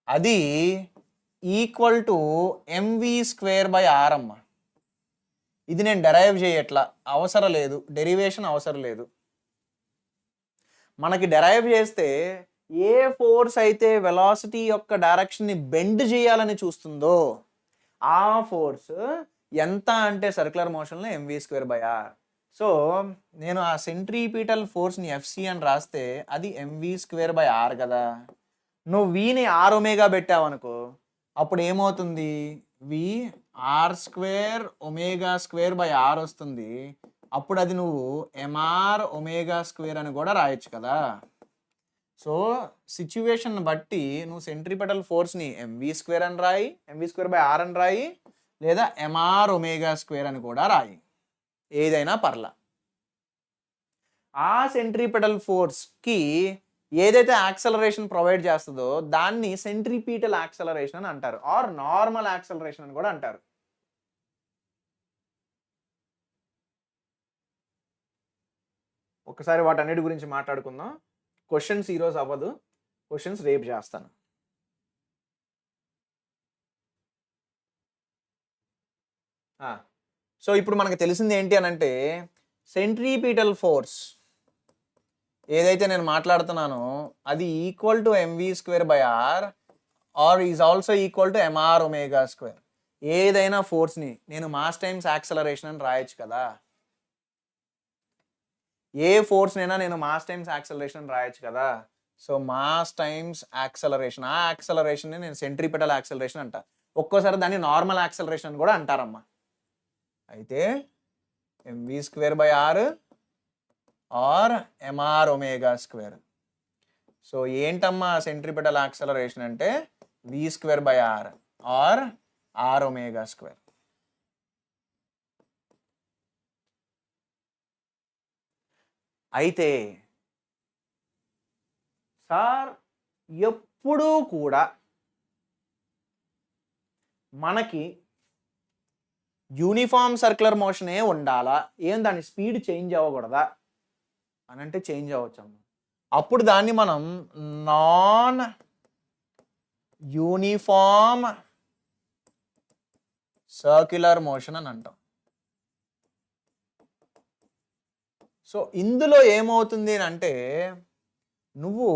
అది equal to mv square by r అమ్మ. ఇది నేను డెరైవ్ చేయట్లా, అవసరం లేదు, డెరివేషన్ అవసరం లేదు. మనకి డెరైవ్ చేస్తే ఏ ఫోర్స్ అయితే వెలాసిటీ యొక్క డైరెక్షన్ని బెండ్ చేయాలని చూస్తుందో ఆ ఫోర్స్ ఎంత అంటే సర్క్యులర్ మోషన్లో m v square by r. So నేను ఆ సెంట్రిపీటల్ ఫోర్స్ని ఎఫ్సి అని రాస్తే అది ఎంవి స్క్వేర్ బై ఆర్ కదా. నువ్వు వీని ఆర్ ఒమేగా పెట్టావు అనుకో, అప్పుడు ఏమవుతుంది? V r square omega square by r వస్తుంది. అప్పుడు అది నువ్వు ఎంఆర్ ఒమేగా స్క్వేర్ అని కూడా రాయొచ్చు కదా. సో సిచ్యువేషన్ బట్టి నువ్వు సెంట్రిపెటల్ ఫోర్స్ని ఎంవి స్క్వేర్ అని రాయి, ఎంవి స్క్వేర్ బై ఆర్ అని రాయి, లేదా ఎంఆర్ ఒమేగా స్క్వేర్ అని కూడా రాయి, ఏదైనా పర్లా. ఆ సెంట్రిపెటల్ ఫోర్స్కి ఏదైతే యాక్సలరేషన్ ప్రొవైడ్ చేస్తుందో దాన్ని సెంట్రిపీటల్ యాక్సలరేషన్ అని అంటారు, ఆర్ నార్మల్ యాక్సలరేషన్ అని కూడా అంటారు. ఒకసారి వాటన్నిటి గురించి మాట్లాడుకుందాం. క్వశ్చన్స్ ఈరోజు అవ్వదు, క్వశ్చన్స్ రేపు చేస్తాను. సో ఇప్పుడు మనకు తెలిసింది ఏంటి అని అంటే సెంట్రిపీటల్ ఫోర్స్ ఏదైతే నేను మాట్లాడుతున్నానో అది equal to mv square by r r is also equal to mr omega square. ఏదైనా ఫోర్స్ని నేను మాస్ టైమ్స్ యాక్సలరేషన్ అని రాయొచ్చు కదా. ఏ ఫోర్స్నైనా నేను మాస్ టైమ్స్ యాక్సలరేషన్ రాయొచ్చు కదా. సో మాస్ టైమ్స్ యాక్సలరేషన్, ఆ యాక్సలరేషన్ని నేను సెంట్రిపెటల్ యాక్సలరేషన్ అంట. ఒక్కోసారి దాన్ని నార్మల్ యాక్సలరేషన్ అని కూడా అంటారమ్మా. అయితే m v square by r or m r omega square. So ఏంటమ్మా సెంట్రిపెటల్ యాక్సలరేషన్ అంటే v square by r or r omega square. అయితే సార్ ఎప్పుడూ కూడా మనకి యూనిఫామ్ సర్క్యులర్ మోషనే ఉండాలా, ఏం దాని స్పీడ్ చేంజ్ అవ్వకూడదా? అని అంటే చేంజ్ అవ్వచ్చు అమ్మ. అప్పుడు దాన్ని మనం నాన్ యూనిఫామ్ సర్క్యులర్ మోషన్ అని అంటాం. సో ఇందులో ఏమవుతుంది అని అంటే నువ్వు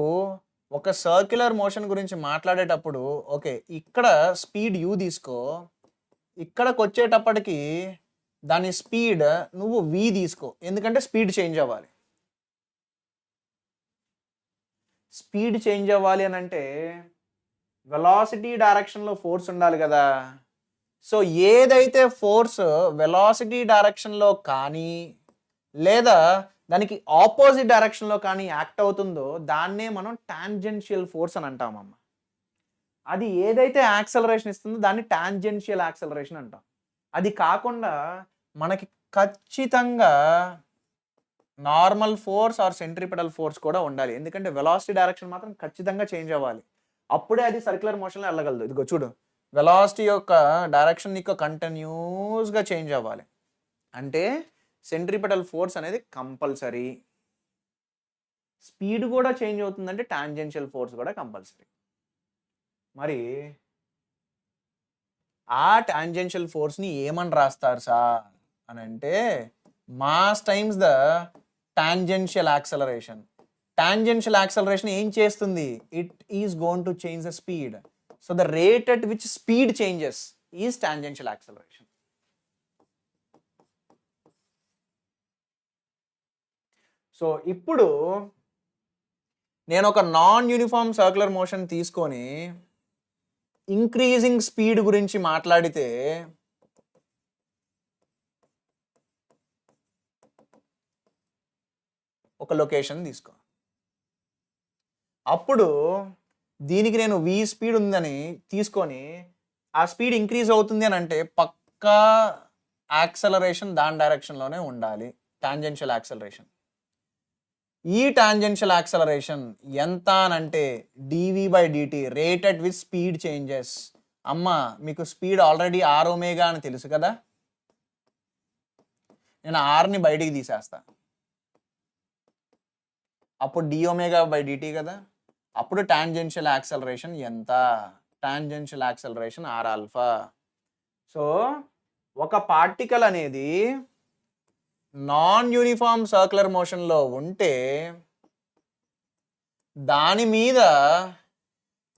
ఒక సర్క్యులర్ మోషన్ గురించి మాట్లాడేటప్పుడు ఓకే ఇక్కడ స్పీడ్ యూ తీసుకో, ఇక్కడికి వచ్చేటప్పటికి దాని స్పీడ్ నువ్వు వి తీసుకో, ఎందుకంటే స్పీడ్ చేంజ్ అవ్వాలి. స్పీడ్ చేంజ్ అవ్వాలి అని అంటే వెలాసిటీ డైరెక్షన్లో ఫోర్స్ ఉండాలి కదా. సో ఏదైతే ఫోర్స్ వెలాసిటీ డైరెక్షన్లో కానీ లేదా దానికి ఆపోజిట్ డైరెక్షన్లో కానీ యాక్ట్ అవుతుందో దాన్నే మనం టాంజెన్షియల్ ఫోర్స్ అని అంటామమ్మ. అది ఏదైతే యాక్సలరేషన్ ఇస్తుందో దాన్ని టాంజెన్షియల్ యాక్సలరేషన్ అంటాం. అది కాకుండా మనకి ఖచ్చితంగా normal force or centripetal force కూడా ఉండాలి, ఎందుకంటే వెలాసిటీ డైరెక్షన్ మాత్రం ఖచ్చితంగా చేంజ్ అవ్వాలి, అప్పుడే అది సర్క్యులర్ మోషన్లో వెళ్ళగలదు. ఇదిగో చూడు, వెలాసిటీ యొక్క డైరెక్షన్ నీకు కంటిన్యూస్గా చేంజ్ అవ్వాలి అంటే సెంట్రిపెటల్ ఫోర్స్ అనేది కంపల్సరీ. స్పీడ్ కూడా చేంజ్ అవుతుందంటే టాంజెన్షియల్ ఫోర్స్ కూడా కంపల్సరీ. మరి ఆ టాంజెన్షియల్ ఫోర్స్ని ఏమని రాస్తారు సార్ అని అంటే mass times the tangential acceleration. Tangential acceleration ఏం చేస్తుంది? It is going to change the speed. So the rate at which speed changes is tangential acceleration. So ఇప్పుడు నేను ఒక నాన్ యూనిఫామ్ సర్క్యులర్ మోషన్ తీసుకొని ఇంక్రీజింగ్ స్పీడ్ గురించి మాట్లాడితే ఒక location తీసుకో, అప్పుడు దీనికి నేను v స్పీడ్ ఉందని తీసుకొని ఆ స్పీడ్ ఇంక్రీజ్ అవుతుంది అని అంటే పక్కా యాక్సలరేషన్ దాని డైరెక్షన్లోనే ఉండాలి, టాంజెన్షియల్ యాక్సలరేషన్. ఈ టాంజెన్షియల్ యాక్సలరేషన్ ఎంత అని అంటే dv/dt, rate at which speed changes. అమ్మ మీకు స్పీడ్ ఆల్రెడీ r ఒమేగా అని తెలుసు కదా, నేను rని బయటికి తీసేస్తా, అప్పుడు dω/dt కదా, అప్పుడు టాంజెన్షియల్ యాక్సలరేషన్ ఎంత? Tangential acceleration r∝. సో ఒక పార్టికల్ అనేది నాన్ యూనిఫామ్ సర్క్యులర్ మోషన్లో ఉంటే దాని మీద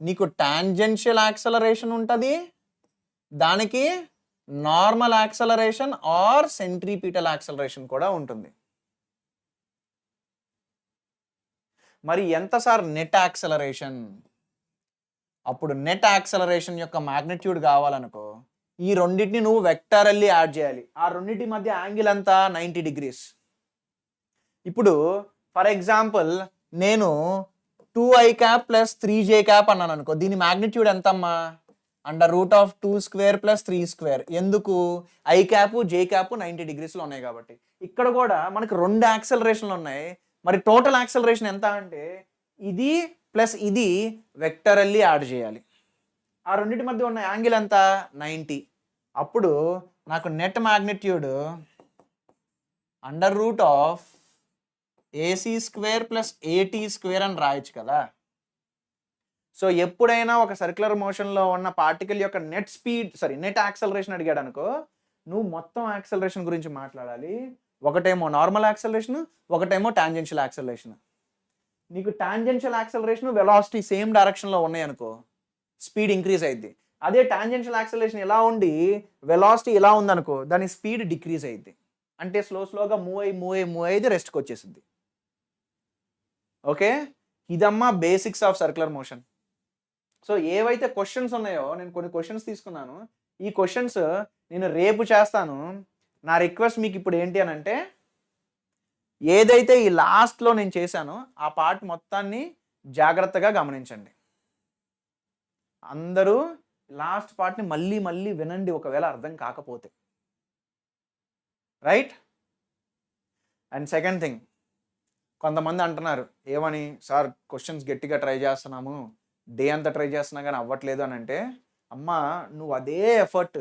నీకు టాంజెన్షియల్ యాక్సలరేషన్ ఉంటుంది, దానికి normal acceleration or centripetal acceleration కూడా ఉంటుంది. మరి ఎంత సార్ నెట్ యాక్సలరేషన్? అప్పుడు నెట్ యాక్సలరేషన్ యొక్క మ్యాగ్నిట్యూడ్ కావాలనుకో ఈ రెండింటిని నువ్వు వెక్టారల్లీ యాడ్ చేయాలి. ఆ రెండింటి మధ్య యాంగిల్ అంతా 90 degrees. ఇప్పుడు ఫర్ ఎగ్జాంపుల్ నేను 2i + 3j అన్నాను అనుకో, దీని మ్యాగ్నిట్యూడ్ ఎంతమ్మా? √2² + 3². ఎందుకు? i j 90 degreesలో ఉన్నాయి కాబట్టి. ఇక్కడ కూడా మనకు రెండు యాక్సలరేషన్లు ఉన్నాయి. మరి టోటల్ యాక్సలరేషన్ ఎంత అంటే ఇది ప్లస్ ఇది వెక్టరల్లీ యాడ్ చేయాలి. ఆ రెండింటి మధ్య ఉన్న యాంగిల్ ఎంత? 90. అప్పుడు నాకు నెట్ మ్యాగ్నిట్యూడ్ √AC² + AT² అని రాయొచ్చు కదా. సో ఎప్పుడైనా ఒక సర్క్యులర్ మోషన్లో ఉన్న పార్టికల్ యొక్క నెట్ యాక్సలరేషన్ అడిగాడు అనుకో, నువ్వు మొత్తం యాక్సలరేషన్ గురించి మాట్లాడాలి. ఒకటేమో నార్మల్ యాక్సలరేషన్, ఒకటేమో టాంజెన్షియల్ యాక్సలరేషన్. నీకు టాంజెన్షియల్ యాక్సలరేషన్ వెలాసిటీ సేమ్ డైరెక్షన్లో ఉన్నాయి అనుకో, స్పీడ్ ఇంక్రీజ్ అయింది. అదే టాంజెన్షియల్ యాక్సలరేషన్ ఇలా ఉండి వెలాసిటీ ఇలా ఉందనుకో, దాని స్పీడ్ డిక్రీజ్ అయింది. అంటే స్లోగా మూవ్ అయ్యి రెస్ట్కి వచ్చేసింది. ఓకే, ఇదమ్మా basics of circular motion. So ఏవైతే క్వశ్చన్స్ ఉన్నాయో నేను కొన్ని క్వశ్చన్స్ తీసుకున్నాను. ఈ క్వశ్చన్స్ నేను రేపు చేస్తాను. నా రిక్వెస్ట్ మీకు ఇప్పుడు ఏంటి అని అంటే, ఏదైతే ఈ లాస్ట్లో నేను చేశానో ఆ పార్ట్ మొత్తాన్ని జాగ్రత్తగా గమనించండి. అందరూ లాస్ట్ పార్ట్ని మళ్ళీ మళ్ళీ వినండి ఒకవేళ అర్థం కాకపోతే, రైట్? అండ్ సెకండ్ థింగ్, కొంతమంది అంటున్నారు ఏమని, సార్ క్వశ్చన్స్ గట్టిగా ట్రై చేస్తున్నాము, డే అంతా ట్రై చేస్తున్నా కానీ అవ్వట్లేదు అని అంటే, అమ్మ నువ్వు అదే ఎఫర్ట్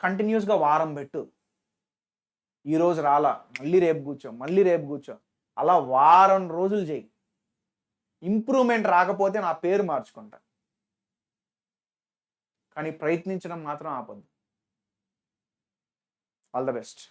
కంటిన్యూస్గా వారం పెట్టు. ఈరోజు రాలా, మళ్ళీ రేపు కూర్చో. అలా వారం రోజులు చేయి. ఇంప్రూవ్మెంట్ రాకపోతే నా పేరు మార్చుకుంటా, కానీ ప్రయత్నించడం మాత్రం ఆపొద్దు. All the best.